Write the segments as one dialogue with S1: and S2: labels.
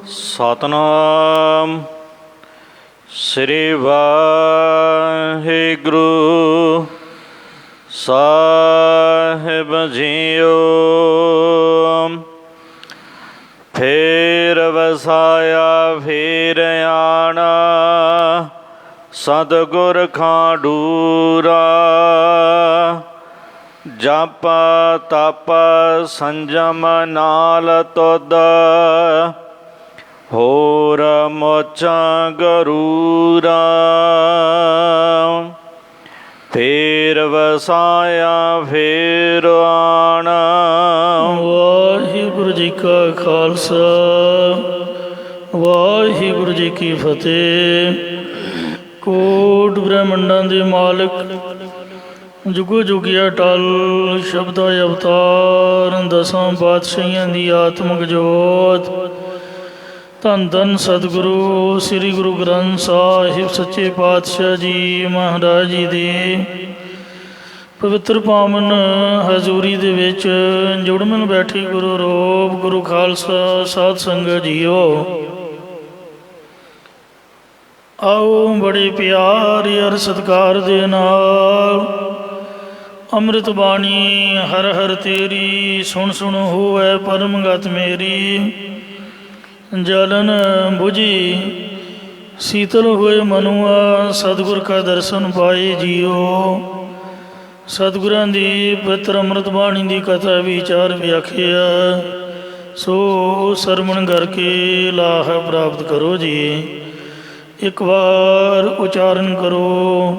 S1: ਸਤਨਾਮ ਸ੍ਰੀ ਵਾਹਿਗੁਰੂ ਸਾਹਿਬ JIO. ਫੇਰ ਵਸਾਇਆ ਫੇਰ ਆਣਾ, ਸਤਿਗੁਰ ਖਾਡੂਰਾ। ਜਪ ਤਪ ਸੰਜਮ ਨਾਲ ਤੁਧ, ਹੋਰ ਮੋਚਾਂ ਗਰੂਰਾ। ਫੇਰ ਵਸਾਇਆ ਫੇਰ ਆਣਾ।
S2: ਵਾਹਿਗੁਰੂ ਜੀ ਕਾ ਖਾਲਸਾ, ਵਾਹਿਗੁਰੂ ਜੀ ਕੀ ਫਤਿਹ। ਕੋਟ ਬ੍ਰਹਮੰਡਾਂ ਦੇ ਮਾਲਕ, ਜੁਗੋ ਜੁਗਿਆ ਟਲ, ਸ਼ਬਦਾ ਅਵਤਾਰ, ਦਸਾਂ ਪਾਤਸ਼ਾਹੀਆਂ ਦੀ ਆਤਮਿਕ ਜੋਤ। ਧੰਨ ਧੰਨ ਸਤਿਗੁਰੂ ਸ੍ਰੀ ਗੁਰੂ ਗ੍ਰੰਥ ਸਾਹਿਬ ਸੱਚੇ ਪਾਤਸ਼ਾਹ ਜੀ ਮਹਾਰਾਜ ਜੀ ਦੇ ਪਵਿੱਤਰ ਪਾਵਨ ਹਜ਼ੂਰੀ ਦੇ ਵਿੱਚ ਜੁੜਮਨ ਬੈਠੀ ਗੁਰੂ ਰੂਪ ਗੁਰੂ ਖਾਲਸਾ ਸਾਧ ਸੰਗਤ ਜੀਓ। ਆਓ ਬੜੇ ਪਿਆਰ ਅਰ ਸਤਿਕਾਰ ਦੇ ਨਾਲ ਅੰਮ੍ਰਿਤ ਬਾਣੀ ਹਰ ਹਰ ਤੇਰੀ, ਸੁਣ ਸੁਣ ਹੋਵੇ ਪਰਮ ਗਤ ਮੇਰੀ। ਜਲਨ ਬੁਝੀ ਸੀਤਲ ਹੋਏ ਮਨੁਆ, ਸਤਿਗੁਰ ਕਾ ਦਰਸ਼ਨ ਪਾਏ ਜੀਓ। ਸਤਿਗੁਰਾਂ ਦੀ ਪਵਿੱਤਰ ਅੰਮ੍ਰਿਤ ਬਾਣੀ ਦੀ ਕਥਾ ਵਿਚਾਰ ਵਿਆਖਿਆ, ਸੋ ਸਰਵਣ ਕਰਕੇ ਲਾਹ ਪ੍ਰਾਪਤ ਕਰੋ ਜੀ। ਇੱਕ ਵਾਰ ਉਚਾਰਨ ਕਰੋ,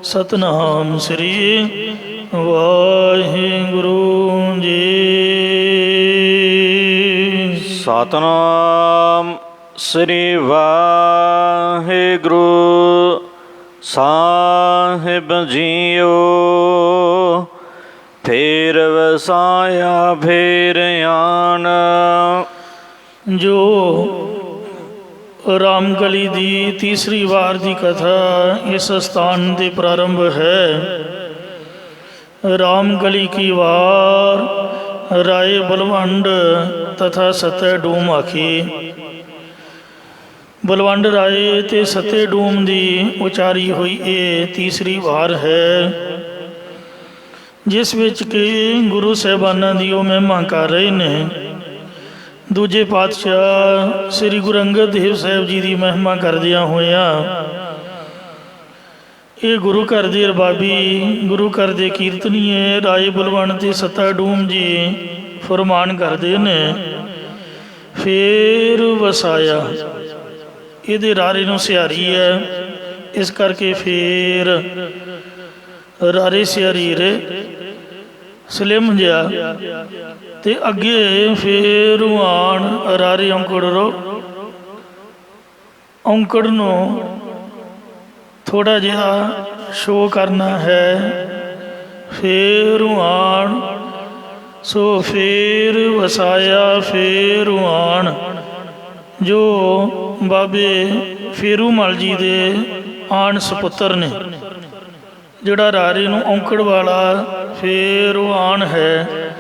S2: ਸਤਨਾਮ ਸ੍ਰੀ ਵਾਹਿਗੁਰੂ ਜੀ।
S1: ਸਤਨਾਮ ਸ੍ਰੀ ਵਾਹਿਗੁਰੂ ਸਾਹਿਬ ਜੀਓ। ਫੇਰ ਵਸਾਇਆ ਫੇਰ ਆਣਾ।
S2: ਜੋ ਰਾਮਕਲੀ ਦੀ ਤੀਸਰੀ ਵਾਰ ਦੀ ਕਥਾ ਇਸ ਸਥਾਨ ਦੇ ਪ੍ਰਾਰੰਭ ਹੈ। ਰਾਮਕਲੀ ਕੀ ਵਾਰ ਰਾਏ ਬਲਵੰਡ ਤਥਾ ਸਤੈ ਡੂਮ ਆਖੀ। ਬਲਵੰਡ ਰਾਏ ਤੇ ਸਤੈ ਡੂਮ ਦੀ ਉਚਾਰੀ ਹੋਈ ਇਹ ਤੀਸਰੀ ਵਾਰ ਹੈ, ਜਿਸ ਵਿੱਚ ਕਿ ਗੁਰੂ ਸਾਹਿਬਾਨਾਂ ਦੀ ਉਹ ਮਹਿਮਾ ਕਰ ਰਹੇ ਨੇ। ਦੂਜੇ ਪਾਤਸ਼ਾਹ ਸ੍ਰੀ ਗੁਰੂ ਅੰਗਦ ਦੇਵ ਸਾਹਿਬ ਜੀ ਦੀ ਮਹਿਮਾ ਕਰਦਿਆਂ ਹੋਇਆਂ ਇਹ ਗੁਰੂ ਘਰ ਦੇ ਰਬਾਬੀ, ਗੁਰੂ ਘਰ ਦੇ ਕੀਰਤਨੀਏ ਰਾਏ ਬਲਵੰਡ ਤੇ ਸਤਾ ਡੂਮ ਜੀ ਫਰਮਾਨ ਕਰਦੇ ਨੇ, ਫੇਰ ਵਸਾਇਆ। ਇਹਦੇ ਰਾਰੇ ਨੂੰ ਸਿਹਾਰੀ ਹੈ, ਇਸ ਕਰਕੇ ਫੇਰ ਰਾਰੇ ਸਿਹਾਰੀ ਰੇ ਸਲਿਮ ਜਿਹਾ ਤੇ ਅੱਗੇ ਫੇਰ ਆਣ ਰਾਰੇ ਔਂਕੜ ਰੋ। ਔਂਕੜ ਨੂੰ ਥੋੜ੍ਹਾ ਜਿਹਾ ਸ਼ੋਅ ਕਰਨਾ ਹੈ। ਫੇਰ ਆਣ, ਸੋ ਫੇਰ ਵਸਾਇਆ ਫੇਰ ਆਣ। ਜੋ ਬਾਬੇ ਫੇਰੂਮਲ ਜੀ ਦੇ ਆਣ ਸਪੁੱਤਰ ਨੇ, ਜਿਹੜਾ ਰਾਰੇ ਨੂੰ ਔਂਕੜ ਵਾਲਾ ਫੇਰ ਆਣ ਹੈ,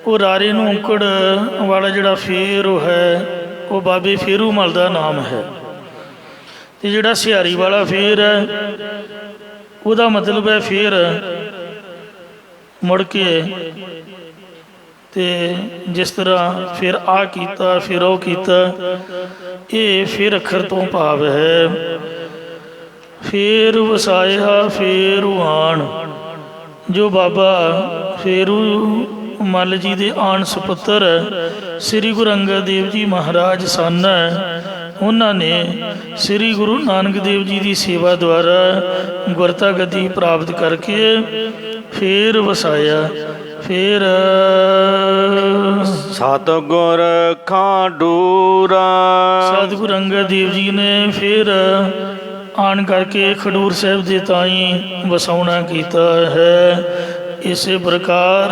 S2: ਉਹ ਰਾਰੇ ਨੂੰ ਔਂਕੜ ਵਾਲਾ ਜਿਹੜਾ ਫੇਰ ਹੈ ਉਹ ਬਾਬੇ ਫੇਰੂਮਲ ਦਾ ਨਾਮ ਹੈ। ਅਤੇ ਜਿਹੜਾ ਸਿਹਾਰੀ ਵਾਲਾ ਫੇਰ ਹੈ ਉਹਦਾ ਮਤਲਬ ਹੈ ਫੇਰ ਮੁੜ ਕੇ। ਅਤੇ ਜਿਸ ਤਰ੍ਹਾਂ ਫਿਰ ਆਹ ਕੀਤਾ ਫਿਰ ਉਹ ਕੀਤਾ, ਇਹ ਫਿਰ ਅੱਖਰ ਤੋਂ ਭਾਵ ਹੈ। ਫੇਰ ਵਸਾਇਆ ਫੇਰ ਆਣ। ਜੋ ਬਾਬਾ ਫੇਰੂਮਲ ਜੀ ਦੇ ਆਣ ਸਪੁੱਤਰ ਸ੍ਰੀ ਗੁਰੂ ਅੰਗਦ ਦੇਵ ਜੀ ਮਹਾਰਾਜ ਸਨ, ਉਹਨਾਂ ਨੇ ਸ੍ਰੀ ਗੁਰੂ ਨਾਨਕ ਦੇਵ ਜੀ ਦੀ ਸੇਵਾ ਦੁਆਰਾ ਗੁਰਤਾ ਗੱਦੀ ਪ੍ਰਾਪਤ ਕਰਕੇ ਫੇਰ ਵਸਾਇਆ। ਫੇਰ
S1: ਸਤਿਗੁਰ ਖਾਡੂਰਾ।
S2: ਸਤਿਗੁਰੂ ਅੰਗਦ ਦੇਵ ਜੀ ਨੇ ਫਿਰ ਆਣ ਕਰਕੇ ਖਡੂਰ ਸਾਹਿਬ ਦੇ ਤਾਈਂ ਵਸਾਉਣਾ ਕੀਤਾ ਹੈ। ਇਸੇ ਪ੍ਰਕਾਰ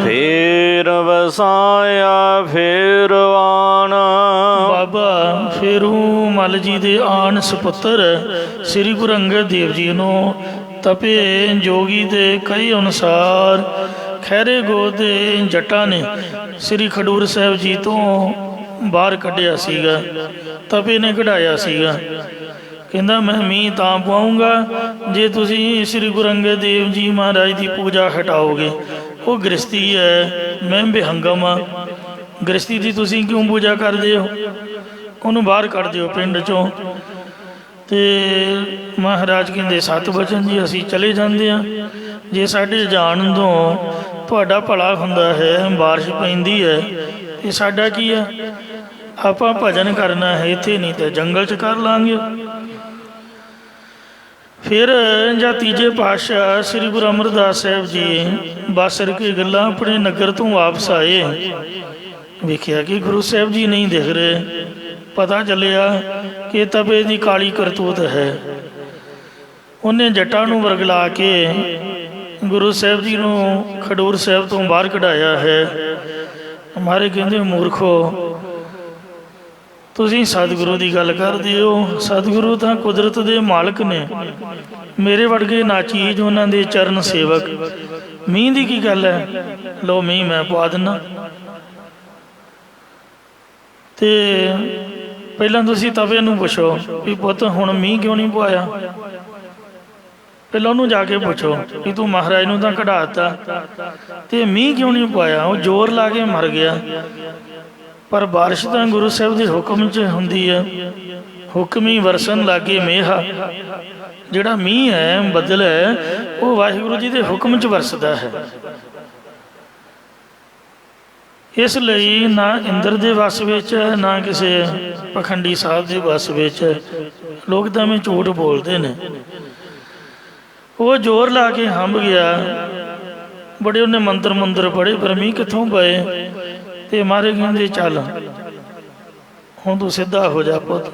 S1: ਫੇਰ ਵਸਾਇਆ ਫੇਰ ਆਣਾ।
S2: ਬਾਬਾ ਫੇਰੂਮਲ ਜੀ ਦੇ ਆਣ ਸਪੁੱਤਰ ਸ੍ਰੀ ਗੁਰੂ ਅੰਗਦ ਦੇਵ ਜੀ ਨੂੰ ਤਪੇ ਜੋਗੀ ਦੇ ਕਈ ਅਨੁਸਾਰ ਖਹਿਰੇ ਗੋਤ ਦੇ ਜੱਟਾਂ ਨੇ ਸ੍ਰੀ ਖਡੂਰ ਸਾਹਿਬ ਜੀ ਤੋਂ ਬਾਹਰ ਕੱਢਿਆ ਸੀਗਾ, ਤਪੇ ਨੇ ਕਢਾਇਆ ਸੀਗਾ। ਕਹਿੰਦਾ ਮੈਂ ਮੀਂਹ ਤਾਂ ਪਵਾਉਂਗਾ ਜੇ ਤੁਸੀਂ ਸ੍ਰੀ ਗੁਰੂ ਅੰਗਦ ਦੇਵ ਜੀ ਮਹਾਰਾਜ ਦੀ ਪੂਜਾ ਹਟਾਓਗੇ। ਉਹ ਗ੍ਰਸਤੀ ਹੈ, ਮੈਂ ਬੇਹੰਗਮ ਹਾਂ, ਗ੍ਰਸਤੀ ਦੀ ਤੁਸੀਂ ਕਿਉਂ ਪੂਜਾ ਕਰਦੇ ਹੋ? ਉਹਨੂੰ ਬਾਹਰ ਕੱਢ ਦਿਓ ਪਿੰਡ 'ਚੋਂ। ਅਤੇ ਮਹਾਰਾਜ ਕਹਿੰਦੇ 7 ਵਚਨ ਜੀ ਅਸੀਂ ਚਲੇ ਜਾਂਦੇ ਹਾਂ। ਜੇ ਸਾਡੇ ਜਾਣ ਤੋਂ ਤੁਹਾਡਾ ਭਲਾ ਹੁੰਦਾ ਹੈ, ਬਾਰਿਸ਼ ਪੈਂਦੀ ਹੈ, ਅਤੇ ਸਾਡਾ ਕੀ ਆ? ਆਪਾਂ ਭਜਨ ਕਰਨਾ ਹੈ ਇੱਥੇ, ਨਹੀਂ ਤਾਂ ਜੰਗਲ 'ਚ ਕਰ ਲਾਂਗੇ। ਫਿਰ ਜਾਂ ਤੀਜੇ ਪਾਤਸ਼ਾਹ ਸ੍ਰੀ ਗੁਰੂ ਅਮਰਦਾਸ ਸਾਹਿਬ ਜੀ ਬਾਸਰ ਕੇ ਗੱਲਾਂ ਆਪਣੇ ਨਗਰ ਤੋਂ ਵਾਪਸ ਆਏ। ਵੇਖਿਆ ਕਿ ਗੁਰੂ ਸਾਹਿਬ ਜੀ ਨਹੀਂ ਦਿਖ ਰਹੇ। ਪਤਾ ਚੱਲਿਆ ਕਿ ਤਪੇ ਦੀ ਕਾਲੀ ਕਰਤੂਤ ਹੈ। ਉਹਨੇ ਜੱਟਾਂ ਨੂੰ ਵਰਗਲਾ ਕੇ ਗੁਰੂ ਸਾਹਿਬ ਜੀ ਨੂੰ ਖਡੂਰ ਸਾਹਿਬ ਤੋਂ ਬਾਹਰ ਕਢਾਇਆ ਹੈ। ਹਮਾਰੇ ਕਹਿੰਦੇ ਮੂਰਖੋ, ਤੁਸੀਂ ਸਤਿਗੁਰੂ ਦੀ ਗੱਲ ਕਰਦੇ ਹੋ। ਸਤਿਗੁਰੂ ਤਾਂ ਕੁਦਰਤ ਦੇ ਮਾਲਕ ਨੇ, ਮੇਰੇ ਵਰਗੇ ਨਾਚੀਜ਼ ਉਹਨਾਂ ਦੇ ਚਰਨ ਸੇਵਕ। ਮੀਂਹ ਦੀ ਕੀ ਗੱਲ ਹੈ? ਲਓ ਮੀਂਹ ਮੈਂ ਪਵਾ ਦਿੰਦਾ। ਅਤੇ ਪਹਿਲਾਂ ਤੁਸੀਂ ਤਵੇ ਨੂੰ ਪੁੱਛੋ ਵੀ ਪੁੱਤ ਹੁਣ ਮੀਂਹ ਕਿਉਂ ਨਹੀਂ ਪਵਾਇਆ? ਪਹਿਲਾਂ ਉਹਨੂੰ ਜਾ ਕੇ ਪੁੱਛੋ ਵੀ ਤੂੰ ਮਹਾਰਾਜ ਨੂੰ ਤਾਂ ਕਢਾ ਦਿੱਤਾ ਅਤੇ ਮੀਂਹ ਕਿਉਂ ਨਹੀਂ ਪਵਾਇਆ? ਉਹ ਜ਼ੋਰ ਲਾ ਕੇ ਮਰ ਗਿਆ। ਪਰ ਬਾਰਿਸ਼ ਤਾਂ ਗੁਰੂ ਸਾਹਿਬ ਦੇ ਹੁਕਮ 'ਚ ਹੁੰਦੀ ਹੈ। ਹੁਕਮੀ ਵਰਸਣ ਲਾਗੇ ਮੇਹਾ। ਜਿਹੜਾ ਮੀਂਹ ਹੈ, ਬੱਦਲ ਹੈ, ਉਹ ਵਾਹਿਗੁਰੂ ਜੀ ਦੇ ਹੁਕਮ 'ਚ ਵਰਸਦਾ ਹੈ। ਇਸ ਲਈ ਨਾ ਇੰਦਰ ਦੇ ਵੱਸ ਵਿੱਚ ਹੈ, ਨਾ ਕਿਸੇ ਪਖੰਡੀ ਸਾਹਿਬ ਦੇ ਵੱਸ ਵਿੱਚ ਹੈ। ਲੋਕ ਤਾਂ ਐਵੇਂ ਝੂਠ ਬੋਲਦੇ ਨੇ। ਉਹ ਜ਼ੋਰ ਲਾ ਕੇ ਹੰਭ ਗਿਆ। ਬੜੇ ਉਹਨੇ ਮੰਤਰ ਪੜ੍ਹੇ, ਪਰ ਮੀਂਹ ਕਿੱਥੋਂ ਪਏ? ਅਤੇ ਮਾਰੇ ਕਹਿੰਦੇ ਚੱਲ ਹੁਣ ਤੂੰ ਸਿੱਧਾ ਹੋ ਜਾ ਪੁੱਤ,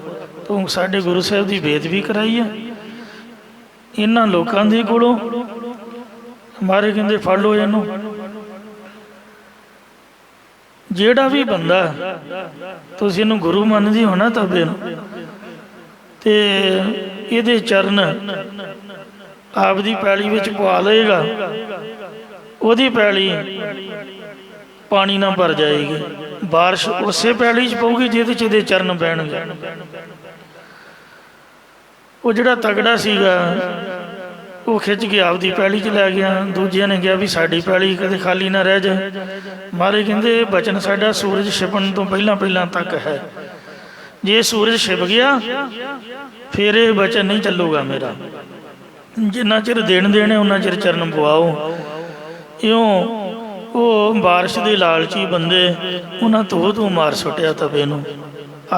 S2: ਤੂੰ ਸਾਡੇ ਗੁਰੂ ਸਾਹਿਬ ਦੀ ਬੇਅਦਬੀ ਕਰਾਈ ਹੈ ਇਹਨਾਂ ਲੋਕਾਂ ਦੇ ਕੋਲੋਂ। ਮਾਰੇ ਕਹਿੰਦੇ ਫੜ ਲਓ ਇਹਨੂੰ। ਜਿਹੜਾ ਵੀ ਬੰਦਾ ਤੁਸੀਂ ਇਹਨੂੰ ਗੁਰੂ ਮੰਨਦੀ ਹੋ ਨਾ ਤਬੇ ਨੂੰ, ਅਤੇ ਇਹਦੇ ਚਰਨ ਆਪਦੀ ਪੈਲੀ ਵਿੱਚ ਪਵਾ ਲਏਗਾ, ਉਹਦੀ ਪੈਲੀ ਪਾਣੀ ਨਾਲ ਭਰ ਜਾਏਗੀ। ਬਾਰਿਸ਼ ਉਸੇ ਪੈਲੀ 'ਚ ਪਊਗੀ ਜਿਹਦੇ 'ਚ ਇਹਦੇ ਚਰਨ ਪੈਣਗੇ। ਉਹ ਜਿਹੜਾ ਤਗੜਾ ਸੀਗਾ ਉਹ ਖਿੱਚ ਕੇ ਆਪਦੀ ਪੈਲੀ 'ਚ ਲੈ ਗਿਆ। ਦੂਜਿਆਂ ਨੇ ਕਿਹਾ ਵੀ ਸਾਡੀ ਪੈਲੀ ਕਦੇ ਖਾਲੀ ਨਾ ਰਹਿ ਜਾਏ। ਮਹਾਰਾਜ ਕਹਿੰਦੇ ਇਹ ਬਚਨ ਸਾਡਾ ਸੂਰਜ ਛਿਪਣ ਤੋਂ ਪਹਿਲਾਂ ਤੱਕ ਹੈ। ਜੇ ਸੂਰਜ ਛਿਪ ਗਿਆ ਫਿਰ ਇਹ ਬਚਨ ਨਹੀਂ ਚੱਲੂਗਾ ਮੇਰਾ। ਜਿੰਨਾ ਚਿਰ ਦੇਣੇ ਉਹਨਾਂ ਚਿਰ ਚਰਨ ਪਵਾਓ। ਇਉਂ ਉਹ ਬਾਰਿਸ਼ ਦੇ ਲਾਲਚੀ ਬੰਦੇ ਉਹਨਾਂ ਧੋ ਮਾਰ ਸੁੱਟਿਆ ਤਵੇ ਨੂੰ।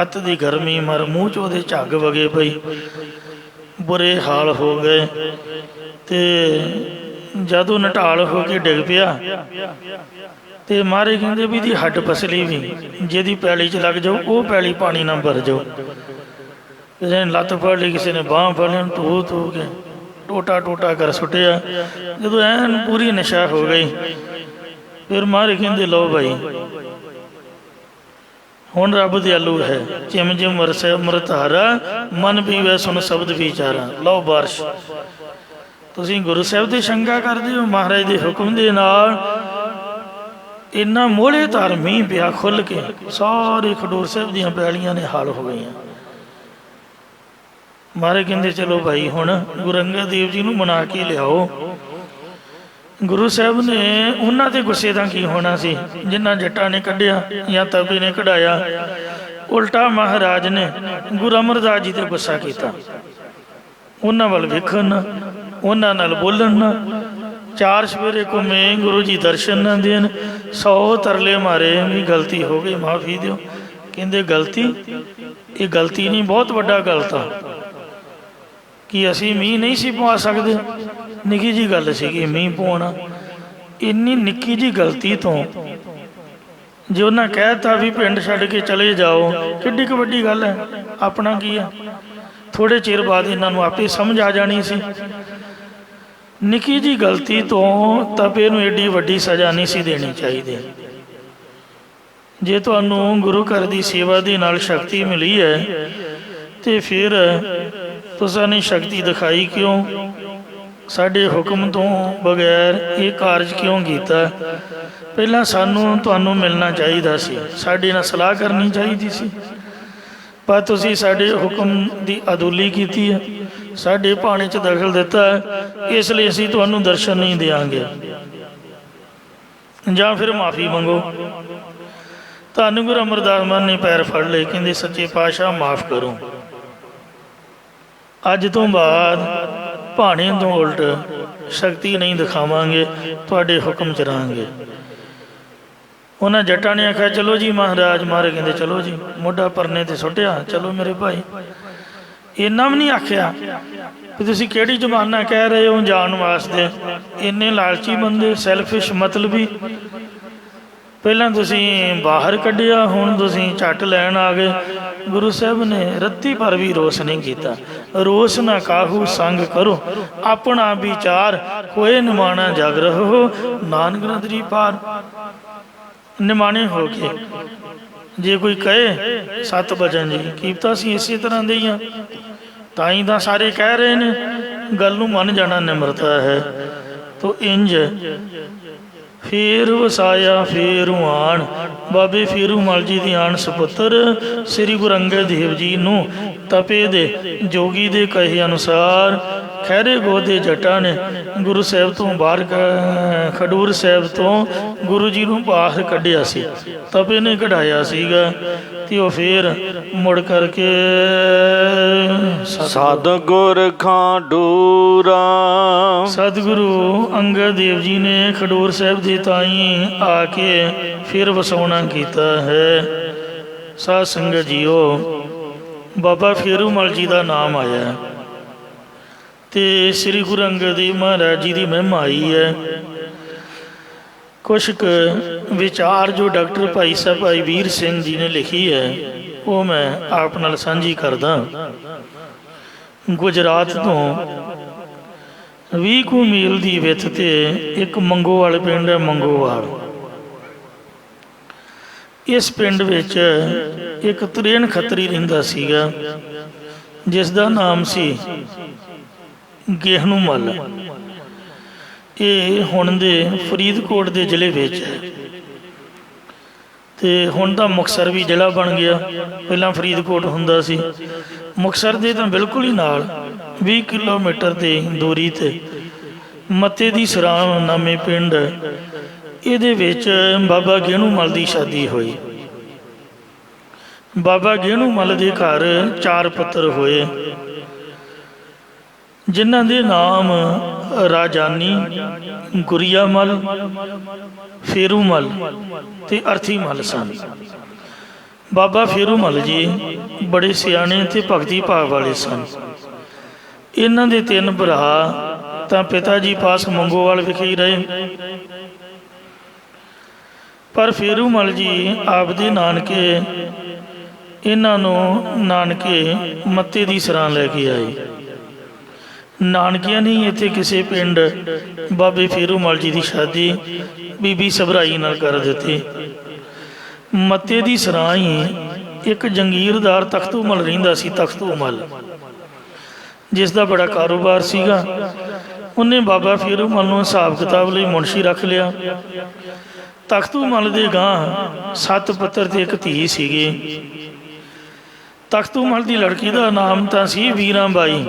S2: ਅੱਤ ਦੀ ਗਰਮੀ ਮਰ ਮੂੰਹ 'ਚ ਉਹਦੇ ਝੱਗ ਵਗੇ ਪਈ, ਬੁਰੇ ਹਾਲ ਹੋ ਗਏ। ਅਤੇ ਜਦੋਂ ਨਟਾਲ ਹੋ ਕੇ ਡਿੱਗ ਪਿਆ ਅਤੇ ਮਹਾਰਾਜ ਕਹਿੰਦੇ ਵੀ ਇਹਦੀ ਹੱਡ ਪਸਲੀ ਵੀ ਜਿਹਦੀ ਪੈਲੀ 'ਚ ਲੱਗ ਜਾਓ ਉਹ ਪੈਲੀ ਪਾਣੀ ਨਾਲ ਭਰ ਜਾਓ। ਕਿਸੇ ਨੇ ਲੱਤ ਫੜ ਲਈ, ਕਿਸੇ ਨੇ ਬਾਂਹ ਫੜ ਲਈ, ਧੋ ਕੇ ਟੋਟਾ ਕਰ ਸੁੱਟਿਆ। ਜਦੋਂ ਐਨ ਪੂਰੀ ਨਸ਼ਾ ਹੋ ਗਈ ਫਿਰ ਮਹਾਰਾਜ ਕਹਿੰਦੇ ਲਓ ਭਾਈ ਹੁਣ ਰੱਬ ਦਿਆਲੂ ਹੈ। ਜਿਮ ਵਰਸੈ ਅੰਮ੍ਰਿਤ ਧਾਰਾ, ਮਨ ਪੀਵੈ ਸੁਣ ਸ਼ਬਦ ਵਿਚਾਰਾ। ਲਓ ਬਾਰਿਸ਼। ਤੁਸੀਂ ਗੁਰੂ ਸਾਹਿਬ ਦੀ ਸ਼ੰਕਾ ਕਰਦੇ ਹੋ, ਮਹਾਰਾਜ ਦੇ ਹੁਕਮ ਦੇ ਨਾਲ ਇੰਨਾ ਮੋਹਲੇ ਧਾਰ ਮੀਂਹ ਪਿਆ ਖੁੱਲ੍ਹ ਕੇ, ਸਾਰੇ ਖਡੂਰ ਸਾਹਿਬ ਦੀਆਂ ਪੈਲੀਆਂ ਨੇ ਹਾਲ ਹੋ ਗਈਆਂ। ਮਹਾਰਾਜ ਕਹਿੰਦੇ ਚਲੋ ਭਾਈ ਹੁਣ ਗੁਰੂ ਅੰਗਦ ਦੇਵ ਜੀ ਨੂੰ ਮਨਾ ਕੇ ਲਿਆਓ। ਗੁਰੂ ਸਾਹਿਬ ਨੇ ਉਹਨਾਂ ਦੇ ਗੁੱਸੇ ਦਾ ਕੀ ਹੋਣਾ ਸੀ ਜਿਨ੍ਹਾਂ ਜੱਟਾਂ ਨੇ ਕੱਢਿਆ ਜਾਂ ਤਪੇ ਨੇ ਕਢਾਇਆ। ਉਲਟਾ ਮਹਾਰਾਜ ਨੇ ਗੁਰੂ ਅਮਰਦਾਸ ਜੀ 'ਤੇ ਗੁੱਸਾ ਕੀਤਾ। ਉਹਨਾਂ ਵੱਲ ਵੇਖਣ ਨਾ, ਉਹਨਾਂ ਨਾਲ ਬੋਲਣ ਨਾ, 4 ਸਵੇਰੇ ਘੁੰਮੇ, ਗੁਰੂ ਜੀ ਦਰਸ਼ਨ ਨਾ ਦੇਣ, 100 ਤਰਲੇ ਮਾਰੇ ਵੀ ਗਲਤੀ ਹੋ ਗਈ, ਮਾਫੀ ਦਿਓ। ਕਹਿੰਦੇ ਗਲਤੀ? ਇਹ ਗਲਤੀ ਨਹੀਂ, ਬਹੁਤ ਵੱਡਾ ਗਲਤ ਆ। ਕਿ ਅਸੀਂ ਮੀਂਹ ਨਹੀਂ ਸੀ ਪਵਾ ਸਕਦੇ? ਨਿੱਕੀ ਜਿਹੀ ਗੱਲ ਸੀਗੀ ਮੀਂਹ ਪਵਾਉਣਾ। ਇੰਨੀ ਨਿੱਕੀ ਜਿਹੀ ਗਲਤੀ ਤੋਂ ਜੇ ਉਹਨਾਂ ਕਹਿ ਦਿੱਤਾ ਵੀ ਪਿੰਡ ਛੱਡ ਕੇ ਚਲੇ ਜਾਓ, ਕਿੱਡੀ ਕੁ ਵੱਡੀ ਗੱਲ ਹੈ। ਆਪਣਾ ਕੀ ਆ, ਥੋੜ੍ਹੇ ਚਿਰ ਬਾਅਦ ਇਹਨਾਂ ਨੂੰ ਆਪੇ ਸਮਝ ਆ ਜਾਣੀ ਸੀ। ਨਿੱਕੀ ਜਿਹੀ ਗਲਤੀ ਤੋਂ ਤਪੇ ਨੂੰ ਐਡੀ ਵੱਡੀ ਸਜ਼ਾ ਨਹੀਂ ਸੀ ਦੇਣੀ ਚਾਹੀਦੀ। ਜੇ ਤੁਹਾਨੂੰ ਗੁਰੂ ਘਰ ਦੀ ਸੇਵਾ ਦੇ ਨਾਲ ਸ਼ਕਤੀ ਮਿਲੀ ਹੈ ਅਤੇ ਫਿਰ ਤੁਸਾਂ ਨੇ ਸ਼ਕਤੀ ਦਿਖਾਈ ਕਿਉਂ? ਸਾਡੇ ਹੁਕਮ ਤੋਂ ਬਗੈਰ ਇਹ ਕਾਰਜ ਕਿਉਂ ਕੀਤਾ? ਪਹਿਲਾਂ ਸਾਨੂੰ ਤੁਹਾਨੂੰ ਮਿਲਣਾ ਚਾਹੀਦਾ ਸੀ, ਸਾਡੇ ਨਾਲ ਸਲਾਹ ਕਰਨੀ ਚਾਹੀਦੀ ਸੀ, ਪਰ ਤੁਸੀਂ ਸਾਡੇ ਹੁਕਮ ਦੀ ਅਦੁਲੀ ਕੀਤੀ ਹੈ, ਸਾਡੇ ਭਾਣੇ 'ਚ ਦਖਲ ਦਿੱਤਾ ਹੈ, ਇਸ ਲਈ ਅਸੀਂ ਤੁਹਾਨੂੰ ਦਰਸ਼ਨ ਨਹੀਂ ਦਿਆਂਗੇ, ਜਾਂ ਫਿਰ ਮਾਫੀ ਮੰਗੋ। ਧੰਨ ਗੁਰੂ ਅਮਰਦਾਸ ਮਹਾਰਾਜ ਨੇ ਪੈਰ ਫੜ ਲਏ, ਕਹਿੰਦੇ ਸੱਚੇ ਪਾਤਸ਼ਾਹ ਮਾਫ ਕਰੋ, ਅੱਜ ਤੋਂ ਬਾਅਦ ਭਾਣੇ ਤੋਂ ਉਲਟ ਸ਼ਕਤੀ ਨਹੀਂ ਦਿਖਾਵਾਂਗੇ, ਤੁਹਾਡੇ ਹੁਕਮ 'ਚ ਰਹਾਂਗੇ। ਉਹਨਾਂ ਜੱਟਾਂ ਨੇ ਆਖਿਆ ਚਲੋ ਜੀ ਮਹਾਰਾਜ। ਮਹਾਰਾਜ ਕਹਿੰਦੇ ਚਲੋ ਜੀ, ਮੋਢਾ ਪਰਨੇ ਤੇ ਸੁੱਟਿਆ, ਚਲੋ ਮੇਰੇ ਭਾਈ। ਇੰਨਾ ਵੀ ਨਹੀਂ ਆਖਿਆ ਵੀ ਤੁਸੀਂ ਕਿਹੜੀ ਜ਼ਮਾਨਾ ਕਹਿ ਰਹੇ ਹੋ ਜਾਣ ਵਾਸਤੇ, ਇੰਨੇ ਲਾਲਚੀ ਬੰਦੇ, ਸੈਲਫਿਸ਼ ਮਤਲਬੀ। ਪਹਿਲਾਂ ਤੁਸੀਂ ਬਾਹਰ ਕੱਢਿਆ, ਹੁਣ ਤੁਸੀਂ ਝੱਟ ਲੈਣ ਆ ਗਏ। ਗੁਰੂ ਸਾਹਿਬ ਨੇ ਰੱਤੀ ਪਰ ਵੀ ਰੋਸ ਨਹੀਂ ਕੀਤਾ। ਰੋਸ ਨਾ ਕਾਹੂ ਸੰਗ ਕਰੋ, ਆਪਣਾ ਵਿਚਾਰ ਹੋਏ ਨਿਮਾਣਾ ਜਗ ਰਹੋ, ਨਾਨਕ ਨਦਰੀ ਪਾਰ। ਨਿਮਾਣੇ ਹੋ ਕੇ ਜੇ ਕੋਈ ਕਹੇ 7 ਵਜਨ ਜੀ, ਕੀਮਤਾਂ ਅਸੀਂ ਇਸੇ ਤਰ੍ਹਾਂ ਦੇ ਹੀ ਹਾਂ, ਤਾਂ ਹੀ ਤਾਂ ਸਾਰੇ ਕਹਿ ਰਹੇ ਨੇ। ਗੱਲ ਨੂੰ ਮੰਨ ਜਾਣਾ ਨਿਮਰਤਾ ਹੈ। ਤੋ ਇੰਜ ਫੇਰ ਵਸਾਇਆ ਫੇਰੂ ਆਣ, ਬਾਬੇ ਫੇਰੂ ਮਲ ਜੀ ਦੀ ਆਣ ਸੁਪੁੱਤਰ ਸ੍ਰੀ ਗੁਰੂ ਅੰਗਦ ਦੇਵ ਜੀ ਨੂੰ ਤਪੇ ਦੇ ਜੋਗੀ ਦੇ ਕਹੇ ਅਨੁਸਾਰ ਖਹਿਰੇ ਗੋਹ ਦੇ ਜੱਟਾਂ ਨੇ ਗੁਰੂ ਸਾਹਿਬ ਤੋਂ ਬਾਹਰ, ਖਡੂਰ ਸਾਹਿਬ ਤੋਂ ਗੁਰੂ ਜੀ ਨੂੰ ਬਾਹਰ ਕੱਢਿਆ ਸੀ, ਤਪੇ ਨੇ ਕਢਾਇਆ ਸੀਗਾ। ਤੇ ਉਹ ਫੇਰ ਮੁੜ ਕਰਕੇ
S1: ਸਤਿਗੁਰ ਖਾਡੂਰਾ,
S2: ਸਤਿਗੁਰੂ ਅੰਗਦ ਦੇਵ ਜੀ ਨੇ ਖਡੂਰ ਸਾਹਿਬ ਦੇ ਤਾਈਂ ਆ ਕੇ ਫਿਰ ਵਸਾਉਣਾ ਕੀਤਾ ਹੈ। ਸਾਧ ਸੰਗਤ ਜੀਓ, ਬਾਬਾ ਫੇਰੂ ਮਲ ਜੀ ਦਾ ਨਾਮ ਆਇਆ ਤੇ ਸ੍ਰੀ ਗੁਰੂ ਅੰਗਦ ਦੇਵ ਮਹਾਰਾਜ ਜੀ ਦੀ ਮਹਿਮਾ ਆਈ ਹੈ। ਕੁਛ ਕੁ ਵਿਚਾਰ ਜੋ ਡਾਕਟਰ ਭਾਈ ਸਾਹਿਬ ਭਾਈ ਵੀਰ ਸਿੰਘ ਜੀ ਨੇ ਲਿਖੀ ਹੈ, ਉਹ ਮੈਂ ਆਪ ਨਾਲ ਸਾਂਝੀ ਕਰਦਾ। ਗੁਜਰਾਤ ਤੋਂ 20 ਕੁ ਮੀਲ ਦੀ ਵਿੱਥ ਤੇ ਇੱਕ ਮੰਗੋਵਾਲ ਪਿੰਡ ਹੈ, ਮੰਗੋਵਾਲ। ਇਸ ਪਿੰਡ ਵਿੱਚ ਇੱਕ ਤਰੇਨ ਖੱਤਰੀ ਰਹਿੰਦਾ ਸੀਗਾ, ਜਿਸ ਦਾ ਨਾਮ ਸੀ ਗੇਹਣੂ ਮੱਲ। ਇਹ ਹੁਣ ਦੇ ਫਰੀਦਕੋਟ ਦੇ ਜ਼ਿਲ੍ਹੇ ਵਿੱਚ ਹੈ, ਤੇ ਹੁਣ ਤਾਂ ਮੁਕਤਸਰ ਵੀ ਜ਼ਿਲ੍ਹਾ ਬਣ ਗਿਆ, ਪਹਿਲਾਂ ਫਰੀਦਕੋਟ ਹੁੰਦਾ ਸੀ। ਮੁਕਤਸਰ ਦੇ ਤਾਂ ਬਿਲਕੁਲ ਹੀ ਨਾਲ 20 ਕਿਲੋਮੀਟਰ ਦੀ ਦੂਰੀ ਤੇ ਮੱਤੇ ਦੀ ਸਰਾਂ ਨਾਮੇ ਪਿੰਡ, ਇਹਦੇ ਵਿੱਚ ਬਾਬਾ ਗੇਹਣੂ ਮੱਲ ਦੀ ਸ਼ਾਦੀ ਹੋਈ। ਬਾਬਾ ਗੇਹਣੂ ਮੱਲ ਦੇ ਘਰ 4 ਪੁੱਤਰ ਹੋਏ, ਜਿਨ੍ਹਾਂ ਦੇ ਨਾਮ ਰਾਜਾਨੀ, ਗੁਰੀਆ ਮੱਲ, ਫੇਰੂ ਮੱਲ ਤੇ ਅਰਥੀ ਮੱਲ ਸਨ। ਬਾਬਾ ਫੇਰੂ ਮੱਲ ਜੀ ਬੜੇ ਸਿਆਣੇ ਤੇ ਭਗਤੀ ਭਾਵ ਵਾਲੇ ਸਨ। ਇਹਨਾਂ ਦੇ 3 ਭਰਾ ਤਾਂ ਪਿਤਾ ਜੀ ਪਾਸ ਮੰਗੋਵਾਲ ਵਿਖੇ ਹੀ ਰਹੇ, ਪਰ ਫੇਰੂ ਮੱਲ ਜੀ ਆਪਦੇ ਨਾਨਕੇ ਇਹਨਾਂ ਨੂੰ ਨਾਨਕੇ ਮੱਤੇ ਦੀ ਸਰਾਂ ਲੈ ਕੇ ਆਏ। ਨਾਨਕਿਆਂ ਨੇ ਇੱਥੇ ਕਿਸੇ ਪਿੰਡ ਬਾਬੇ ਫੇਰੂ ਮੱਲ ਜੀ ਦੀ ਸ਼ਾਦੀ ਬੀਬੀ ਸਭਰਾਈ ਨਾਲ ਕਰ ਦਿੱਤੀ। ਮੱਤੇ ਦੀ ਸਰਾਂ ਹੀ ਇੱਕ ਜੰਗੀਰਦਾਰ ਤਖਤੂ ਮੱਲ ਰਹਿੰਦਾ ਸੀ, ਤਖਤੂ ਮੱਲ, ਜਿਸ ਦਾ ਬੜਾ ਕਾਰੋਬਾਰ ਸੀਗਾ। ਉਹਨੇ ਬਾਬਾ ਫੇਰੂ ਮੱਲ ਨੂੰ ਹਿਸਾਬ ਕਿਤਾਬ ਲਈ ਮੁਨਸ਼ੀ ਰੱਖ ਲਿਆ। ਤਖਤੂ ਮੱਲ ਦੇ ਗਾਂ 7 ਪੁੱਤਰ ਤੇ 1 ਧੀ ਸੀਗੇ। ਤਖਤੂ ਮੱਲ ਦੀ ਲੜਕੀ ਦਾ ਨਾਮ ਤਾਂ ਸੀ ਵੀਰਾਂ ਬਾਈ,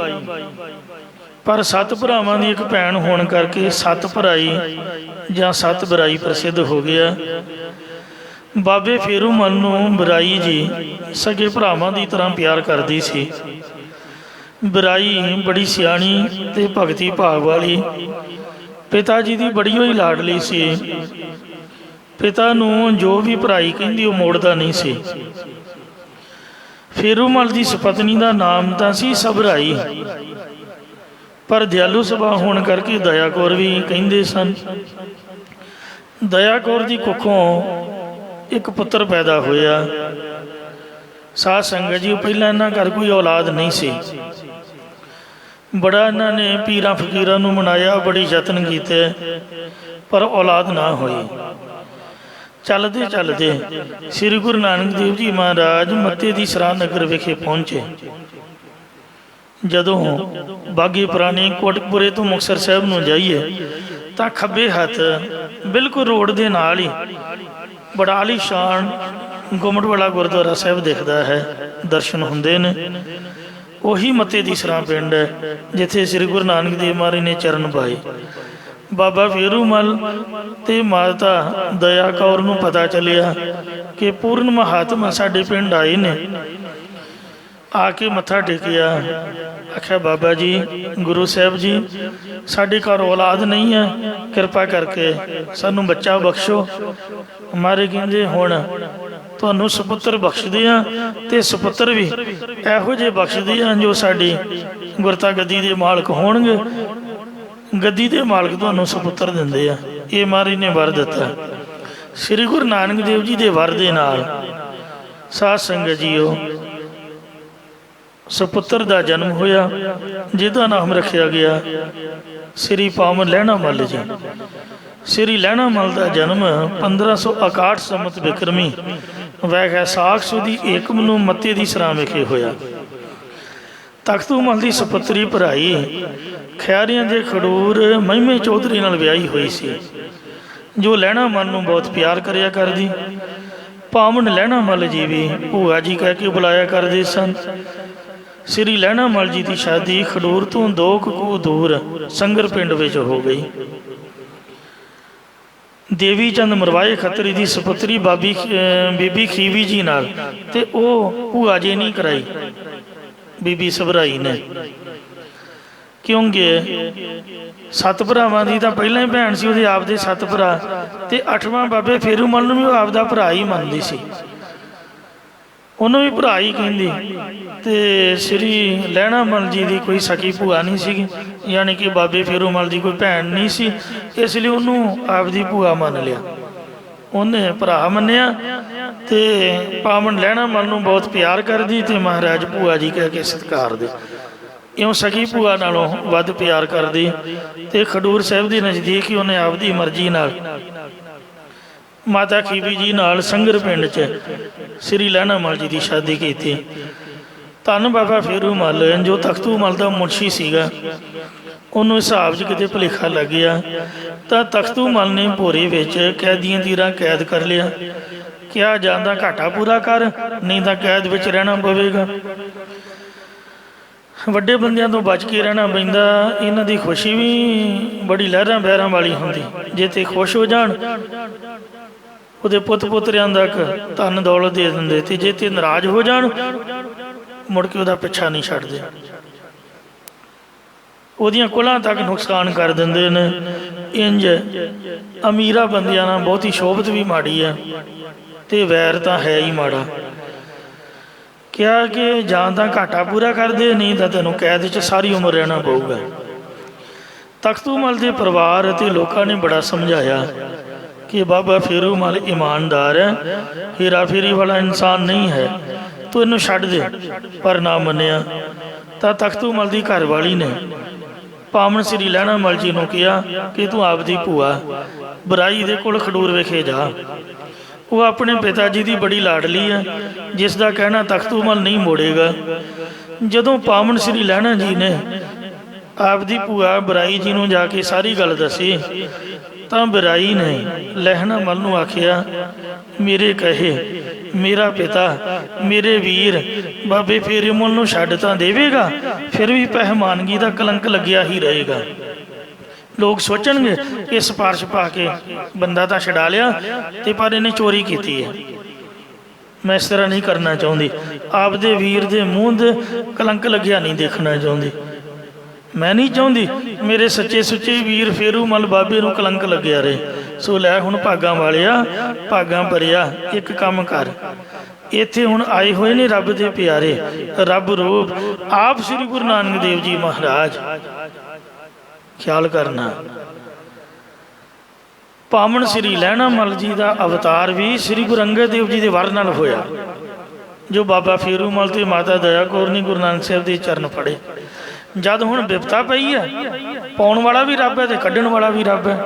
S2: ਪਰ 7 ਭਰਾਵਾਂ ਦੀ 1 ਭੈਣ ਹੋਣ ਕਰਕੇ 7 ਭਰਾਈ ਜਾਂ 7 ਬਰਾਈ ਪ੍ਰਸਿੱਧ ਹੋ ਗਿਆ। ਬਾਬੇ ਫੇਰੂ ਮੱਲ ਨੂੰ ਬਰਾਈ ਜੀ ਸਗੇ ਭਰਾਵਾਂ ਦੀ ਤਰ੍ਹਾਂ ਪਿਆਰ ਕਰਦੀ ਸੀ। ਬਰਾਈ ਬੜੀ ਸਿਆਣੀ ਤੇ ਭਗਤੀ ਭਾਵ ਵਾਲੀ, ਪਿਤਾ ਜੀ ਦੀ ਬੜੀ ਹੋਈ ਲਾਡਲੀ ਸੀ। ਪਿਤਾ ਨੂੰ ਜੋ ਵੀ ਭਰਾਈ ਕਹਿੰਦੀ ਉਹ ਮੋੜਦਾ ਨਹੀਂ ਸੀ। ਫੇਰੂ ਮੱਲ ਦੀ ਸੁਪਤਨੀ ਦਾ ਨਾਮ ਤਾਂ ਸੀ ਸਭਰਾਈ, ਪਰ ਦਿਆਲੂ ਸੁਭਾਅ ਹੋਣ ਕਰਕੇ ਦਇਆ ਕੌਰ ਵੀ ਕਹਿੰਦੇ ਸਨ। ਦਇਆ ਕੌਰ ਦੀ ਕੁੱਖੋਂ 1 ਪੁੱਤਰ ਪੈਦਾ ਹੋਇਆ। ਸਾਧ ਸੰਗਤ ਜੀ, ਪਹਿਲਾਂ ਇਹਨਾਂ ਘਰ ਕੋਈ ਔਲਾਦ ਨਹੀਂ ਸੀ। ਬੜਾ ਇਹਨਾਂ ਨੇ ਪੀਰਾਂ ਫਕੀਰਾਂ ਨੂੰ ਮਨਾਇਆ, ਬੜੇ ਯਤਨ ਕੀਤੇ, ਪਰ ਔਲਾਦ ਨਾ ਹੋਈ। ਚੱਲਦੇ ਚੱਲਦੇ ਸ੍ਰੀ ਗੁਰੂ ਨਾਨਕ ਦੇਵ ਜੀ ਮਹਾਰਾਜ ਮੱਤੇ ਦੀ ਸਰਾਂ ਨਗਰ ਵਿਖੇ ਪਹੁੰਚੇ। ਜਦੋਂ ਬਾਗੀ ਪੁਰਾਣੀ ਕੋਟਕਪੁਰੇ ਤੋਂ ਮੁਕਤਸਰ ਸਾਹਿਬ ਨੂੰ ਜਾਈਏ ਤਾਂ ਖੱਬੇ ਹੱਥ ਬਿਲਕੁਲ ਰੋਡ ਦੇ ਨਾਲ ਹੀ ਬੜਾ ਆਲੀਸ਼ਾਨ ਗੁੰਮਟ ਵਾਲਾ ਗੁਰਦੁਆਰਾ ਸਾਹਿਬ ਦਿਖਦਾ ਹੈ, ਦਰਸ਼ਨ ਹੁੰਦੇ ਨੇ। ਉਹੀ ਮੱਤੇ ਦੀ ਸਰਾਂ ਪਿੰਡ ਹੈ ਜਿੱਥੇ ਸ੍ਰੀ ਗੁਰੂ ਨਾਨਕ ਦੇਵ ਮਹਾਰਾਜ ਨੇ ਚਰਨ ਪਾਏ। ਬਾਬਾ ਫੇਰੂਮਲ ਤੇ ਮਾਤਾ ਦਇਆ ਕੌਰ ਨੂੰ ਪਤਾ ਚੱਲਿਆ ਕਿ ਪੂਰਨ ਮਹਾਤਮਾ ਸਾਡੇ ਪਿੰਡ ਆਏ ਨੇ। ਆ ਕੇ ਮੱਥਾ ਟੇਕਿਆ, ਆਖਿਆ ਬਾਬਾ ਜੀ, ਗੁਰੂ ਸਾਹਿਬ ਜੀ, ਸਾਡੇ ਘਰ ਔਲਾਦ ਨਹੀਂ ਹੈ, ਕਿਰਪਾ ਕਰਕੇ ਸਾਨੂੰ ਬੱਚਾ ਬਖਸ਼ੋ। ਮਾਰੇ ਕਹਿੰਦੇ ਹੁਣ ਤੁਹਾਨੂੰ ਸੁਪੁੱਤਰ ਬਖਸ਼ਦੇ ਆ, ਤੇ ਸੁਪੁੱਤਰ ਵੀ ਇਹੋ ਜਿਹੇ ਬਖਸ਼ਦੇ ਆ ਜੋ ਸਾਡੀ ਗੁਰਤਾ ਗੱਦੀ ਦੇ ਮਾਲਕ ਹੋਣਗੇ। ਗੱਦੀ ਦੇ ਮਾਲਕ ਤੁਹਾਨੂੰ ਸੁਪੁੱਤਰ ਦਿੰਦੇ ਆ। ਇਹ ਮਹਾਰਾਜ ਨੇ ਵਰ ਦਿੱਤਾ। ਸ੍ਰੀ ਗੁਰੂ ਨਾਨਕ ਦੇਵ ਜੀ ਦੇ ਵਰ ਦੇ ਨਾਲ ਸਾਧ ਸੰਗਤ ਜੀਓ ਸੁਪੁੱਤਰ ਦਾ ਜਨਮ ਹੋਇਆ, ਜਿਹਦਾ ਨਾਮ ਰੱਖਿਆ ਗਿਆ ਸ੍ਰੀ ਪਾਵਨ ਲਹਿਣਾ ਮੱਲ ਜੀ। ਸ੍ਰੀ ਲਹਿਣਾ ਮੱਲ ਦਾ ਜਨਮ 1561 ਸੰਮਤ ਬਿਕਰਮੀ ਵੈਸਾਖ ਸੁਦੀ ਏਕਮ ਨੂੰ ਮੱਤੇ ਦੀ ਸਰਾਂ ਵਿਖੇ ਹੋਇਆ। ਤਖਤੂ ਮੱਲ ਦੀ ਸੁਪੁੱਤਰੀ ਭਰਾਈ ਖਿਆਰੀਆਂ ਦੇ ਖਡੂਰ ਮਹਿਮੇ ਚੌਧਰੀ ਨਾਲ ਵਿਆਹੀ ਹੋਈ ਸੀ, ਜੋ ਲਹਿਣਾ ਮੱਲ ਨੂੰ ਬਹੁਤ ਪਿਆਰ ਕਰਿਆ ਕਰਦੀ। ਪਾਵਨ ਲਹਿਣਾ ਮੱਲ ਜੀ ਵੀ ਭੂਆ ਜੀ ਕਹਿ ਕੇ ਬੁਲਾਇਆ ਕਰਦੇ ਸਨ। ਸ੍ਰੀ ਲਹਿਣਾ ਮੱਲ ਜੀ ਦੀ ਸ਼ਾਦੀ ਖਡੂਰ ਤੋਂ 2 ਕੁ ਦੂਰ ਸੰਗਰ ਪਿੰਡ ਵਿੱਚ ਹੋ ਗਈ। ਦੇਵੀ ਚੰਦ ਮਰਵਾਏ ਖੱਤਰੀ ਦੀ ਸੁਪੁੱਤਰੀ ਬੀਬੀ ਖੀਵੀ ਜੀ ਨਾਲ, ਤੇ ਉਹ ਭੂਆ ਜੀ ਨਹੀਂ ਕਰਾਈ, ਬੀਬੀ ਸਭਰਾਈ ਨੇ। ਕਿਉਂਕਿ 7 ਭਰਾਵਾਂ ਦੀ ਤਾਂ ਪਹਿਲਾਂ ਹੀ ਭੈਣ ਸੀ, ਉਹਦੇ ਆਪ ਦੇ 7 ਭਰਾ, ਤੇ 8ਵਾਂ ਬਾਬੇ ਫੇਰੂਮਲ ਨੂੰ ਵੀ ਉਹ ਆਪਦਾ ਭਰਾ ਹੀ ਮੰਨਦੀ ਸੀ, ਉਹਨੂੰ ਵੀ ਭਰਾ ਹੀ ਕਹਿੰਦੀ। ਤੇ ਸ੍ਰੀ ਲਹਿਣਾ ਮੱਲ ਜੀ ਦੀ ਕੋਈ ਸਕੀ ਭੂਆ ਨਹੀਂ ਸੀਗੀ, ਯਾਨੀ ਕਿ ਬਾਬੇ ਫੇਰੂਮਲ ਦੀ ਕੋਈ ਭੈਣ ਨਹੀਂ ਸੀ, ਇਸ ਲਈ ਉਹਨੂੰ ਆਪਦੀ ਭੂਆ ਮੰਨ ਲਿਆ, ਉਹਨੇ ਭਰਾ ਮੰਨਿਆ। ਤੇ ਪਾਵਨ ਲਹਿਣਾ ਮੱਲ ਨੂੰ ਬਹੁਤ ਪਿਆਰ ਕਰਦੀ, ਤੇ ਮਹਾਰਾਜ ਭੂਆ ਜੀ ਕਹਿ ਕੇ ਸਤਿਕਾਰਦੇ। ਇਉਂ ਸਕੀ ਭੂਆ ਨਾਲੋਂ ਵੱਧ ਪਿਆਰ ਕਰਦੀ। ਤੇ ਖਡੂਰ ਸਾਹਿਬ ਦੇ ਨਜ਼ਦੀਕ ਹੀ ਉਹਨੇ ਆਪਦੀ ਮਰਜ਼ੀ ਨਾਲ ਮਾਤਾ ਖੀਵੀ ਜੀ ਨਾਲ ਸੰਗਰ ਪਿੰਡ 'ਚ ਸ੍ਰੀ ਲਹਿਣਾ ਮੱਲ ਜੀ ਦੀ ਸ਼ਾਦੀ ਕੀਤੀ। ਧੰਨ ਬਾਬਾ ਫੇਰੂਮਲ ਜੋ ਤਖਤੂ ਮੱਲ ਦਾ ਮੁਨਸ਼ੀ ਸੀਗਾ, ਉਹਨੂੰ ਹਿਸਾਬ 'ਚ ਕਿਤੇ ਭੁਲੇਖਾ ਲੱਗ ਗਿਆ ਤਾਂ ਤਖਤੂ ਮੱਲ ਨੇ ਭੋਰੇ ਵਿੱਚ ਕੈਦੀਆਂ ਦੀ ਰਾਹ ਕੈਦ ਕਰ ਲਿਆ। ਕਿਹਾ ਜਾਂਦਾ ਘਾਟਾ ਪੂਰਾ ਕਰ, ਨਹੀਂ ਤਾਂ ਕੈਦ ਵਿੱਚ ਰਹਿਣਾ ਪਵੇਗਾ। ਵੱਡੇ ਬੰਦਿਆਂ ਤੋਂ ਬਚ ਕੇ ਰਹਿਣਾ ਪੈਂਦਾ। ਇਹਨਾਂ ਦੀ ਖੁਸ਼ੀ ਵੀ ਬੜੀ ਲਹਿਰਾਂ ਬਹਿਰਾਂ ਵਾਲੀ ਹੁੰਦੀ। ਜੇ ਤੇ ਖੁਸ਼ ਹੋ ਜਾਣ ਉਹਦੇ ਪੁੱਤ ਪੁੱਤਰਿਆਂ ਤੱਕ ਧਨ ਦੌਲਤ ਦੇ ਦਿੰਦੇ, ਤੇ ਜੇ ਤੇ ਨਾਰਾਜ਼ ਹੋ ਜਾਣ ਮੁੜ ਕੇ ਉਹਦਾ ਪਿੱਛਾ ਨਹੀਂ ਛੱਡਦੇ, ਉਹਦੀਆਂ ਕੁਲਾਂ ਤੱਕ ਨੁਕਸਾਨ ਕਰ ਦਿੰਦੇ ਨੇ। ਇੰਝ ਅਮੀਰਾਂ ਬੰਦਿਆਂ ਨਾਲ ਬਹੁਤੀ ਸ਼ੋਭਤ ਵੀ ਮਾੜੀ ਆ, ਤੇ ਵੈਰ ਤਾਂ ਹੈ ਹੀ ਮਾੜਾ। ਕਿਹਾ ਕਿ ਜਾਂ ਤਾਂ ਘਾਟਾ ਪੂਰਾ ਕਰਦੇ, ਨਹੀਂ ਤਾਂ ਤੈਨੂੰ ਕੈਦ 'ਚ ਸਾਰੀ ਉਮਰ ਰਹਿਣਾ ਪਊਗਾ। ਤਖਤੂ ਮੱਲ ਦੇ ਪਰਿਵਾਰ ਅਤੇ ਲੋਕਾਂ ਨੇ ਬੜਾ ਸਮਝਾਇਆ ਕਿ ਬਾਬਾ ਫੇਰੂਮਲ ਇਮਾਨਦਾਰ ਹੈ, ਹੇਰਾ ਫੇਰੀ ਵਾਲਾ ਇਨਸਾਨ ਨਹੀਂ ਹੈ, ਤੂੰ ਇਹਨੂੰ ਛੱਡ ਦੇ। ਪਰ ਨਾ ਮੰਨਿਆ ਤਾਂ ਤਖਤੂ ਮੱਲ ਦੀ ਘਰ ਵਾਲੀ ਨੇ ਪਾਵਨ ਸ੍ਰੀ ਲਹਿਣਾ ਮੱਲ ਜੀ ਨੂੰ ਕਿਹਾ ਕਿ ਤੂੰ ਆਪਦੀ ਭੂਆ ਬਰਾਈ ਦੇ ਕੋਲ ਖਡੂਰ ਵਿਖੇ ਜਾ। ਉਹ ਆਪਣੇ ਪਿਤਾ ਜੀ ਦੀ ਬੜੀ ਲਾਡਲੀ ਹੈ, ਜਿਸ ਦਾ ਕਹਿਣਾ ਤਖਤੂ ਮੱਲ ਨਹੀਂ ਮੋੜੇਗਾ। ਜਦੋਂ ਪਾਵਨ ਸ੍ਰੀ ਲਹਿਣਾ ਜੀ ਨੇ ਆਪਦੀ ਭੂਆ ਬਰਾਈ ਜੀ ਨੂੰ ਜਾ ਕੇ ਸਾਰੀ ਗੱਲ ਦੱਸੀ ਤਾਂ ਬਰਾਈ ਨੇ ਲਹਿਣਾ ਮੱਲ ਨੂੰ ਆਖਿਆ, ਮੇਰੇ ਕਹੇ ਮੇਰਾ ਪਿਤਾ ਮੇਰੇ ਵੀਰ ਬਾਬੇ ਫੇਰੂਮਲ ਨੂੰ ਛੱਡ ਤਾਂ ਦੇਵੇਗਾ, ਫਿਰ ਵੀ ਪਹਿਮਾਨਗੀ ਦਾ ਕਲੰਕ ਲੱਗਿਆ ਹੀ ਰਹੇਗਾ। ਲੋਕ ਸੋਚਣਗੇ ਕਿ ਸਿਫਾਰਿਸ਼ ਪਾ ਕੇ ਬੰਦਾ ਤਾਂ ਛਡਾ ਲਿਆ, ਤੇ ਪਰ ਇਹਨੇ ਚੋਰੀ ਕੀਤੀ ਹੈ। ਮੈਂ ਇਸ ਤਰ੍ਹਾਂ ਨਹੀਂ ਕਰਨਾ ਚਾਹੁੰਦੀ, ਆਪਦੇ ਵੀਰ ਦੇ ਮੂੰਹ ਦੇ ਕਲੰਕ ਲੱਗਿਆ ਨਹੀਂ ਦੇਖਣਾ ਚਾਹੁੰਦੀ। ਮੈਂ ਨਹੀਂ ਚਾਹੁੰਦੀ ਮੇਰੇ ਸੱਚੇ ਸੁੱਚੇ ਵੀਰ ਫੇਰੂਮਲ ਬਾਬੇ ਨੂੰ ਕਲੰਕ ਲੱਗਿਆ ਰਹੇ। ਸੋ ਲੈ ਹੁਣ ਭਾਗਾਂ ਵਾਲਿਆ, ਭਾਗਾਂ ਭਰਿਆ, ਇੱਕ ਕੰਮ ਕਰ। ਇੱਥੇ ਹੁਣ ਆਏ ਹੋਏ ਨੇ ਰੱਬ ਦੇ ਪਿਆਰੇ, ਰੱਬ ਰੂਪ ਆਪ ਸ੍ਰੀ ਗੁਰੂ ਨਾਨਕ ਦੇਵ ਜੀ ਮਹਾਰਾਜ। ਖਿਆਲ ਕਰਨਾ, ਪਾਵਨ ਸ੍ਰੀ ਲਹਿਣਾ ਮੱਲ ਜੀ ਦਾ ਅਵਤਾਰ ਵੀ ਸ੍ਰੀ ਗੁਰੂ ਅੰਗਦ ਦੇਵ ਜੀ ਦੇ ਵਰ ਨਾਲ ਹੋਇਆ, ਜੋ ਬਾਬਾ ਫੇਰੂਮਲ ਤੇ ਮਾਤਾ ਦਇਆ ਕੌਰ ਨੇ ਗੁਰੂ ਨਾਨਕ ਸਾਹਿਬ ਦੇ ਚਰਨ ਫੜੇ। ਜਦ ਹੁਣ ਬਿਪਤਾ ਪਈ ਹੈ, ਪਾਉਣ ਵਾਲਾ ਵੀ ਰੱਬ ਹੈ ਤੇ ਕੱਢਣ ਵਾਲਾ ਵੀ ਰੱਬ ਹੈ।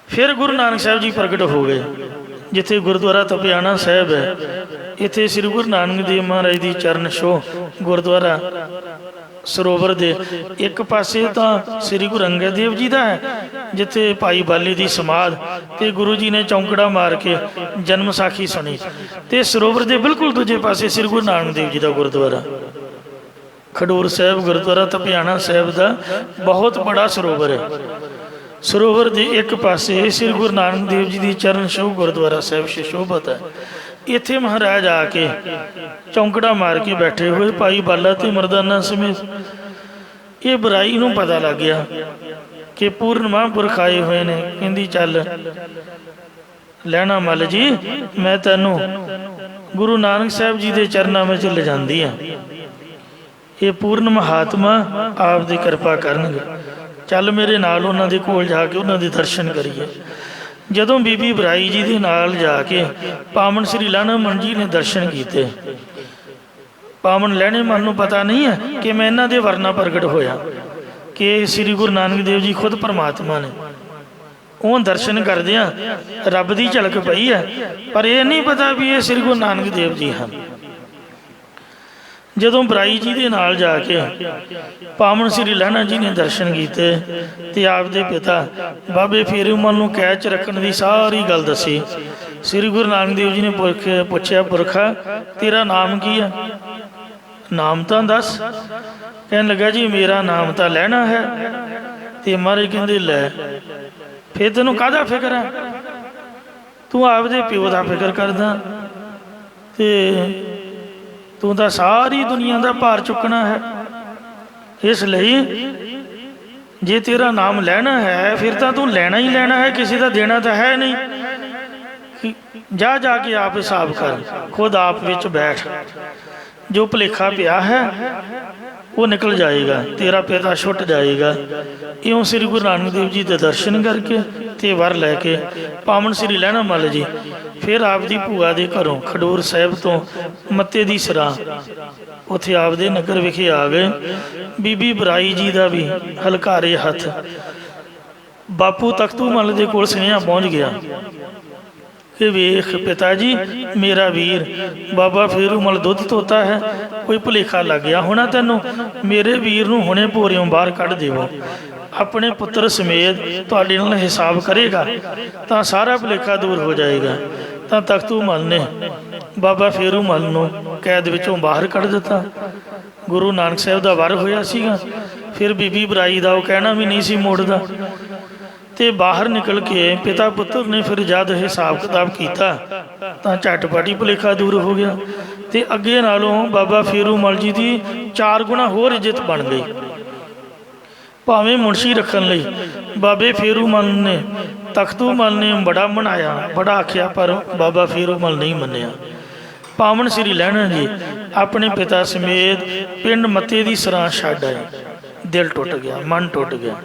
S2: ਫਿਰ ਗੁਰੂ ਨਾਨਕ ਸਾਹਿਬ ਜੀ ਪ੍ਰਗਟ ਹੋ ਗਏ। जिथे गुरुद्वारा तपियाना साहब है, इत्थे श्री गुरु नानक देव महाराज की चरण छोह गुरुद्वारा सरोवर दे एक पासे तो श्री गुरु अंगद देव जी का है, जिथे भाई बाली की समाध ते गुरु जी ने चौंकड़ा मार के जन्म साखी सुनी, ते सरोवर के बिल्कुल दूजे पासे श्री गुरु नानक देव जी का गुरुद्वारा खडूर साहब गुरुद्वारा तपियाना साहब का बहुत बड़ा सरोवर है। सरोवर के एक पासे श्री गुरु नानक देव जी की चरण छोह गुरुद्वारा साहब सुशोभित है। इत्थे महाराज आके चौंकड़ा मार के बैठे हुए भाई बाला ते मरदाना समेत। ये बुराई नूं पता लग गया कि पूर्ण महापुरख आए हुए ने, कहंदी चल लैना मल जी, मैं तैनू गुरु नानक साहब जी के चरणों में ले जाती हाँ, ये पूर्ण महात्मा आप दी कृपा करनगे, चल मेरे नाल उन्हां दे कोल जाके उन्हां दे दर्शन करिए। जदों बीबी बराई जी के नाल जाके पावन श्री लहना मन जी ने दर्शन किए, पावन लहने मन नूं पता नहीं है कि मैं इन्हां दे वरना प्रगट होया कि श्री गुरु नानक देव जी खुद परमात्मा ने। वो दर्शन करदियां रब की झलक पई है, पर यह नहीं पता भी ये श्री गुरु नानक देव जी हैं। जदों बराई जी के नाल जाके पावन श्री लहना जी ने दर्शन किए तो आपके पिता बाबे फेरू मल नूं कैद च रखने की सारी गल दसी। श्री गुरु नानक देव जी ने पूछया, पुरखा तेरा नाम की है? नाम तो दस। कहन लगा जी मेरा नाम तो लहना है। तो महाराज कहते लै फिर तेनों काहदा फिक्र है, तू आपदे प्यो का फिक्र करदा, ते तू तो सारी दुनिया का भार चुकना है। इसलिए जे तेरा नाम लैना है फिर तो तू लैना ही लैना है, किसी का देना तो है नहीं। जा जाके आप हिसाब कर, खुद आप विच बैठ, जो भुलेखा पिया है वो निकल जाएगा, तेरा पिता छुट जाएगा। इयों श्री गुरु नानक देव जी के दर्शन करके ते वर लैके पावन श्री लहना मल जी फिर आपदी भूआ के घरों खडूर साहब तो मत्ते दी सराह उत्थे आपदे नगर विखे आ गए। बीबी बराई जी का भी हलकारे हथ बापू तख्तू मल के कोल सुनेहा पहुँच गया कि वेख पिता जी मेरा वीर बाबा फेरू मल दुध धोता है, कोई भुलेखा लग गया होना तैनूं, मेरे वीर नूं हुणे भोरियों बाहर कढ़ देवो, अपने पुत्र समेत तुहाडे नाल हिसाब करेगा तो सारा भुलेखा दूर हो जाएगा। तो तख्तू मल ने बाबा फेरू मल नूं कैद विचों बाहर कढ़ दिता। गुरु नानक साहब का वर होया सीगा, फिर बीबी बराई का वो कहना भी नहीं सी मोड़दा। ते बाहर निकल के पिता पुत्र ने फिर जद हिसाब किताब किया तो झटपट ही भुलेखा दूर हो गया। तो अगे नालों बाबा फेरू मल जी की 4 गुणा होर इज्जत बन गई। भावें मुंशी रखन लई बाबे फेरू मल ने तख्तू मल ने बड़ा मनाया, बड़ा आख्या, पर बाबा फेरू मल नहीं मन्निया। पावन श्री लहना जी अपने पिता समेत पिंड मत्ते दी सराह छड्ड आए। दिल टुट गया, मन टुट गया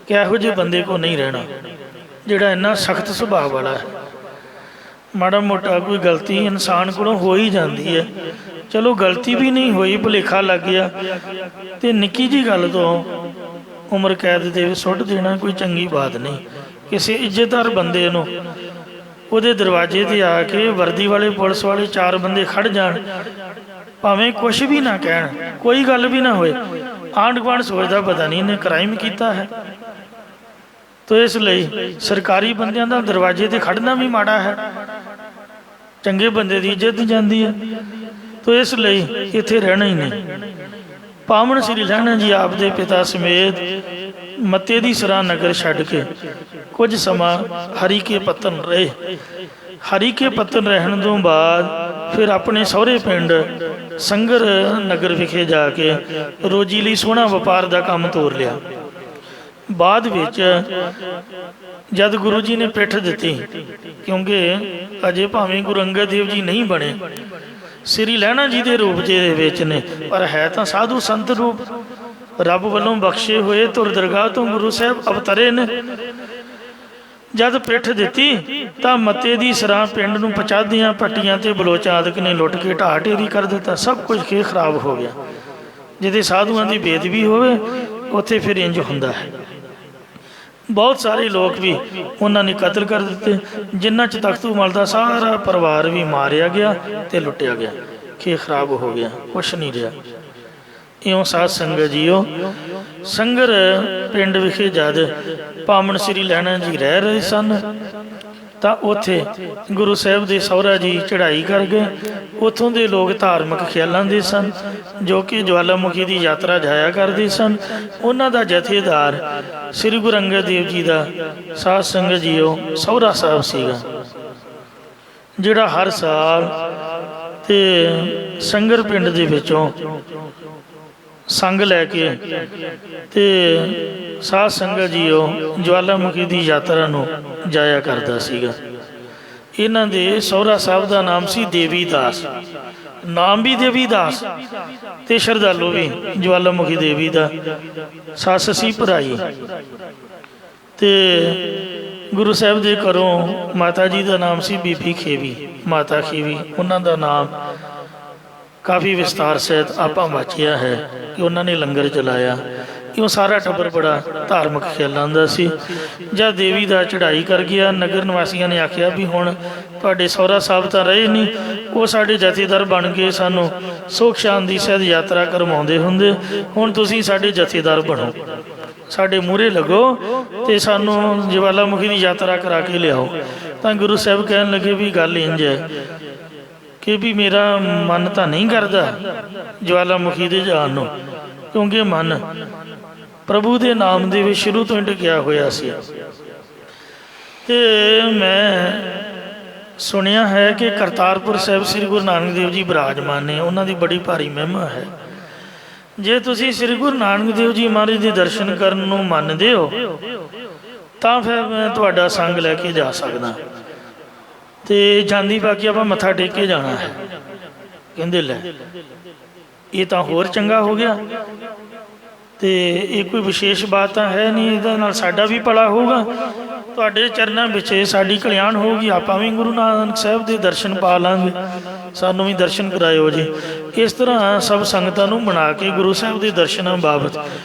S2: कि इहो जिहे बंदे को नहीं रहना जिहड़ा इन्ना सख्त सुभाव वाला है। माड़ा मोटा कोई गलती इंसान को हो ही जाती है, चलो गलती भी नहीं हुई, भुलेखा लग गया तो निक्की जी गल तो उम्र कैद दे सुट देना कोई चंगी बात नहीं। किसी इज्जतदार बंदे नूं उहदे दरवाजे ते आके वर्दी वाले पुलिस वाले 4 बंदे खड़ जाण, भावें कुछ भी ना कहण, कोई गल भी ना होए, आंढ गुआढ़ सोचदा पता नहीं इन्हें क्राइम किया है। तो इसलिए सरकारी बंदियां दा दरवाजे ते खड़ना भी माड़ा है, चंगे बंदे की इज्जत जाती है। तो इसलिए इत्थे रहना ही नहीं। पावन श्री लहना जी आपदे पिता समेत मत्ते दी सराह नगर छड्ड के कुछ समा हरी के पत्तन रहे। हरी के पत्तन रहने तो बाद फिर अपने सहुरे पिंड संगर नगर विखे जाके रोजी लई सोहना व्यापार का काम तोर लिया। बाद विच जद गुरु जी ने पिठ दी, क्योंकि अजे भावें गुरु अंगद देव जी नहीं बने, श्री लहना जी के रूप जे ने, पर है तो साधु संत रूप, रब वालों बख्शे हुए तुर दरगाह तो गुरु साहब अवतरे ने। जद पिठ दी तो मत्ते दी सराह पिंड नूं पचादियां पट्टियां ते बलोच आदक ने लुट के ढाह ढेरी कर दिता। सब कुछ खे खराब हो गया। जिते साधुआं की बेदबी होवे उत्थे फिर इंज हुंदा है। ਬਹੁਤ ਸਾਰੇ ਲੋਕ ਵੀ ਉਹਨਾਂ ਨੇ ਕਤਲ ਕਰ ਦਿੱਤੇ, ਜਿਨ੍ਹਾਂ 'ਚ ਤਖਤੂ ਮਲ ਦਾ ਸਾਰਾ ਪਰਿਵਾਰ ਵੀ ਮਾਰਿਆ ਗਿਆ ਤੇ ਲੁੱਟਿਆ ਗਿਆ, ਖੇ ਖਰਾਬ ਹੋ ਗਿਆ, ਕੁਛ ਨਹੀਂ ਰਿਹਾ। ਇਉਂ ਸਾਧ ਸੰਗਤ ਜੀਓ, ਸੰਗਰ ਪਿੰਡ ਵਿਖੇ ਜਦ ਭਾਮਣ ਸ੍ਰੀ ਲਹਿਣਾ ਜੀ ਰਹਿ ਰਹੇ ਸਨ ਤਾਂ ਉੱਥੇ ਗੁਰੂ ਸਾਹਿਬ ਦੇ ਸਹੁਰਾ ਜੀ ਚੜ੍ਹਾਈ ਕਰ ਗਏ। ਉੱਥੋਂ ਦੇ ਲੋਕ ਧਾਰਮਿਕ ਖਿਆਲਾਂ ਦੇ ਸਨ, ਜੋ ਕਿ ਜਵਾਲਾਮੁਖੀ ਦੀ ਯਾਤਰਾ ਜਾਇਆ ਕਰਦੇ ਸਨ। ਉਹਨਾਂ ਦਾ ਜਥੇਦਾਰ ਸ੍ਰੀ ਗੁਰੂ ਅੰਗਦ ਦੇਵ ਜੀ ਦਾ ਸਾਧ ਸੰਗਤ ਜੀਓ ਸਹੁਰਾ ਸਾਹਿਬ ਸੀਗਾ, ਜਿਹੜਾ ਹਰ ਸਾਲ ਤੇ ਸੰਗਰ ਪਿੰਡ ਦੇ ਵਿੱਚੋਂ ਸੰਗ ਲੈ ਕੇ ਤੇ ਸਾਧ ਸੰਗਤ ਜੀਓ ਜਵਾਲਾਮੁਖੀ ਦੀ ਯਾਤਰਾ ਨੂੰ ਜਾਇਆ ਕਰਦਾ ਸੀਗਾ। ਇਹਨਾਂ ਦੇ ਸਹੁਰਾ ਸਾਹਿਬ ਦਾ ਨਾਮ ਸੀ ਦੇਵੀ ਦਾਸ, ਨਾਮ ਵੀ ਦੇਵੀ ਦਾਸ ਤੇ ਸ਼ਰਧਾਲੂ ਵੀ ਜਵਾਲਾਮੁਖੀ ਦੇਵੀ ਦਾ। ਸੱਸ ਸੀ ਭਰਾਈ ਤੇ ਗੁਰੂ ਸਾਹਿਬ ਦੇ ਘਰੋਂ ਮਾਤਾ ਜੀ ਦਾ ਨਾਮ ਸੀ ਬੀਬੀ ਖੇਵੀ, ਮਾਤਾ ਖੇਵੀ। ਉਹਨਾਂ ਦਾ ਨਾਮ ਕਾਫੀ ਵਿਸਤਾਰ ਸਹਿਤ ਆਪਾਂ ਵਾਚਿਆ ਹੈ ਕਿ ਉਹਨਾਂ ਨੇ ਲੰਗਰ ਚਲਾਇਆ। ਕਿਉਂ ਸਾਰਾ ਟੱਬਰ ਬੜਾ ਧਾਰਮਿਕ ਖਿਆਲਾਂ ਦਾ ਸੀ। ਜਦ ਦੇਵੀ ਦਾ ਚੜ੍ਹਾਈ ਕਰ ਗਿਆ, ਨਗਰ ਨਿਵਾਸੀਆਂ ਨੇ ਆਖਿਆ ਵੀ ਹੁਣ ਤੁਹਾਡੇ ਸਹੁਰਾ ਸਾਹਿਬ ਤਾਂ ਰਹੇ ਨਹੀਂ, ਉਹ ਸਾਡੇ ਜਥੇਦਾਰ ਬਣ ਕੇ ਸਾਨੂੰ ਸੁੱਖ ਸ਼ਾਂਤੀ ਸਹਿਤ ਯਾਤਰਾ ਕਰਵਾਉਂਦੇ ਹੁੰਦੇ, ਹੁਣ ਤੁਸੀਂ ਸਾਡੇ ਜਥੇਦਾਰ ਬਣੋ, ਸਾਡੇ ਮੂਹਰੇ ਲੱਗੋ ਤੇ ਸਾਨੂੰ ਜਵਾਲਾਮੁਖੀ ਦੀ ਯਾਤਰਾ ਕਰਾ ਕੇ ਲਿਆਓ। ਤਾਂ ਗੁਰੂ ਸਾਹਿਬ ਕਹਿਣ ਲੱਗੇ ਵੀ ਗੱਲ ਇੰਝ ਹੈ ਕਿ ਵੀ ਮੇਰਾ ਮਨ ਤਾਂ ਨਹੀਂ ਕਰਦਾ ਜਵਾਲਾਮੁਖੀ ਦੇ ਜਾਣ ਨੂੰ, ਕਿਉਂਕਿ ਮਨ ਪ੍ਰਭੂ ਦੇ ਨਾਮ ਦੇ ਵਿੱਚ ਸ਼ੁਰੂ ਤੋਂ ਟਿਕਿਆ ਹੋਇਆ ਸੀ। ਤੇ ਮੈਂ ਸੁਣਿਆ ਹੈ ਕਿ ਕਰਤਾਰਪੁਰ ਸਾਹਿਬ ਸ੍ਰੀ ਗੁਰੂ ਨਾਨਕ ਦੇਵ ਜੀ ਬਿਰਾਜਮਾਨ ਨੇ, ਉਹਨਾਂ ਦੀ ਬੜੀ ਭਾਰੀ ਮਹਿਮਾ ਹੈ। ਜੇ ਤੁਸੀਂ ਸ੍ਰੀ ਗੁਰੂ ਨਾਨਕ ਦੇਵ ਜੀ ਮਹਾਰਾਜ ਦੇ ਦਰਸ਼ਨ ਕਰਨ ਨੂੰ ਮੰਨਦੇ ਹੋ ਤਾਂ ਫਿਰ ਮੈਂ ਤੁਹਾਡਾ ਸੰਗ ਲੈ ਕੇ ਜਾ ਸਕਦਾ। ਤੇ ਜਾਂਦੀ ਬਾਕੀ ਆਪਾਂ ਮੱਥਾ ਟੇਕ ਕੇ ਜਾਣਾ ਹੈ। ਕਹਿੰਦੇ ਲੈ ਇਹ ਤਾਂ ਹੋਰ ਚੰਗਾ ਹੋ ਗਿਆ, ਤੇ ਇਹ ਕੋਈ ਵਿਸ਼ੇਸ਼ ਬਾਤ ਤਾਂ ਹੈ ਨਹੀਂ, ਇਹਦੇ ਨਾਲ ਸਾਡਾ ਵੀ ਭਲਾ ਹੋਊਗਾ, ਤੁਹਾਡੇ ਚਰਨਾਂ ਵਿੱਚ ਸਾਡੀ ਕਲਿਆਣ ਹੋਊਗੀ, ਆਪਾਂ ਵੀ ਗੁਰੂ ਨਾਨਕ ਸਾਹਿਬ ਦੇ ਦਰਸ਼ਨ ਪਾ ਲਾਂਗੇ, ਸਾਨੂੰ ਵੀ ਦਰਸ਼ਨ ਕਰਾਇਓ ਜੀ। ਇਸ ਤਰ੍ਹਾਂ ਸਭ ਸੰਗਤਾਂ ਨੂੰ ਬਣਾ ਕੇ ਗੁਰੂ ਸਾਹਿਬ ਦੇ ਦਰਸ਼ਨਾਂ ਬਾਬਤ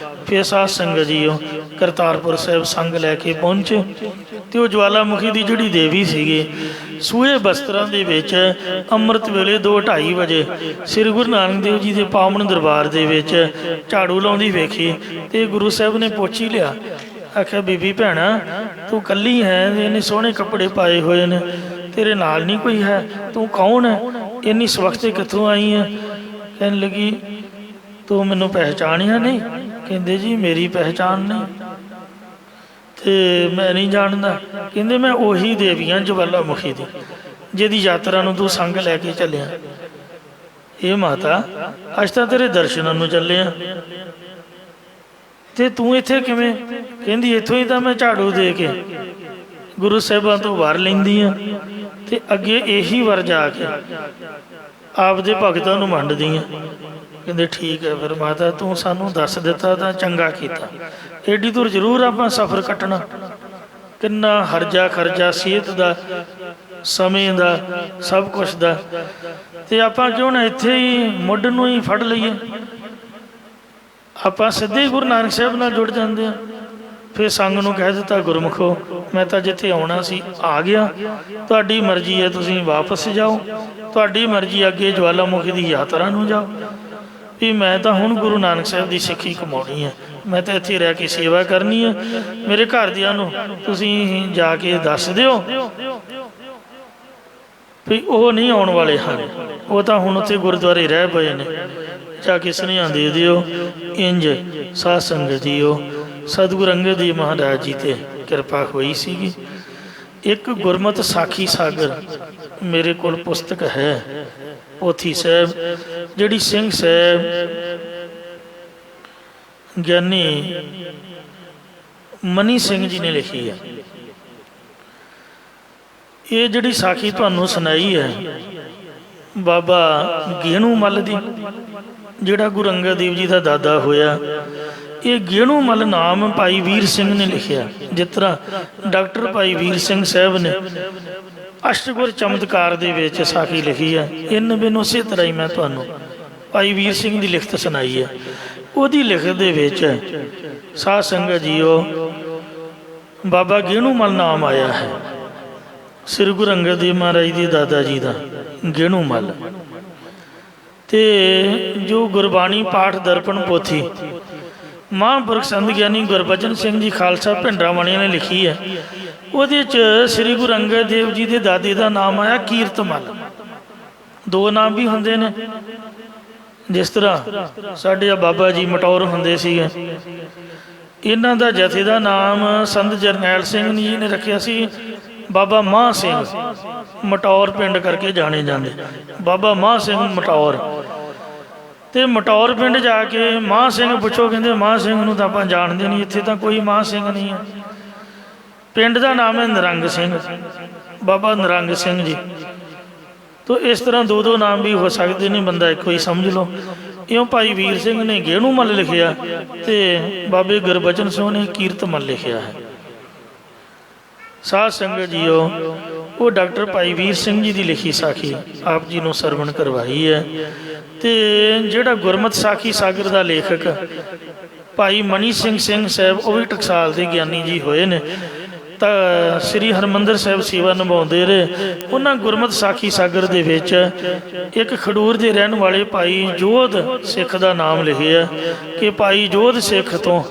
S2: ਫਿਰ ਸਾਧ ਸੰਗਤ ਜੀਓ ਕਰਤਾਰਪੁਰ ਸਾਹਿਬ ਸੰਗ ਲੈ ਕੇ ਪਹੁੰਚੇ। ਤੇ ਉਹ ਜਵਾਲਾਮੁਖੀ ਦੀ ਜਿਹੜੀ ਦੇਵੀ ਸੀਗੀ, ਸੂਹੇ ਬਸਤਰਾਂ ਦੇ ਵਿੱਚ ਅੰਮ੍ਰਿਤ ਵੇਲੇ 2:30 ਵਜੇ ਸ੍ਰੀ ਗੁਰੂ ਨਾਨਕ ਦੇਵ ਜੀ ਦੇ ਪਾਵਨ ਦਰਬਾਰ ਦੇ ਵਿੱਚ ਝਾੜੂ ਲਾਉਂਦੀ ਵੇਖੀ ਤੇ ਗੁਰੂ ਸਾਹਿਬ ਨੇ ਪੁੱਛ ਹੀ ਲਿਆ। ਆਖਿਆ ਬੀਬੀ ਭੈਣਾ ਤੂੰ ਇਕੱਲੀ ਹੈ, ਇੰਨੇ ਸੋਹਣੇ ਕੱਪੜੇ ਪਾਏ ਹੋਏ ਨੇ, ਤੇਰੇ ਨਾਲ ਨਹੀਂ ਕੋਈ ਹੈ, ਤੂੰ ਕੌਣ ਹੈ, ਇੰਨੀ ਸਵਖਤੇ ਕਿੱਥੋਂ ਆਈ ਹੈ? ਕਹਿਣ ਲੱਗੀ ਤੂੰ ਮੈਨੂੰ ਪਹਿਚਾਣਿਆ ਨਹੀਂ? ਕਹਿੰਦੇ ਜੀ ਮੇਰੀ ਪਹਿਚਾਣ ਨਹੀਂ ਤੇ ਮੈਂ ਨਹੀਂ ਜਾਣਦਾ। ਕਹਿੰਦੇ ਮੈਂ ਉਹੀ ਦੇਵੀ ਹਾਂ ਜਵਾਲਾਮੁਖੀ ਦੀ, ਜਿਹਦੀ ਯਾਤਰਾ ਨੂੰ ਤੂੰ ਸੰਗ ਲੈ ਕੇ ਚੱਲਿਆ। ਇਹ ਮਾਤਾ ਅੱਜ ਤਾਂ ਤੇਰੇ ਦਰਸ਼ਨਾਂ ਨੂੰ ਚੱਲੇ ਆ ਤੇ ਤੂੰ ਇੱਥੇ ਕਿਵੇਂ? ਕਹਿੰਦੀ ਇੱਥੋਂ ਹੀ ਤਾਂ ਮੈਂ ਝਾੜੂ ਦੇ ਕੇ ਗੁਰੂ ਸਾਹਿਬਾਂ ਤੋਂ ਵਾਰ ਲੈਂਦੀ ਆ ਤੇ ਅੱਗੇ ਇਹੀ ਵਾਰ ਜਾ ਕੇ ਆਪਦੇ ਭਗਤਾਂ ਨੂੰ ਵੰਡਦੀ ਆ। ਕਹਿੰਦੇ ਠੀਕ ਹੈ ਫਿਰ ਮਾਤਾ ਤੂੰ ਸਾਨੂੰ ਦੱਸ ਦਿੱਤਾ ਤਾਂ ਚੰਗਾ ਕੀਤਾ, ਏਡੀ ਦੂਰ ਜ਼ਰੂਰ ਆਪਾਂ ਸਫ਼ਰ ਕੱਟਣਾ, ਕਿੰਨਾ ਹਰਜਾ ਖਰਜਾ ਸਿਹਤ ਦਾ, ਸਮੇਂ ਦਾ, ਸਭ ਕੁਛ ਦਾ, ਤੇ ਆਪਾਂ ਕਿਉਂ ਨਾ ਇੱਥੇ ਹੀ ਮੁੱਢ ਨੂੰ ਹੀ ਫੜ ਲਈਏ, ਆਪਾਂ ਸਿੱਧੇ ਗੁਰੂ ਨਾਨਕ ਸਾਹਿਬ ਨਾਲ ਜੁੜ ਜਾਂਦੇ ਆ। ਫਿਰ ਸੰਗ ਨੂੰ ਕਹਿ ਦਿੱਤਾ ਗੁਰਮੁਖੋ ਮੈਂ ਤਾਂ ਜਿੱਥੇ ਆਉਣਾ ਸੀ ਆ ਗਿਆ, ਤੁਹਾਡੀ ਮਰਜ਼ੀ ਹੈ ਤੁਸੀਂ ਵਾਪਸ ਜਾਓ, ਤੁਹਾਡੀ ਮਰਜ਼ੀ ਅੱਗੇ ਜਵਾਲਾਮੁਖੀ ਦੀ ਯਾਤਰਾ ਨੂੰ ਜਾਓ, ਵੀ ਮੈਂ ਤਾਂ ਹੁਣ ਗੁਰੂ ਨਾਨਕ ਸਾਹਿਬ ਦੀ ਸਿੱਖੀ ਕਮਾਉਣੀ ਹੈ, ਮੈਂ ਤਾਂ ਇੱਥੇ ਰਹਿ ਕੇ ਸੇਵਾ ਕਰਨੀ ਹੈ। ਮੇਰੇ ਘਰਦਿਆਂ ਨੂੰ ਤੁਸੀਂ ਜਾ ਕੇ ਦੱਸ ਦਿਓ ਵੀ ਉਹ ਨਹੀਂ ਆਉਣ ਵਾਲੇ ਹਨ, ਉਹ ਤਾਂ ਹੁਣ ਉੱਥੇ ਗੁਰਦੁਆਰੇ ਰਹਿ ਪਏ ਨੇ, ਜਾ ਕੇ ਸੁਨੇਹਾ ਦੇ ਦਿਓ। ਇੰਜ ਸਾਧ ਸੰਗਤ ਜੀਓ ਸਤਿਗੁਰੂ ਅੰਗਦ ਦੇਵ ਮਹਾਰਾਜ ਜੀ ਤੇ ਕਿਰਪਾ ਹੋਈ ਸੀਗੀ। ਇੱਕ ਗੁਰਮਤਿ ਸਾਖੀ ਸਾਗਰ ਮੇਰੇ ਕੋਲ ਪੁਸਤਕ ਹੈ, ਪੋਥੀ ਸਾਹਿਬ, ਜਿਹੜੀ ਸਿੰਘ ਸਾਹਿਬ ਗਿਆਨੀ ਮਨੀ ਸਿੰਘ ਜੀ ਨੇ ਲਿਖੀ ਹੈ। ਇਹ ਜਿਹੜੀ ਸਾਖੀ ਤੁਹਾਨੂੰ ਸੁਣਾਈ ਹੈ ਬਾਬਾ ਗੇਣੂ ਮੱਲ ਦੀ, ਜਿਹੜਾ ਗੁਰੂ ਅੰਗਦ ਦੇਵ ਜੀ ਦਾ ਦਾਦਾ ਹੋਇਆ, ਇਹ ਗੇਣੂ ਮੱਲ ਨਾਮ ਭਾਈ ਵੀਰ ਸਿੰਘ ਨੇ ਲਿਖਿਆ। ਜਿਸ ਤਰ੍ਹਾਂ ਡਾਕਟਰ ਭਾਈ ਵੀਰ ਸਿੰਘ ਸਾਹਿਬ ਨੇ ਅਸ਼ਟਗੁਰ ਚਮਤਕਾਰ ਦੇ ਵਿੱਚ ਸਾਖੀ ਲਿਖੀ ਹੈ, ਇਨ ਬਿਨ ਉਸੇ ਤਰ੍ਹਾਂ ਹੀ ਮੈਂ ਤੁਹਾਨੂੰ ਭਾਈ ਵੀਰ ਸਿੰਘ ਦੀ ਲਿਖਤ ਸੁਣਾਈ ਹੈ। ਉਹਦੀ ਲਿਖਤ ਦੇ ਵਿੱਚ ਸਾਧ ਸੰਗਤ ਜੀਓ ਬਾਬਾ ਗੇਣੂਮਲ ਨਾਮ ਆਇਆ ਹੈ ਸ੍ਰੀ ਗੁਰੂ ਅੰਗਦ ਦੇਵ ਮਹਾਰਾਜ ਦੇ ਦਾਦਾ ਜੀ ਦਾ, ਗੇਣੂਮਲ। ਤੇ ਜੋ ਗੁਰਬਾਣੀ ਪਾਠ ਦਰਪਣ ਪੋਥੀ ਮਹਾਂਪੁਰਖ ਸੰਤ ਗਿਆਨੀ ਗੁਰਬਚਨ ਸਿੰਘ ਜੀ ਖਾਲਸਾ ਭਿੰਡਰਾਂਵਾਲੀਆਂ ਨੇ ਲਿਖੀ ਹੈ, ਉਹਦੇ 'ਚ ਸ੍ਰੀ ਗੁਰੂ ਅੰਗਦ ਦੇਵ ਜੀ ਦੇ ਦਾਦੇ ਦਾ ਨਾਮ ਆਇਆ ਕੀਰਤਮਲ। ਦੋ ਨਾਮ ਵੀ ਹੁੰਦੇ ਨੇ, ਜਿਸ ਤਰ੍ਹਾਂ ਸਾਡੇ ਬਾਬਾ ਜੀ ਮਟੌਰ ਹੁੰਦੇ ਸੀਗੇ, ਇਹਨਾਂ ਦਾ ਜਥੇ ਦਾ ਨਾਮ ਸੰਤ ਜਰਨੈਲ ਸਿੰਘ ਜੀ ਨੇ ਰੱਖਿਆ ਸੀ ਬਾਬਾ ਮਾਹ ਸਿੰਘ, ਮਟੌਰ ਪਿੰਡ ਕਰਕੇ ਜਾਣੇ ਜਾਂਦੇ, ਬਾਬਾ ਮਾਹ ਸਿੰਘ ਮਟੌਰ। ਤੇ ਮਟੌਰ ਪਿੰਡ ਜਾ ਕੇ ਮਾਹ ਸਿੰਘ ਪੁੱਛੋ, ਕਹਿੰਦੇ ਮਾਹ ਸਿੰਘ ਨੂੰ ਤਾਂ ਆਪਾਂ ਜਾਣਦੇ ਨਹੀਂ, ਇੱਥੇ ਤਾਂ ਕੋਈ ਮਾਹ ਸਿੰਘ ਨਹੀਂ ਹੈ। ਪਿੰਡ ਦਾ ਨਾਮ ਹੈ ਨਿਰੰਗ ਸਿੰਘ, ਬਾਬਾ ਨਿਰੰਗ ਸਿੰਘ ਜੀ। ਤੋ ਇਸ ਤਰ੍ਹਾਂ ਦੋ ਦੋ ਨਾਮ ਵੀ ਹੋ ਸਕਦੇ ਨੇ, ਬੰਦਾ ਇੱਕੋ ਹੀ ਸਮਝ ਲਓ। ਇਉਂ ਭਾਈ ਵੀਰ ਸਿੰਘ ਨੇ ਗੇਣੂਮਲ ਲਿਖਿਆ ਤੇ ਬਾਬੇ ਗੁਰਬਚਨ ਸਿੰਘ ਨੇ ਕੀਰਤਮਲ ਲਿਖਿਆ ਹੈ। ਸਾਧ ਸੰਗਤ ਜੀਓ, ਉਹ ਡਾਕਟਰ ਭਾਈ ਵੀਰ ਸਿੰਘ ਜੀ ਦੀ ਲਿਖੀ ਸਾਖੀ ਆਪ ਜੀ ਨੂੰ ਸਰਵਣ ਕਰਵਾਈ ਹੈ। ਤੇ ਜਿਹੜਾ ਗੁਰਮਤਿ ਸਾਖੀ ਸਾਗਰ ਦਾ ਲੇਖਕ ਭਾਈ ਮਨੀ ਸਿੰਘ ਸਾਹਿਬ, ਉਹ ਵੀ ਟਕਸਾਲ ਦੇ ਗਿਆਨੀ ਜੀ ਹੋਏ ਨੇ, ਤਾਂ ਸ੍ਰੀ ਹਰਿਮੰਦਰ ਸਾਹਿਬ ਸੇਵਾ ਨਿਭਾਉਂਦੇ ਰਹੇ। ਉਹਨਾਂ ਗੁਰਮਤਿ ਸਾਖੀ ਸਾਗਰ ਦੇ ਵਿੱਚ ਇੱਕ ਖਡੂਰ ਦੇ ਰਹਿਣ ਵਾਲੇ ਭਾਈ ਜੋਧ ਸਿੱਖ ਦਾ ਨਾਮ ਲਿਖਿਆ ਕਿ ਭਾਈ ਜੋਧ ਸਿੱਖ ਤੋਂ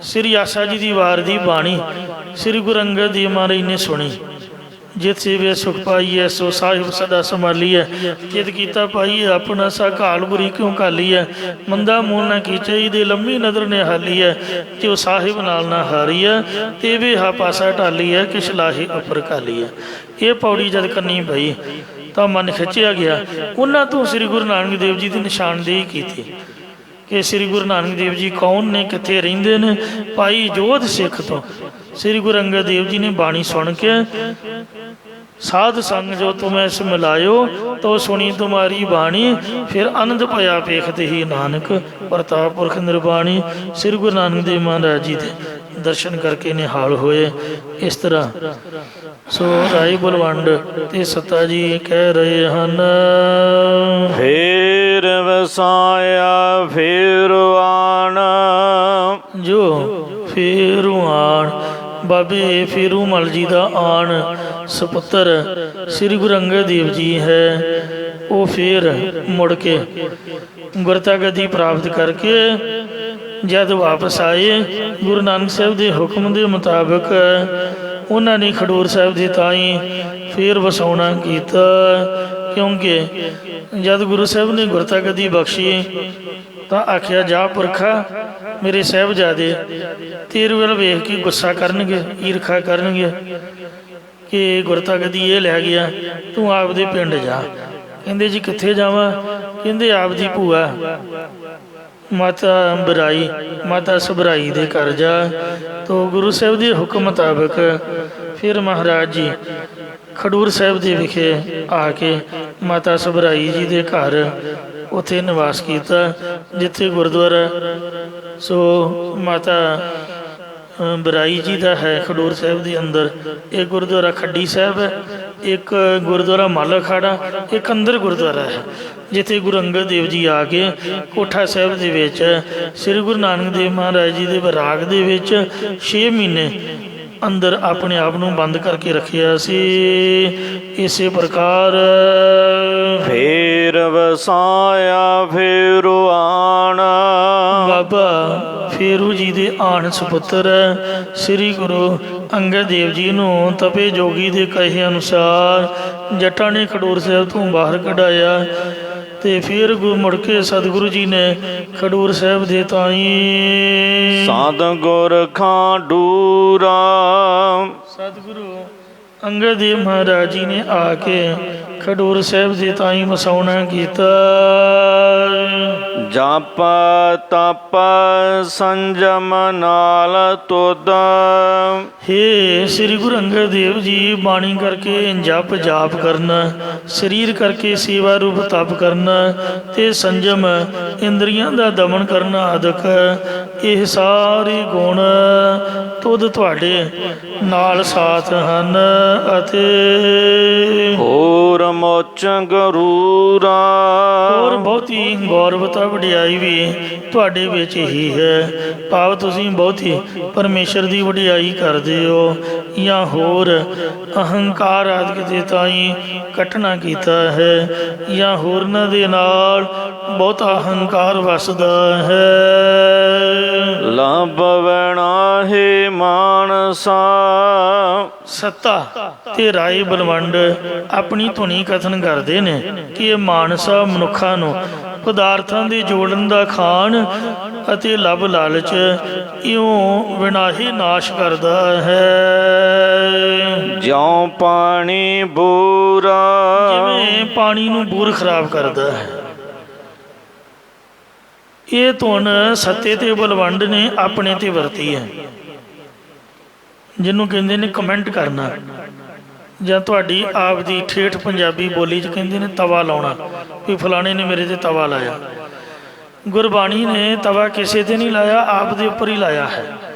S2: ਸ੍ਰੀ ਆਸਾ ਜੀ ਦੀ ਵਾਰ ਦੀ ਬਾਣੀ ਸ੍ਰੀ ਗੁਰੂ ਅੰਗਦ ਦੇਵ ਮਹਾਰਾਜ ਨੇ ਸੁਣੀ। ਜਿੱਥੇ ਵੇ ਸੁਖ ਪਾਈਐ ਸੋ ਸਾਹਿਬ ਸਦਾ ਸੰਭਾਲੀਐ, ਚਿਤ ਕੀਤਾ ਪਾਈਏ ਆਪਣਾ ਸਾ ਘਾਲ ਬੁਰੀ ਕਿਉਂ ਘਾਲੀਐ, ਮੰਦਾ ਮੂਲ ਨਾ ਕੀਚਈ ਦੇ ਲੰਮੀ ਨਦਰ ਨੇ ਹਾਲੀਐ, ਤੇ ਉਹ ਸਾਹਿਬ ਨਾਲ ਨਾ ਹਾਰੀਐ, ਤੇ ਵੇ ਹਾ ਪਾਸਾ ਢਾਲੀਐ ਕਿਛ ਲਾਹੀ ਅਪਰ ਘਾਲੀਐ। ਇਹ ਪੌੜੀ ਜਦ ਕੰਨੀ ਪਈ ਤਾਂ ਮਨ ਖਿੱਚਿਆ ਗਿਆ। ਉਹਨਾਂ ਤੋਂ ਸ੍ਰੀ ਗੁਰੂ ਨਾਨਕ ਦੇਵ ਜੀ ਦੀ ਨਿਸ਼ਾਨਦੇਹੀ ਕੀਤੀ ਕਿ ਸ੍ਰੀ ਗੁਰੂ ਨਾਨਕ ਦੇਵ ਜੀ ਕੌਣ ਨੇ, ਕਿੱਥੇ ਰਹਿੰਦੇ ਨੇ। ਭਾਈ ਜੋਧ ਸਿੱਖ ਤੋਂ ਸ੍ਰੀ ਗੁਰੂ ਅੰਗਦ ਦੇਵ ਜੀ ਨੇ ਬਾਣੀ ਸੁਣ ਕੇ ਸਾਧ ਸੰਗ ਜੋ ਤੁਮੈ ਇਸ ਮਿਲਾਇਓ ਤੋ ਸੁਣੀ ਤੁਮਾਰੀ ਬਾਣੀ, ਫਿਰ ਆਨੰਦ ਭਇਆ ਵੇਖਤੇ ਹੀ ਨਾਨਕ ਪ੍ਰਤਾਪ ਪੁਰਖ ਨਿਰਬਾਣੀ। ਸ੍ਰੀ ਗੁਰੂ ਨਾਨਕ ਦੇਵ ਮਹਾਰਾਜ ਜੀ ਦੇ ਦਰਸ਼ਨ ਕਰਕੇ ਨਿਹਾਲ ਹੋਏ। ਇਸ ਤਰ੍ਹਾਂ ਸੋ ਰਾਏ ਬਲਵੰਡ ਤੇ ਸੱਤਾ ਜੀ ਕਹਿ ਰਹੇ ਹਨ,
S1: ਫੇਰ ਵਸਾਇਆ ਫੇਰ ਆਣ,
S2: ਜੋ ਫੇਰੂ ਆਣ ਬਾਬੇ ਫੇਰੂਮਲ ਜੀ ਦਾ ਆਣ ਸਪੁੱਤਰ ਸ੍ਰੀ ਗੁਰੂ ਅੰਗਦ ਦੇਵ ਜੀ ਹੈ। ਉਹ ਫੇਰ ਮੁੜ ਕੇ ਗੁਰਤਾ ਗੱਦੀ ਪ੍ਰਾਪਤ ਕਰਕੇ ਜਦ ਵਾਪਸ ਆਏ, ਗੁਰੂ ਨਾਨਕ ਸਾਹਿਬ ਦੇ ਹੁਕਮ ਦੇ ਮੁਤਾਬਕ ਉਹਨਾਂ ਨੇ ਖਡੂਰ ਸਾਹਿਬ ਦੇ ਤਾਈਂ ਫੇਰ ਵਸਾਉਣਾ ਕੀਤਾ। ਕਿਉਂਕਿ ਜਦ ਗੁਰੂ ਸਾਹਿਬ ਨੇ ਗੁਰਤਾ ਗੱਦੀ ਬਖਸ਼ੀ ਤਾਂ ਆਖਿਆ, ਜਾ ਪੁਰਖਾ ਮੇਰੇ ਸਾਹਿਬਜ਼ਾਦੇ ਤੇਰੇ ਵੱਲ ਵੇਖ ਕੇ ਗੁੱਸਾ ਕਰਨਗੇ, ਈਰਖਾ ਕਰਨਗੇ ਕਿ ਗੁਰਤਾ ਗੱਦੀ ਇਹ ਲੈ ਗਿਆ, ਤੂੰ ਆਪਦੇ ਪਿੰਡ ਜਾ। ਕਹਿੰਦੇ ਜੀ ਕਿੱਥੇ ਜਾਵਾਂ? ਕਹਿੰਦੇ ਆਪਦੀ ਭੂਆ ਮਾਤਾ ਬਰਾਈ, ਮਾਤਾ ਸਬਰਾਈ ਦੇ ਘਰ ਜਾ। ਤੋ ਗੁਰੂ ਸਾਹਿਬ ਦੇ ਹੁਕਮ ਮੁਤਾਬਕ ਫਿਰ ਮਹਾਰਾਜ ਜੀ ਖਡੂਰ ਸਾਹਿਬ ਦੇ ਵਿਖੇ ਆ ਕੇ ਮਾਤਾ ਸਬਰਾਈ ਜੀ ਦੇ ਘਰ ਉੱਥੇ ਨਿਵਾਸ ਕੀਤਾ, ਜਿੱਥੇ ਗੁਰਦੁਆਰਾ ਸੋ ਮਾਤਾ ਬਰਾਈ ਜੀ ਦਾ ਹੈ ਖਡੂਰ ਸਾਹਿਬ ਦੇ ਅੰਦਰ। ਇੱਕ ਗੁਰਦੁਆਰਾ ਖੱਡੀ ਸਾਹਿਬ ਹੈ, ਇੱਕ ਗੁਰਦੁਆਰਾ ਮੱਲ ਅਖਾੜਾ, ਇੱਕ ਅੰਦਰ ਗੁਰਦੁਆਰਾ ਹੈ ਜਿੱਥੇ ਗੁਰੂ ਅੰਗਦ ਦੇਵ ਜੀ ਆ ਕੇ ਕੋਠਾ ਸਾਹਿਬ ਦੇ ਵਿੱਚ ਸ੍ਰੀ ਗੁਰੂ ਨਾਨਕ ਦੇਵ ਮਹਾਰਾਜ ਜੀ ਦੇ ਵਿਰਾਗ ਦੇ ਵਿੱਚ 6 ਮਹੀਨੇ ਅੰਦਰ ਆਪਣੇ ਆਪ ਨੂੰ ਬੰਦ ਕਰਕੇ ਰੱਖਿਆ ਸੀ। ਇਸੇ ਪ੍ਰਕਾਰ
S1: ਫੇਰ ਵਸਾਇਆ ਫੇਰ ਆਣ,
S2: ਬਾਬਾ ਫੇਰੂ ਜੀ ਦੇ ਆਣ ਸਪੁੱਤਰ ਸ੍ਰੀ ਗੁਰੂ ਅੰਗਦ ਦੇਵ ਜੀ ਨੂੰ ਤਪੇ ਜੋਗੀ ਦੇ ਕਹੇ ਅਨੁਸਾਰ ਜੱਟਾਂ ਨੇ ਖਡੂਰ ਸਾਹਿਬ ਤੋਂ ਬਾਹਰ ਕਢਾਇਆ। ਤੇ ਫਿਰ ਮੁੜ ਕੇ ਸਤਿਗੁਰੂ ਜੀ ਨੇ ਖਡੂਰ ਸਾਹਿਬ ਦੇ ਤਾਈਂ
S1: ਸਤਿਗੁਰ ਖਾਡੂਰਾ,
S2: ਸਤਿਗੁਰੂ ਅੰਗਦ ਦੇਵ ਮਹਾਰਾਜ ਜੀ ਨੇ ਆ ਕੇ ਖਡੂਰ ਸਾਹਿਬ ਦੇ ਤਾਈਂ ਵਸਾਉਣਾ ਕੀਤਾ।
S1: ਜਪ ਤਪ ਸੰਜਮ ਨਾਲ ਤੁਧ,
S2: ਹੇ ਸ੍ਰੀ ਗੁਰੂ ਅੰਗਦ ਦੇਵ ਜੀ ਬਾਣੀ ਕਰਕੇ ਜਪ ਜਾਪ ਕਰਨਾ, ਸਰੀਰ ਕਰਕੇ ਸੇਵਾ ਰੂਪ ਤਪ ਕਰਨਾ ਤੇ ਸੰਜਮ ਇੰਦਰੀਆਂ ਦਾ ਦਮਨ ਕਰਨਾ ਆਦਿਕ ਇਹ ਸਾਰੇ ਗੁਣ ਤੁਧ ਤੁਹਾਡੇ ਨਾਲ ਸਾਥ ਹਨ। ਅਤੇ
S1: ਹੋਰ ਮੋਚ ਗਰੂਰਾ,
S2: ਹੋਰ ਬਹੁਤੀ ਗੌਰਵਤਾ ਵਡਿਆਈ ਵੀ ਤੁਹਾਡੇ ਵਿੱਚ ਹੀ ਹੈ, ਭਾਵ ਤੁਸੀਂ ਬਹੁਤੀ ਪਰਮੇਸ਼ਰ ਦੀ ਵਡਿਆਈ ਕਰਦੇ ਹੋ, ਜਾਂ ਹੋਰ ਅਹੰਕਾਰ ਆਦਿ ਦੇ ਤਾਈਂ ਕੱਟਣਾ ਕੀਤਾ ਹੈ, ਜਾਂ ਹੋਰਨਾਂ ਦੇ ਨਾਲ ਬਹੁਤਾ ਅਹੰਕਾਰ ਵਸਦਾ ਹੈ।
S1: ਲੱਭਵਣਾ ਹੈ ਮਾਨਸਾ।
S2: ਸੱਤਾ ਤੇ ਰਾਏ ਬਲਵੰਡ ਆਪਣੀ ਧੁਨੀ ਕਥਨ ਕਰਦੇ ਨੇ ਕਿ ਇਹ ਮਾਨਸਾ ਮਨੁੱਖਾਂ ਨੂੰ ਪਦਾਰਥਾਂ ਦੇ ਜੋੜਨ ਦਾ ਖਾਣ ਅਤੇ ਲੱਭ ਲਾਲਚ ਇਉਂ ਵਿਨਾਹੀ ਨਾਸ਼ ਕਰਦਾ ਹੈ।
S1: ਜਿਉਂ ਪਾਣੀ ਬੂਰਾ।
S2: ਜਿਵੇਂ ਪਾਣੀ ਨੂੰ ਬੂਰ ਖਰਾਬ ਕਰਦਾ ਹੈ। ਇਹ ਧੁਨ ਸੱਤੇ ਤੇ ਬਲਵੰਡ ਨੇ ਆਪਣੇ ਤੇ ਵਰਤੀ ਹੈ, ਜਿਹਨੂੰ ਕਹਿੰਦੇ ਨੇ ਕਮੈਂਟ ਕਰਨਾ, ਜਾਂ ਤੁਹਾਡੀ ਆਪ ਦੀ ਠੇਠ ਪੰਜਾਬੀ ਬੋਲੀ 'ਚ ਕਹਿੰਦੇ ਨੇ ਤਵਾ ਲਾਉਣਾ, ਵੀ ਫਲਾਣੇ ਨੇ ਮੇਰੇ ਤੇ ਤਵਾ ਲਾਇਆ। ਗੁਰਬਾਣੀ ਨੇ ਤਵਾ ਕਿਸੇ ਤੇ ਨਹੀਂ ਲਾਇਆ, ਆਪ ਦੇ ਉੱਪਰ ਹੀ ਲਾਇਆ ਹੈ।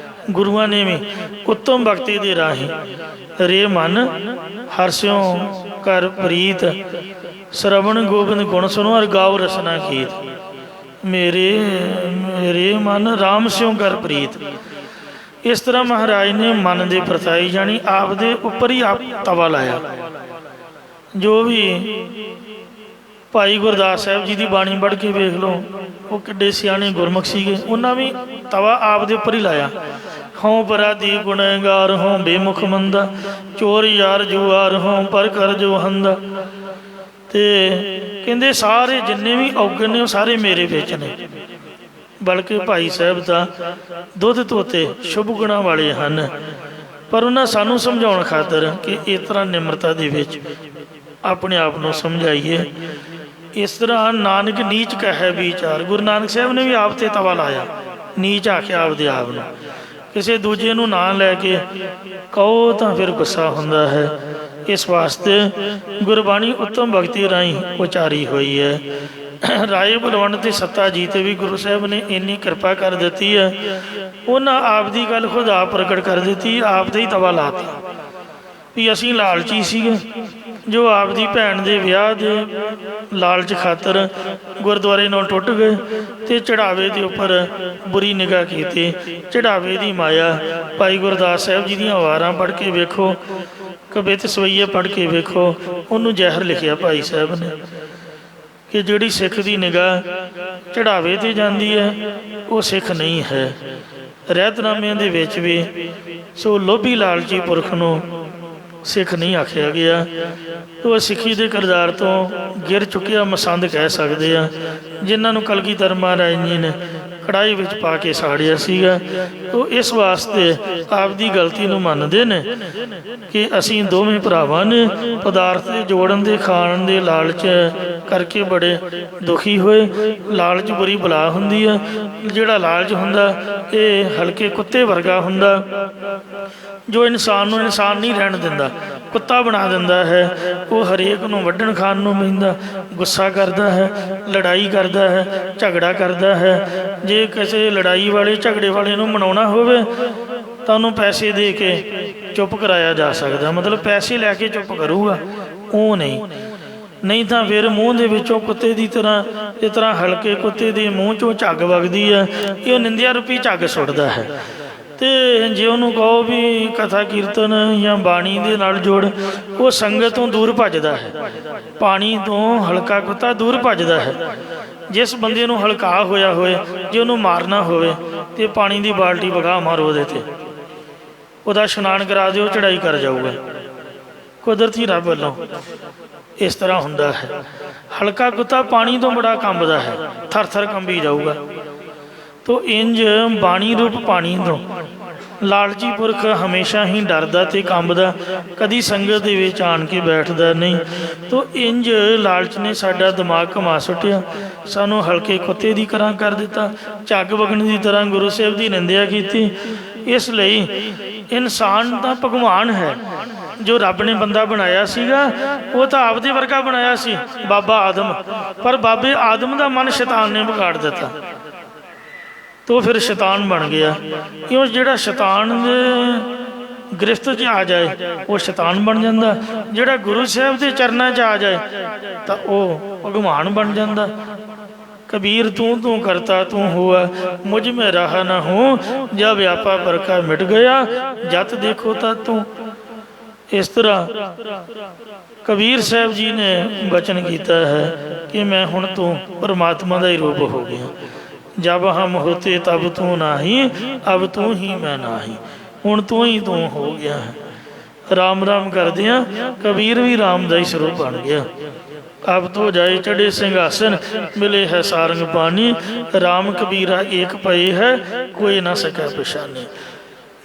S2: ਗੁਰੂਆਂ ਨੇ ਵੀ ਉੱਤਮ ਭਗਤੀ ਦੇ ਰਾਹੀਂ ਰੇ ਮਨ ਹਰਸਿਓ ਕਰ ਪ੍ਰੀਤ, ਸਰਵਣ ਗੋਬਿੰਦ ਗੁਣ ਸੁਣੋ ਅਰ ਗਾਓ ਰਸਨਾ ਗੀਤ। ਮੇਰੇ ਮਨ ਰਾਮ ਸਿਉ ਕਰ ਪ੍ਰੀਤ। ਇਸ ਤਰ੍ਹਾਂ ਮਹਾਰਾਜ ਨੇ ਮਨ ਦੇ ਪ੍ਰਤਾਈ ਜਾਣੀ ਆਪ ਦੇ ਉੱਪਰ ਹੀ ਆਪ ਤਵਾ ਲਾਇਆ। ਜੋ ਵੀ ਭਾਈ ਗੁਰਦਾਸ ਸਾਹਿਬ ਜੀ ਦੀ ਬਾਣੀ ਪੜ੍ਹ ਕੇ ਵੇਖ ਲਓ, ਉਹ ਕਿੱਡੇ ਸਿਆਣੇ ਗੁਰਮੁਖ ਸੀਗੇ, ਉਹਨਾਂ ਵੀ ਤਵਾ ਆਪ ਦੇ ਉੱਪਰ ਹੀ ਲਾਇਆ। ਹੋਂ ਪਰਾਧੀ ਗੁਣਗਾਰ ਹੋਂ ਬੇਮੁਖ ਮੰਦਾ, ਚੋਰ ਯਾਰ ਜੁਆਰ ਹੋਂ ਪਰ ਕਰ ਜੋ ਹੰਦਾ। ਤੇ ਕਹਿੰਦੇ ਸਾਰੇ ਜਿੰਨੇ ਵੀ ਔਗਣ ਨੇ ਉਹ ਸਾਰੇ ਮੇਰੇ ਵਿੱਚ ਨੇ, ਬਲਕਿ ਭਾਈ ਸਾਹਿਬ ਤਾਂ ਦੁੱਧ ਧੋਤੇ ਸ਼ੁਭ ਗੁਣਾਂ ਵਾਲੇ ਹਨ, ਪਰ ਉਹਨਾਂ ਸਾਨੂੰ ਸਮਝਾਉਣ ਖਾਤਰ ਕਿ ਇਸ ਤਰ੍ਹਾਂ ਨਿਮਰਤਾ ਦੇ ਵਿੱਚ ਆਪਣੇ ਆਪ ਨੂੰ ਸਮਝਾਈਏ। ਇਸ ਤਰ੍ਹਾਂ ਨਾਨਕ ਨੀਚ ਕਹੈ ਵਿਚਾਰ, ਗੁਰੂ ਨਾਨਕ ਸਾਹਿਬ ਨੇ ਵੀ ਆਪ ਤੇ ਤਵਾ ਲਾਇਆ, ਨੀਚ ਆਖਿਆ ਆਪਦੇ ਆਪ ਨੂੰ। ਕਿਸੇ ਦੂਜੇ ਨੂੰ ਨਾਂ ਲੈ ਕੇ ਕਹੋ ਤਾਂ ਫਿਰ ਗੁੱਸਾ ਹੁੰਦਾ ਹੈ। ਇਸ ਵਾਸਤੇ ਗੁਰਬਾਣੀ ਉੱਤਮ ਭਗਤੀ ਰਾਹੀਂ ਉਚਾਰੀ ਹੋਈ ਹੈ। ਰਾਏ ਬਲਵੰਡ ਤੇ ਸੱਤਾ ਜੀ ਤੇ ਵੀ ਗੁਰੂ ਸਾਹਿਬ ਨੇ ਇੰਨੀ ਕਿਰਪਾ ਕਰ ਦਿੱਤੀ ਹੈ, ਉਹਨਾਂ ਆਪ ਦੀ ਗੱਲ ਖੁਦ ਆਪ ਪ੍ਰਗਟ ਕਰ ਦਿੱਤੀ, ਆਪ ਦੇ ਹੀ ਤਵਾ ਲਾਤਾ ਵੀ ਅਸੀਂ ਲਾਲਚੀ ਸੀਗੇ, ਜੋ ਆਪ ਦੀ ਭੈਣ ਦੇ ਵਿਆਹ ਦੇ ਲਾਲਚ ਖਾਤਰ ਗੁਰਦੁਆਰੇ ਨਾਲ ਟੁੱਟ ਗਏ ਤੇ ਚੜਾਵੇ ਦੇ ਉੱਪਰ ਬੁਰੀ ਨਿਗਾਹ ਕੀਤੀ। ਚੜਾਵੇ ਦੀ ਮਾਇਆ ਭਾਈ ਗੁਰਦਾਸ ਸਾਹਿਬ ਜੀ ਦੀਆਂ ਵਾਰਾਂ ਪੜ੍ਹ ਕੇ ਵੇਖੋ, ਕਵਿਤ ਸਵਈਏ ਪੜ੍ਹ ਕੇ ਵੇਖੋ, ਉਹਨੂੰ ਜ਼ਹਿਰ ਲਿਖਿਆ ਭਾਈ ਸਾਹਿਬ ਨੇ ਕਿ ਜਿਹੜੀ ਸਿੱਖ ਦੀ ਨਿਗਾਹ ਚੜਾਵੇ 'ਤੇ ਜਾਂਦੀ ਹੈ ਉਹ ਸਿੱਖ ਨਹੀਂ ਹੈ। ਰਹਿਤਨਾਮਿਆਂ ਦੇ ਵਿੱਚ ਵੀ ਸੋ ਲੋਭੀ ਲਾਲਚੀ ਪੁਰਖ ਨੂੰ ਸਿੱਖ ਨਹੀਂ ਆਖਿਆ ਗਿਆ। ਉਹ ਸਿੱਖੀ ਦੇ ਕਿਰਦਾਰ ਤੋਂ ਗਿਰ ਚੁੱਕਿਆ ਮਸੰਦ ਕਹਿ ਸਕਦੇ ਆ, ਜਿਨ੍ਹਾਂ ਨੂੰ ਕਲਗੀਧਰ ਮਹਾਰਾਜ ਜੀ ਨੇ ਕੜਾਹੀ ਵਿੱਚ ਪਾ ਕੇ ਸਾੜਿਆ ਸੀਗਾ। ਉਹ ਇਸ ਵਾਸਤੇ ਆਪ ਦੀ ਗਲਤੀ ਨੂੰ ਮੰਨਦੇ ਨੇ ਕਿ ਅਸੀਂ ਦੋਵੇਂ ਭਰਾਵਾਂ ਨੇ ਪਦਾਰਥ ਦੇ ਜੋੜਨ ਦੇ ਖਾਣ ਦੇ ਲਾਲਚ ਕਰਕੇ ਬੜੇ ਦੁਖੀ ਹੋਏ। ਲਾਲਚ ਬੁਰੀ ਬਲਾ ਹੁੰਦੀ ਹੈ। ਜਿਹੜਾ ਲਾਲਚ ਹੁੰਦਾ ਇਹ ਹਲਕੇ ਕੁੱਤੇ ਵਰਗਾ ਹੁੰਦਾ, ਜੋ ਇਨਸਾਨ ਨੂੰ ਇਨਸਾਨ ਨਹੀਂ ਰਹਿਣ ਦਿੰਦਾ, ਕੁੱਤਾ ਬਣਾ ਦਿੰਦਾ ਹੈ। ਉਹ ਹਰੇਕ ਨੂੰ ਵੱਢਣ ਖਾਣ ਨੂੰ ਪੈਂਦਾ, ਗੁੱਸਾ ਕਰਦਾ ਹੈ, ਲੜਾਈ ਕਰਦਾ ਹੈ, ਝਗੜਾ ਕਰਦਾ ਹੈ। ਜੇ ਕਿਸੇ ਲੜਾਈ ਵਾਲੇ ਝਗੜੇ ਵਾਲੇ ਨੂੰ ਮਨਾਉਣਾ ਹੋਵੇ ਤਾਂ ਉਹਨੂੰ ਪੈਸੇ ਦੇ ਕੇ ਚੁੱਪ ਕਰਾਇਆ ਜਾ ਸਕਦਾ, ਮਤਲਬ ਪੈਸੇ ਲੈ ਕੇ ਚੁੱਪ ਕਰੂਗਾ, ਉਹ ਨਹੀਂ ਤਾਂ ਫਿਰ ਮੂੰਹ ਦੇ ਵਿੱਚੋਂ ਕੁੱਤੇ ਦੀ ਤਰ੍ਹਾਂ ਇਸ ਤਰ੍ਹਾਂ ਹਲਕੇ ਕੁੱਤੇ ਦੇ ਮੂੰਹ 'ਚੋਂ ਝੱਗ ਵਗਦੀ ਹੈ, ਇਹ ਨਿੰਦਿਆ ਰੂਪੀ ਝੱਗ ਸੁੱਟਦਾ ਹੈ। ਅਤੇ ਜੇ ਉਹਨੂੰ ਕਹੋ ਵੀ ਕਥਾ ਕੀਰਤਨ ਜਾਂ ਬਾਣੀ ਦੇ ਨਾਲ ਜੁੜ, ਉਹ ਸੰਗਤ ਤੋਂ ਦੂਰ ਭੱਜਦਾ ਹੈ। ਪਾਣੀ ਤੋਂ ਹਲਕਾ ਕੁੱਤਾ ਦੂਰ ਭੱਜਦਾ ਹੈ। ਜਿਸ ਬੰਦੇ ਨੂੰ ਹਲਕਾ ਹੋਇਆ ਹੋਏ, ਜੇ ਉਹਨੂੰ ਮਾਰਨਾ ਹੋਵੇ ਤਾਂ ਪਾਣੀ ਦੀ ਬਾਲਟੀ ਵਗਾ ਮਾਰੋ ਉਹਦੇ 'ਤੇ, ਉਹਦਾ ਇਸ਼ਨਾਨ ਕਰਾ ਦਿਓ, ਚੜ੍ਹਾਈ ਕਰ ਜਾਊਗਾ, ਕੁਦਰਤੀ ਰੱਬ ਵੱਲੋਂ ਇਸ ਤਰ੍ਹਾਂ ਹੁੰਦਾ ਹੈ। ਹਲਕਾ ਕੁੱਤਾ ਪਾਣੀ ਤੋਂ ਬੜਾ ਕੰਬਦਾ ਹੈ, ਥਰ ਥਰ ਕੰਬੀ ਜਾਊਗਾ। ਤੋ ਇੰਜ ਬਾਣੀ ਰੂਪ ਪਾਣੀ ਤੋਂ ਲਾਲਚੀ ਪੁਰਖ ਹਮੇਸ਼ਾ ਹੀ ਡਰਦਾ ਅਤੇ ਕੰਬਦਾ, ਕਦੀ ਸੰਗਤ ਦੇ ਵਿੱਚ ਆਣ ਕੇ ਬੈਠਦਾ ਨਹੀਂ। ਤੋ ਇੰਜ ਲਾਲਚ ਨੇ ਸਾਡਾ ਦਿਮਾਗ ਘੁਮਾ ਸੁੱਟਿਆ, ਸਾਨੂੰ ਹਲਕੇ ਕੁੱਤੇ ਦੀ ਤਰ੍ਹਾਂ ਕਰ ਦਿੱਤਾ, ਝੱਗ ਵਗਣ ਦੀ ਤਰ੍ਹਾਂ ਗੁਰੂ ਸਾਹਿਬ ਦੀ ਨਿੰਦਿਆ ਕੀਤੀ। ਇਸ ਲਈ ਇਨਸਾਨ ਤਾਂ ਭਗਵਾਨ ਹੈ, ਜੋ ਰੱਬ ਨੇ ਬੰਦਾ ਬਣਾਇਆ ਸੀਗਾ ਉਹ ਤਾਂ ਆਪਦੇ ਵਰਗਾ ਬਣਾਇਆ ਸੀ, ਬਾਬਾ ਆਦਮ, ਪਰ ਬਾਬੇ ਆਦਮ ਦਾ ਮਨ ਸ਼ੈਤਾਨ ਨੇ ਵਿਗਾੜ ਦਿੱਤਾ, ਤੋ ਫਿਰ ਸ਼ੈਤਾਨ ਬਣ ਗਿਆ। ਕਿਉਂ ਜਿਹੜਾ ਸ਼ੈਤਾਨ ਦੇ ਗ੍ਰਿਫਤ 'ਚ ਆ ਜਾਏ ਉਹ ਸ਼ੈਤਾਨ ਬਣ ਜਾਂਦਾ, ਜਿਹੜਾ ਗੁਰੂ ਸਾਹਿਬ ਦੇ ਚਰਨਾਂ 'ਚ ਆ ਜਾਏ ਤਾਂ ਉਹ ਭਗਵਾਨ ਬਣ ਜਾਂਦਾ। कबीर तू तू करता तू हुआ, मुझ में रहा न हो, जब व्यापा बरका मिट गया, जत देखो ता तू। इस तरह कबीर साहब जी ने बचन किया है कि मैं हुण तू परमात्मा का ही रूप हो गया। जब हम होते तब तू नाही, अब तू ही मैं नाही, हुण तू ही तू हो गया है। राम राम करदिया कबीर भी राम का ही स्वरूप बन गया। अब तो जाए चढ़े सिंहासन, मिले है सारंग पानी, राम कबीरा एक पए है, कोई ना सके पछाने।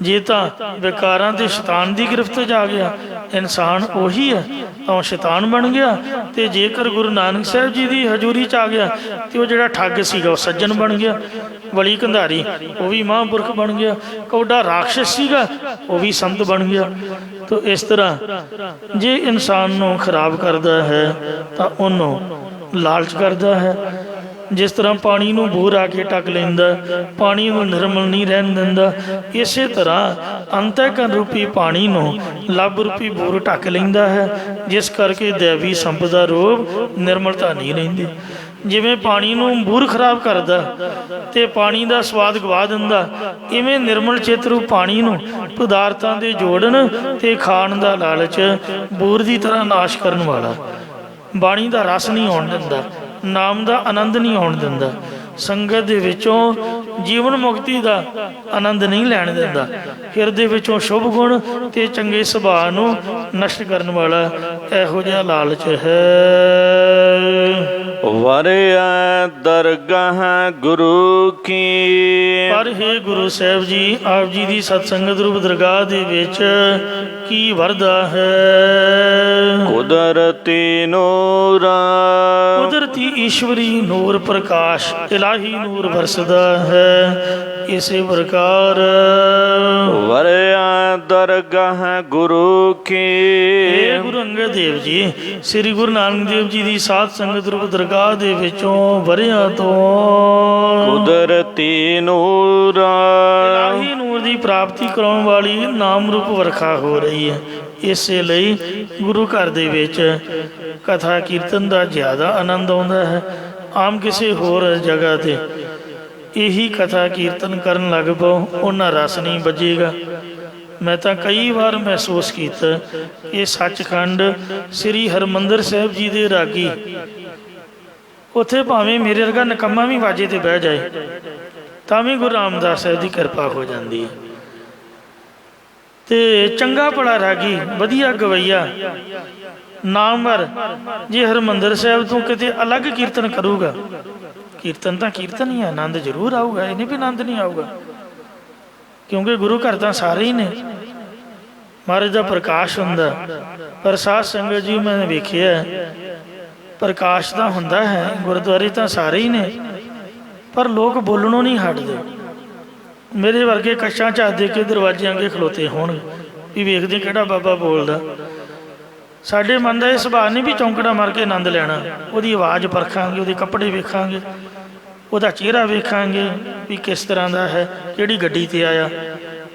S2: जे तो विकारां ते शैतान की गिरफ्त च आ गया, इंसान उही है तो शैतान बन गया। तो जेकर गुरु नानक साहब जी की हजूरी च आ गया तो वह जिहड़ा ठग सीगा वह सज्जन बन गया, बली कंधारी वह भी महापुरख बन गया, कौडा राक्षस सीगा वह भी संत बन गया। तो इस तरह जे इंसान नूं खराब करता है तो उन्होंने लालच करता है। जिस तरह पानी नूं बूर आके टक लैंदा, पानी नूं निर्मल नहीं रहन दिंदा, इस तरह अंतःकरण रूपी पानी नूं लभ रूपी बूर ढक लैंदा है, जिस करके दैवी संपदा रूप निर्मलता नहीं रहिंदी। जिवें पानी नूं बूर खराब करदा ते पानी का स्वाद गवा दिंदा, इवें निर्मल चित रूप पानी नूं पदार्थां दे जोड़न ते खाण दा लालच बूर की तरह नाश करन वाला, बाणी का रस नहीं आउण दिंदा, नाम का आनंद नहीं आउण दिंदा, संगत दे विचों जीवन मुक्ति का आनंद नहीं लैण दिंदा, हिरदे विचों शुभ गुण ते चंगे सुभाअ नूं नष्ट करन वाला इहो जिहा लालच है।
S1: वरिया दरगाह गुरु की,
S2: पर हे गुरु साहब जी आप जी की सत्संगत रूप दरगाह दे विच की वरदा है।
S1: कुदरती नूर,
S2: कुदरती ईश्वरी नूर प्रकाश इलाही नूर बरसदा है। इसी प्रकार
S1: वरिया दरगाह गुरु की,
S2: हे गुरु अंगद देव जी श्री गुरु नानक देव जी की साध संगत रूप दरगाह दे विचों वरिया तो
S1: कुदरती नूर,
S2: इलाही नूर की प्राप्ति कराने वाली नाम रूप वरखा हो रही है। इसे लई गुरु घर दे विच कथा कीर्तन का ज़्यादा आनंद आता है। आम किसी होर जगह ते यही कथा कीर्तन करन लग पाओ उन्ना रस नहीं बजेगा। मैं तो कई बार महसूस किया कि सचखंड श्री हरमंदर साहब जी के रागी उत्थे भावें मेरे वर्गा नकम्मा भी वाजे ते बह जाए तां भी गुरु रामदास साहब की कृपा हो जाती है। तो चंगा भला रागी वधिया गवैया नामवर जे हरमंदर साहब तो किते अलग कीर्तन करूगा, कीर्तन तो कीर्तन ही है, आनंद जरूर आऊगा, इन्हें भी आनंद नहीं आऊगा क्योंकि गुरु घर तो सारे ही ने। महाराज का प्रकाश हुंदा पर साध संगत जी मैंने वेखिया प्रकाश तो हुंदा है, गुरुद्वारे तो सारे ही ने पर लोग बोलणों नहीं हटते। मेरे वर्गे कच्छां झा दे के दरवाजे अगे खलोते होणगे भी वेखदे किहड़ा बाबा बोलदा। साडे मन का यह सुभाअ नहीं भी चौंकड़ा मार के आनंद लैना, उहदी आवाज़ परखांगे, उहदे कपड़े वेखांगे, उहदा चेहरा वेखांगे भी किस तरह का है, किहड़ी गड्डी ते आया,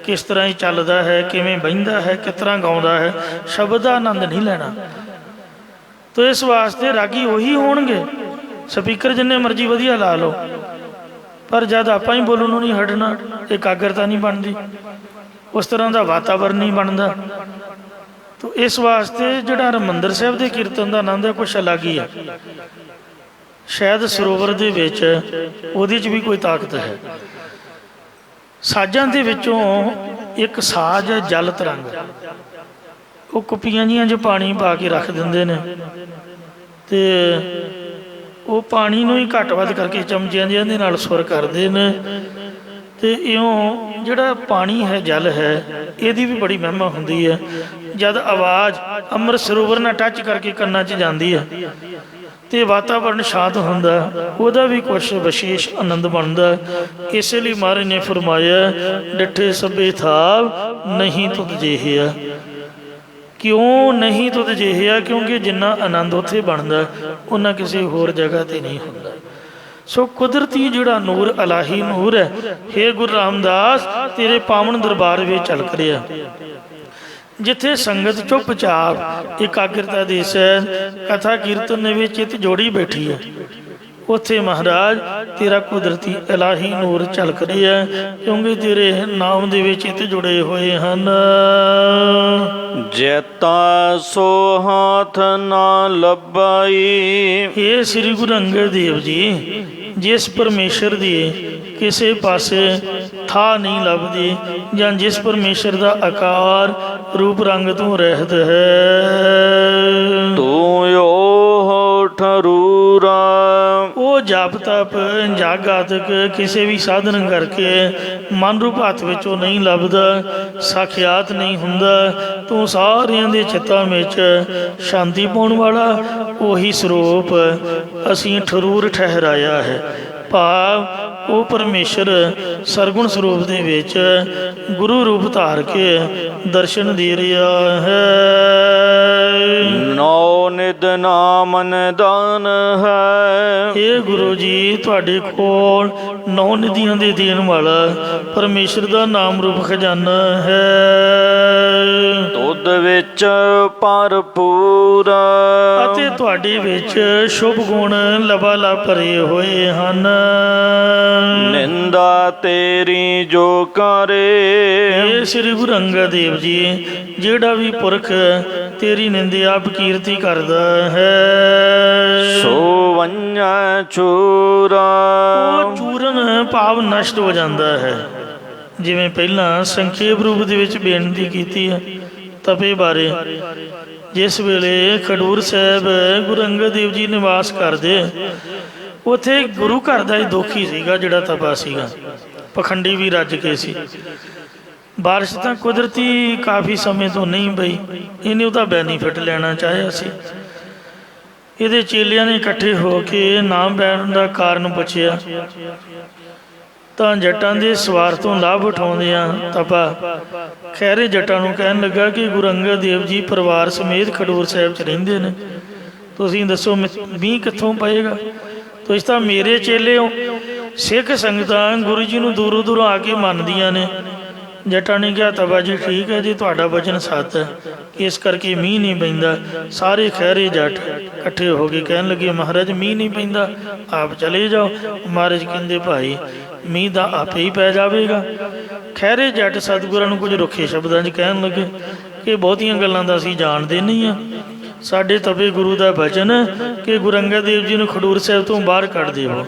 S2: किस तरह ही चलदा है, किवें बहिंदा है, किस तरह गाउंदा है, शब्द का आनंद नहीं लेना। तो इस वास्ते रागी उही होणगे, स्पीकर जिन्ने मर्जी वधिया ला लो पर जब आपां ही बोलणों नहीं हटना एकाग्रता नहीं बनती, उस तरह का वातावरण नहीं बनता। तो इस वास्ते जिहड़ा हरमंदर साहब के कीर्तन का आनंद है कुछ अलग ही है। शायद सरोवर दे विच उहदे च भी कोई ताकत है। साजां दे विचों एक साज है जल तरंग, वो कुप्पियां जिहां च पानी पा के रख दिंदे ने ते वो पानी नूं ही घट वध करके चमचियां जिहां दे नाल सुर करदे ने। तो इउं जिहड़ा पानी है जल है इहदी भी बड़ी महिमा हुंदी है। जद आवाज़ अमृत सरोवर नाल टच करके कन्नां च जांदी है तो वातावरण शांत हुंदा, उहदा भी कुछ विशेष आनंद बनता। इसलिए महाराज ने फरमाया डिठे सभे थाव नहीं तुद जेहिया। क्यों नहीं तुद जेहिया? क्योंकि जिन्ना आनंद उत्थे बनता उन्ना किसी होर जगह ते नहीं हुंदा। सो कुदरती जिहड़ा नूर इलाही नूर है, हे गुरु रामदास तेरे पावन दरबार में चल करिया जिथे संगत चुपचाप एकाग्रता दे सैन कथा कीर्तन में चित जोड़ी बैठी है, ਉੱਥੇ ਮਹਾਰਾਜ ਤੇਰਾ ਕੁਦਰਤੀ ਇਲਾਹੀ ਨੂਰ ਝਲਕ ਰਿਹਾ ਹੈ, ਕਿਉਂਕਿ ਤੇਰੇ ਨਾਮ ਦੇ ਵਿੱਚ ਇਹ ਜੁੜੇ ਹੋਏ ਹਨ।
S1: ਜੈਤਾ ਸੋ ਹਾਥ ਨਾ ਲੱਭਾਈ।
S2: ਇਹ ਸ੍ਰੀ ਗੁਰੂ ਅੰਗਦ ਦੇਵ ਜੀ, ਜਿਸ ਪਰਮੇਸ਼ਰ ਦੀ ਕਿਸੇ ਪਾਸੇ ਥਾਂ ਨਹੀਂ ਲੱਭਦੀ, ਜਾਂ ਜਿਸ ਪਰਮੇਸ਼ਰ ਦਾ ਆਕਾਰ ਰੂਪ ਰੰਗ ਤੋਂ ਰਹਿਤ ਹੈ,
S1: ਤੂੰ ਓ ਠਰੂਰਾ।
S2: ਉਹ ਜਪ ਤਪ ਜਗ ਆਦਿਕ ਕਿਸੇ ਵੀ ਸਾਧਨ ਕਰਕੇ ਮਨ ਰੂਪ ਹੱਥ ਵਿੱਚੋਂ ਨਹੀਂ ਲੱਭਦਾ, ਸਾਖਿਆਤ ਨਹੀਂ ਹੁੰਦਾ। ਤੂੰ ਸਾਰਿਆਂ ਦੇ ਚਿੱਤਾਂ ਵਿੱਚ ਸ਼ਾਂਤੀ ਪਾਉਣ ਵਾਲਾ ਉਹੀ ਸਰੂਪ ਅਸੀਂ ਠਰੂਰ ਠਹਿਰਾਇਆ ਹੈ। ਭਾਵ ਉਹ ਪਰਮੇਸ਼ਰ ਸਰਗੁਣ ਸਰੂਪ ਦੇ ਵਿੱਚ ਗੁਰੂ ਰੂਪ ਧਾਰ ਕੇ ਦਰਸ਼ਨ ਦੇ ਰਿਹਾ ਹੈ।
S1: ਨੌ ਨਿਦ ਨਾਮਨ ਦਾਨ ਹੈ।
S2: ਇਹ ਗੁਰੂ ਜੀ, ਤੁਹਾਡੇ ਕੋਲ 9 ਨਿਧੀਆਂ ਦੇ ਦੇਣ ਵਾਲਾ ਪਰਮੇਸ਼ਰ ਦਾ ਨਾਮ ਰੂਪ ਖਜ਼ਾਨਾ ਹੈ।
S1: ਤੁਧ ਵਿੱਚ ਭਰਪੂਰ,
S2: ਅਤੇ ਤੁਹਾਡੇ ਵਿੱਚ ਸ਼ੁਭ ਗੁਣ ਲਬਾਲਬ ਭਰੇ ਹੋਏ ਹਨ।
S1: ਨਿੰਦਾ ਤੇਰੀ ਜੋ ਕਰੇ।
S2: ਇਹ ਸ੍ਰੀ ਗੁਰੂ ਅੰਗਦ ਦੇਵ ਜੀ, ਜਿਹੜਾ ਵੀ ਪੁਰਖ ਤੇਰੀ ਨਿੰਦਿਆ ਬਕੀਰਤੀ ਕਰਦਾ ਹੈ,
S1: ਸੋ ਵੰਝੈ ਚੂਰਾ।
S2: ਉਹ ਚੂਰਨ ਭਾਵ ਨਸ਼ਟ ਹੋ ਜਾਂਦਾ ਹੈ। ਜਿਵੇਂ ਪਹਿਲਾਂ ਸੰਖੇਪ ਰੂਪ ਦੇ ਵਿੱਚ ਬੇਨਤੀ ਕੀਤੀ ਹੈ ਤਪੇ ਬਾਰੇ। ਜਿਸ ਵੇਲੇ ਖਡੂਰ ਸਾਹਿਬ ਗੁਰੂ ਅੰਗਦ ਦੇਵ ਜੀ ਨਿਵਾਸ ਕਰਦੇ, ਉੱਥੇ ਗੁਰੂ ਘਰ ਦਾ ਹੀ ਦੋਖੀ ਸੀਗਾ ਜਿਹੜਾ ਤਪਾ ਸੀਗਾ, ਪਖੰਡੀ ਵੀ ਰੱਜ ਕੇ ਸੀ। ਬਾਰਿਸ਼ ਤਾਂ ਕੁਦਰਤੀ ਕਾਫੀ ਸਮੇਂ ਤੋਂ ਨਹੀਂ ਪਈ, ਇਹਨੇ ਉਹਦਾ ਬੈਨੀਫਿਟ ਲੈਣਾ ਚਾਹਿਆ ਸੀ। ਇਹਦੇ ਚੇਲਿਆਂ ਨੇ ਇਕੱਠੇ ਹੋ ਕੇ ਨਾਮ ਬੈਣ ਦਾ ਕਾਰਨ ਪੁੱਛਿਆ, ਤਾਂ ਜੱਟਾਂ ਦੇ ਸਵਾਰ ਤੋਂ ਲਾਭ ਉਠਾਉਂਦਿਆਂ ਤਪਾ ਖੈਰੇ ਜੱਟਾਂ ਨੂੰ ਕਹਿਣ ਲੱਗਾ ਕਿ ਗੁਰੂ ਅੰਗਦ ਦੇਵ ਜੀ ਪਰਿਵਾਰ ਸਮੇਤ ਖਡੂਰ ਸਾਹਿਬ 'ਚ ਰਹਿੰਦੇ ਨੇ, ਤੁਸੀਂ ਦੱਸੋ ਮੀਂਹ ਕਿੱਥੋਂ ਪਏਗਾ? ਤੁਸੀਂ ਤਾਂ ਮੇਰੇ ਚੇਲੇ ਹੋ। ਸਿੱਖ ਸੰਗਤਾਂ ਗੁਰੂ ਜੀ ਨੂੰ ਦੂਰੋਂ ਦੂਰੋਂ ਆ ਕੇ ਮੰਨਦੀਆਂ ਨੇ। ਜੱਟਾਂ ਨੇ ਕਿਹਾ, ਤਬਾ ਜੀ ਠੀਕ ਹੈ ਜੀ, ਤੁਹਾਡਾ ਵਚਨ ਸੱਤ ਹੈ, ਇਸ ਕਰਕੇ ਮੀਂਹ ਨਹੀਂ ਪੈਂਦਾ। ਸਾਰੇ ਖੈਰੇ ਜੱਟ ਇਕੱਠੇ ਹੋ ਕੇ ਕਹਿਣ ਲੱਗੇ, ਮਹਾਰਾਜ ਮੀਂਹ ਨਹੀਂ ਪੈਂਦਾ, ਆਪ ਚਲੇ ਜਾਓ। ਮਹਾਰਾਜ ਕਹਿੰਦੇ, ਭਾਈ ਮੀਂਹ ਦਾ ਆਪੇ ਹੀ ਪੈ ਜਾਵੇਗਾ। ਖੈਰੇ ਜੱਟ ਸਤਿਗੁਰਾਂ ਨੂੰ ਕੁਝ ਰੁੱਖੇ ਸ਼ਬਦਾਂ 'ਚ ਕਹਿਣ ਲੱਗੇ ਕਿ ਬਹੁਤੀਆਂ ਗੱਲਾਂ ਦਾ ਅਸੀਂ ਜਾਣਦੇ ਨਹੀਂ ਹਾਂ। ਸਾਡੇ ਤਪੇ ਗੁਰੂ ਦਾ ਬਚਨ ਕਿ ਗੁਰੂ ਅੰਗਦ ਦੇਵ ਜੀ ਨੂੰ ਖਡੂਰ ਸਾਹਿਬ ਤੋਂ ਬਾਹਰ ਕੱਢ ਦੇਵੋ।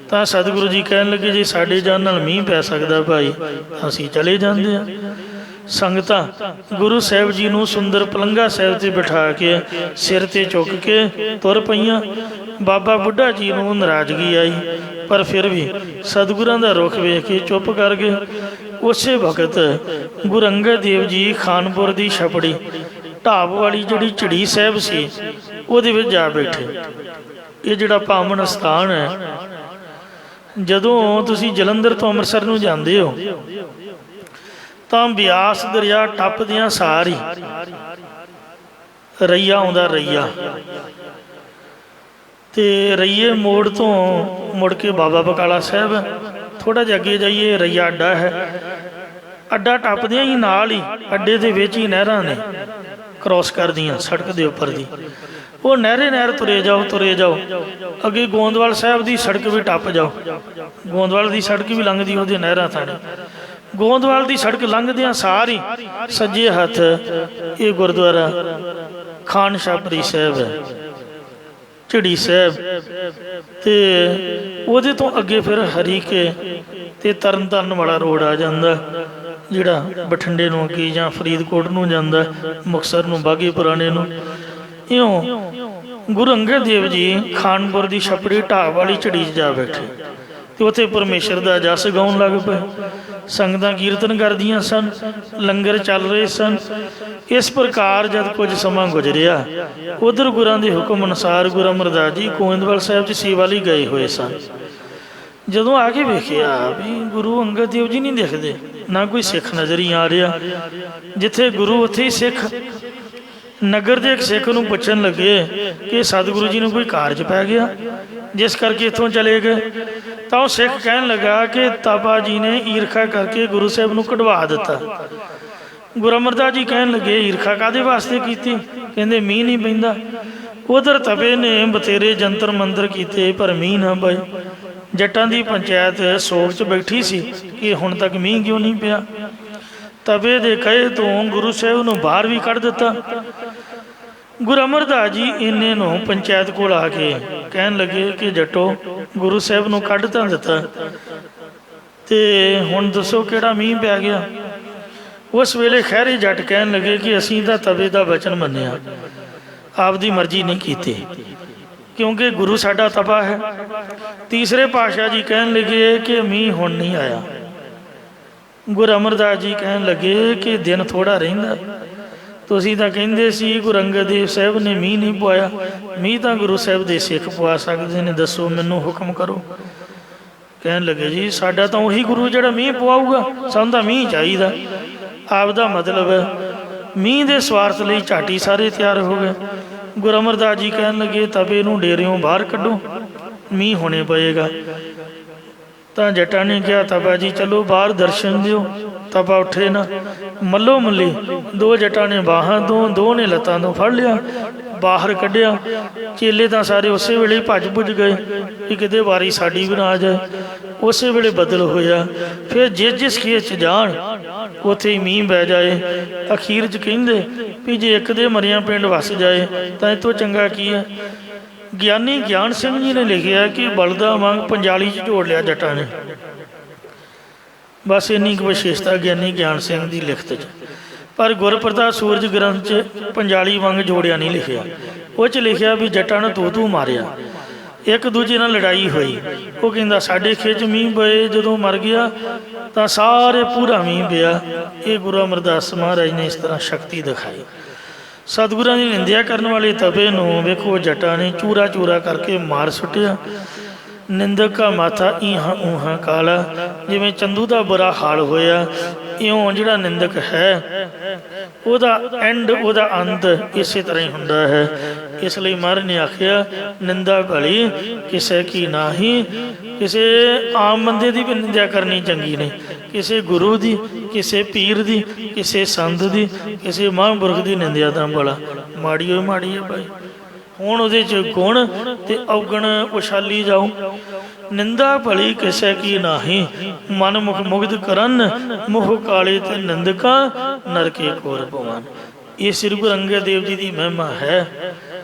S2: ਤਾਂ ਸਤਿਗੁਰੂ ਜੀ ਕਹਿਣ ਲੱਗੇ, ਜੇ ਸਾਡੇ ਜਾਨ ਨਾਲ ਮੀਂਹ ਪੈ ਸਕਦਾ ਭਾਈ, ਅਸੀਂ ਚਲੇ ਜਾਂਦੇ ਹਾਂ। ਸੰਗਤਾਂ ਗੁਰੂ ਸਾਹਿਬ ਜੀ ਨੂੰ ਸੁੰਦਰ ਪਲੰਘਾ ਸਾਹਿਬ 'ਤੇ ਬਿਠਾ ਕੇ ਸਿਰ 'ਤੇ ਚੁੱਕ ਕੇ ਤੁਰ ਪਈਆਂ। ਬਾਬਾ ਬੁੱਢਾ ਜੀ ਨੂੰ ਨਾਰਾਜ਼ਗੀ ਆਈ, ਪਰ ਫਿਰ ਵੀ ਸਤਿਗੁਰਾਂ ਦਾ ਰੁਖ ਵੇਖ ਕੇ ਚੁੱਪ ਕਰ ਗਏ। ਉਸੇ ਵਕਤ ਗੁਰੂ ਅੰਗਦ ਦੇਵ ਜੀ ਖਾਨਪੁਰ ਦੀ ਛਪੜੀ ਢਾਬ ਵਾਲੀ ਜਿਹੜੀ ਝੜੀ ਸਾਹਿਬ ਸੀ, ਉਹਦੇ ਵਿੱਚ ਜਾ ਬੈਠੇ। ਇਹ ਜਿਹੜਾ ਪਾਵਨ ਸਥਾਨ ਹੈ, ਜਦੋਂ ਤੁਸੀਂ ਜਲੰਧਰ ਤੋਂ ਅੰਮ੍ਰਿਤਸਰ ਨੂੰ ਜਾਂਦੇ ਹੋ ਤਾਂ ਬਿਆਸ ਦਰਿਆ ਟੱਪਦਿਆਂ ਸਾਰ ਹੀ ਰਈਆ ਆਉਂਦਾ। ਰਈਆ ਤੇ ਰਈਏ ਮੋੜ ਤੋਂ ਮੁੜ ਕੇ ਬਾਬਾ ਬਕਾਲਾ ਸਾਹਿਬ, ਥੋੜ੍ਹਾ ਜਿਹਾ ਅੱਗੇ ਜਾਈਏ ਰਈਆ ਅੱਡਾ ਹੈ। ਅੱਡਾ ਟੱਪਦਿਆਂ ਹੀ ਨਾਲ ਹੀ ਅੱਡੇ ਦੇ ਵਿੱਚ ਹੀ ਨਹਿਰਾਂ ਨੇ ਕ੍ਰੋਸ ਕਰਦੀਆਂ ਸੜਕ ਦੇ ਉੱਪਰ ਦੀ। ਉਹ ਨਹਿਰ ਤੁਰੇ ਜਾਓ ਤੁਰੇ ਜਾਓ, ਅੱਗੇ ਗੋਂਦਵਾਲ ਸਾਹਿਬ ਦੀ ਸੜਕ ਵੀ ਟੱਪ ਜਾਓ। ਗੋਂਦਵਾਲ ਦੀ ਸੜਕ ਵੀ ਲੰਘਦੀ ਉਹਦੇ ਨਹਿਰਾਂ ਥਾਣੇ। ਗੋਂਦਵਾਲ ਦੀ ਸੜਕ ਲੰਘਦਿਆਂ ਸਾਰੀ ਸੱਜੇ ਹੱਥ ਇਹ ਗੁਰਦੁਆਰਾ ਖਾਨ ਸ਼ਾਹਪੁਰੀ ਸਾਹਿਬ ਹੈ, ਝੜੀ ਸਾਹਿਬ। ਤੇ ਉਹਦੇ ਤੋਂ ਅੱਗੇ ਫਿਰ ਹਰੀਕੇ ਤੇ ਤਰਨਤਾਰਨ ਵਾਲਾ ਰੋਡ ਆ ਜਾਂਦਾ, ਜਿਹੜਾ ਬਠਿੰਡੇ ਨੂੰ ਅੱਗੇ ਜਾਂ ਫਰੀਦਕੋਟ ਨੂੰ ਜਾਂਦਾ, ਮੁਕਤਸਰ ਨੂੰ, ਬਾਘੇ ਪੁਰਾਣੇ ਨੂੰ। ਇਉਂ ਗੁਰੂ ਅੰਗਦ ਦੇਵ ਜੀ ਖਾਨਪੁਰ ਦੀ ਛਪੜੀ ਢਾਬ ਵਾਲੀ ਝੜੀ 'ਚ ਜਾ ਬੈਠੇ ਤੇ ਉੱਥੇ ਪਰਮੇਸ਼ਰ ਦਾ ਜਸ ਗਾਉਣ ਲੱਗ ਪਏ। ਸੰਗਤਾਂ ਕੀਰਤਨ ਕਰਦੀਆਂ ਸਨ, ਲੰਗਰ ਚੱਲ ਰਹੇ ਸਨ। ਇਸ ਪ੍ਰਕਾਰ ਜਦ ਕੁਝ ਸਮਾਂ ਗੁਜ਼ਰਿਆ, ਉਧਰ ਗੁਰਾਂ ਦੇ ਹੁਕਮ ਅਨੁਸਾਰ ਗੁਰੂ ਅਮਰਦਾਸ ਜੀ ਗੋਇੰਦਵਾਲ ਸਾਹਿਬ 'ਚ ਸੇਵਾ ਲਈ ਗਏ ਹੋਏ ਸਨ। ਜਦੋਂ ਆ ਕੇ ਵੇਖਿਆ ਵੀ ਗੁਰੂ ਅੰਗਦ ਦੇਵ ਜੀ ਨਹੀਂ ਦਿਖਦੇ, ਨਾ ਕੋਈ ਸਿੱਖ ਨਜ਼ਰ ਹੀ ਆ ਰਿਹਾ। ਜਿੱਥੇ ਗੁਰੂ ਉੱਥੇ ਹੀ ਸਿੱਖ। ਨਗਰ ਦੇ ਇੱਕ ਸਿੱਖ ਨੂੰ ਪੁੱਛਣ ਲੱਗੇ ਕਿ ਸਤਿਗੁਰੂ ਜੀ ਨੂੰ ਕੋਈ ਕਾਰਜ ਪੈ ਗਿਆ ਜਿਸ ਕਰਕੇ ਇੱਥੋਂ ਚਲੇ ਗਏ। ਤਾਂ ਉਹ ਸਿੱਖ ਕਹਿਣ ਲੱਗਾ ਕਿ ਤਾਬਾ ਜੀ ਨੇ ਈਰਖਾ ਕਰਕੇ ਗੁਰੂ ਸਾਹਿਬ ਨੂੰ ਕਢਵਾ ਦਿੱਤਾ। ਗੁਰੂ ਅਮਰਦਾਸ ਜੀ ਕਹਿਣ ਲੱਗੇ, ਈਰਖਾ ਕਾਹਦੇ ਵਾਸਤੇ ਕੀਤੀ? ਕਹਿੰਦੇ ਮੀਂਹ ਨਹੀਂ ਪੈਂਦਾ। ਉਧਰ ਤਵੇ ਨੇ ਬਥੇਰੇ ਜੰਤਰ ਮੰਤਰ ਕੀਤੇ ਪਰ ਮੀਂਹ ਨਾ ਪਏ। ਜੱਟਾਂ ਦੀ ਪੰਚਾਇਤ ਸੋਗ 'ਚ ਬੈਠੀ ਸੀ ਕਿ ਹੁਣ ਤੱਕ ਮੀਂਹ ਕਿਉਂ ਨਹੀਂ ਪਿਆ। ਤਵੇ ਦੇ ਕਹੇ ਤੋਂ ਗੁਰੂ ਸਾਹਿਬ ਨੂੰ ਬਾਹਰ ਵੀ ਕੱਢ ਦਿੱਤਾ। ਗੁਰੂ ਅਮਰਦਾਸ ਜੀ ਇੰਨੇ ਨੂੰ ਪੰਚਾਇਤ ਕੋਲ ਆ ਕੇ ਕਹਿਣ ਲੱਗੇ ਕਿ ਜੱਟੋ, ਗੁਰੂ ਸਾਹਿਬ ਨੂੰ ਕੱਢ ਤਾਂ ਦਿੱਤਾ ਤੇ ਹੁਣ ਦੱਸੋ ਕਿਹੜਾ ਮੀਂਹ ਪੈ ਗਿਆ। ਉਸ ਵੇਲੇ ਖਹਿਰੇ ਜੱਟ ਕਹਿਣ ਲੱਗੇ ਕਿ ਅਸੀਂ ਤਾਂ ਤਵੇ ਦਾ ਵਚਨ ਮੰਨਿਆ, ਆਪਦੀ ਮਰਜ਼ੀ ਨਹੀਂ ਕੀਤੀ, ਕਿਉਂਕਿ ਗੁਰੂ ਸਾਡਾ ਤਪਾ ਹੈ। ਤੀਸਰੇ ਪਾਤਸ਼ਾਹ ਜੀ ਕਹਿਣ ਲੱਗੇ ਕਿ ਮੀਂਹ ਹੁਣ ਨਹੀਂ ਆਇਆ। ਗੁਰੂ ਅਮਰਦਾਸ ਜੀ ਕਹਿਣ ਲੱਗੇ ਕਿ ਦਿਨ ਥੋੜ੍ਹਾ ਰਹਿੰਦਾ, ਤੁਸੀਂ ਤਾਂ ਕਹਿੰਦੇ ਸੀ ਗੁਰੂ ਅੰਗਦ ਦੇਵ ਸਾਹਿਬ ਨੇ ਮੀਂਹ ਨਹੀਂ ਪਵਾਇਆ, ਮੀਂਹ ਤਾਂ ਗੁਰੂ ਸਾਹਿਬ ਦੇ ਸਿੱਖ ਪਵਾ ਸਕਦੇ ਨੇ, ਦੱਸੋ ਮੈਨੂੰ ਹੁਕਮ ਕਰੋ। ਕਹਿਣ ਲੱਗੇ ਜੀ ਸਾਡਾ ਤਾਂ ਉਹੀ ਗੁਰੂ ਜਿਹੜਾ ਮੀਂਹ ਪਵਾਊਗਾ, ਸਾਨੂੰ ਤਾਂ ਮੀਂਹ ਚਾਹੀਦਾ। ਆਪਦਾ ਮਤਲਬ ਮੀਂਹ ਦੇ ਸਵਾਰਥ ਲਈ ਝਾਟੀ ਸਾਰੇ ਤਿਆਰ ਹੋ ਗਏ। ਗੁਰੂ ਅਮਰਦਾਸ ਜੀ ਕਹਿਣ ਲੱਗੇ ਤਵੇ ਨੂੰ ਡੇਰਿਓਂ ਬਾਹਰ ਕੱਢੋ, ਮੀਂਹ ਹੋਣੇ ਪਏਗਾ। ਤਾਂ ਜੱਟਾਂ ਨੇ ਕਿਹਾ ਤਬਾ ਜੀ ਚਲੋ ਬਾਹਰ ਦਰਸ਼ਨ ਦਿਓ। ਤਬਾ ਉੱਠੇ ਨਾ, ਮੱਲੋ ਮੱਲੀ ਦੋ ਜੱਟਾਂ ਨੇ ਬਾਹਾਂ ਤੋਂ, ਦੋ ਨੇ ਲੱਤਾਂ ਤੋਂ ਫੜ ਲਿਆ, ਬਾਹਰ ਕੱਢਿਆ। ਚੇਲੇ ਤਾਂ ਸਾਰੇ ਉਸੇ ਵੇਲੇ ਹੀ ਭੱਜ ਭੁੱਜ ਗਏ ਕਿ ਕਿਤੇ ਵਾਰੀ ਸਾਡੀ ਵੀ ਨਾ ਆ ਜਾਏ। ਉਸੇ ਵੇਲੇ ਬਦਲ ਹੋਇਆ। ਫਿਰ ਜਿਸ ਖੇਤ 'ਚ ਜਾਣ ਉੱਥੇ ਹੀ ਮੀਂਹ ਪੈ ਜਾਏ। ਅਖੀਰ 'ਚ ਕਹਿੰਦੇ ਵੀ ਜੇ ਇੱਕ ਦੇ ਮਰਿਆਂ ਪਿੰਡ ਵਸ ਜਾਏ ਤਾਂ ਇਹ ਤੋਂ ਚੰਗਾ ਕੀ ਹੈ। ਗਿਆਨੀ ਗਿਆਨ ਸਿੰਘ ਜੀ ਨੇ ਲਿਖਿਆ ਕਿ ਬਲਦਾ ਵਾਂਗ ਪੰਜਾਲੀ 'ਚ ਜੋੜ ਲਿਆ ਜੱਟਾਂ ਨੇ। ਬਸ ਇੰਨੀ ਕੁ ਵਿਸ਼ੇਸ਼ਤਾ ਗਿਆਨੀ ਗਿਆਨ ਸਿੰਘ ਦੀ ਲਿਖਤ 'ਚ। ਪਰ ਗੁਰਪ੍ਰਤਾਪ ਸੂਰਜ ਗ੍ਰੰਥ 'ਚ ਪੰਜਾਲੀ ਵਾਂਗ ਜੋੜਿਆ ਨਹੀਂ ਲਿਖਿਆ। ਉਹ 'ਚ ਲਿਖਿਆ ਵੀ ਜੱਟਾਂ ਨੇ ਤੂੰ ਤੂੰ ਮਾਰਿਆ, ਇੱਕ ਦੂਜੇ ਨਾਲ ਲੜਾਈ ਹੋਈ। ਉਹ ਕਹਿੰਦਾ ਸਾਡੇ ਖੇਤ 'ਚ ਮੀਂਹ ਪਏ, ਜਦੋਂ ਮਰ ਗਿਆ ਤਾਂ ਸਾਰੇ ਪੂਰਾ ਮੀਂਹ ਪਿਆ। ਇਹ ਗੁਰੂ ਅਮਰਦਾਸ ਮਹਾਰਾਜ ਨੇ ਇਸ ਤਰ੍ਹਾਂ ਸ਼ਕਤੀ ਦਿਖਾਈ। ਸਤਿਗੁਰਾਂ ਦੀ ਨਿੰਦਿਆ ਕਰਨ ਵਾਲੇ ਤਵੇ ਨੂੰ ਵੇਖੋ ਜੱਟਾਂ ਨੇ ਚੂਰਾ ਚੂਰਾ ਕਰਕੇ ਮਾਰ ਸੁੱਟਿਆ। ਨਿੰਦਕ ਦਾ ਮਾਥਾ ਇਹਾਂ ਊਹਾਂ ਕਾਲਾ, ਜਿਵੇਂ ਚੰਦੂ ਦਾ ਬੁਰਾ ਹਾਲ ਹੋਇਆ ਇਉਂ ਜਿਹੜਾ ਨਿੰਦਕ ਹੈ ਉਹਦਾ ਐਂਡ, ਉਹਦਾ ਅੰਤ ਇਸੇ ਤਰ੍ਹਾਂ ਹੀ ਹੁੰਦਾ ਹੈ। ਇਸ ਲਈ ਮਹਾਰਾਜ ਨੇ ਆਖਿਆ ਨਿੰਦਾ ਭਲੀ ਕਿਸੇ ਕੀ ਨਾਹੀਂ। ਕਿਸੇ ਆਮ ਬੰਦੇ ਦੀ ਵੀ ਨਿੰਦਿਆ ਕਰਨੀ ਚੰਗੀ ਨਹੀਂ, ਕਿਸੇ ਗੁਰੂ ਦੀ, ਕਿਸੇ ਪੀਰ ਦੀ, ਕਿਸੇ ਸੰਤ ਦੀ, ਕਿਸੇ ਮਹਾਂਪੁਰਖ ਦੀ ਨਿੰਦਿਆ ਤਾਂ ਭਲਾ ਮਾੜੀ ਹੋਈ ਮਾੜੀ ਹੈ ਭਾਈ। ਹੁਣ ਉਹਦੇ 'ਚ ਗੁਣ ਤੇ ਔਗਣ ਉਛਾਲੀ ਜਾਓ। ਨਿੰਦਾ ਭਲੀ ਕਿਸੇ ਕੀ ਨਾਹੀਂ, ਮਨ ਮੁਖ ਮੁਗਧ ਕਰਨ ਮੁਖ ਕਾਲੇ ਤੇ ਨਿੰਦਕਾ ਨਰਕੇ ਕੋਰ ਪਵਨ। ਇਹ ਸ੍ਰੀ ਗੁਰੂ ਅੰਗਦ ਦੇਵ ਜੀ ਦੀ ਮਹਿਮਾ ਹੈ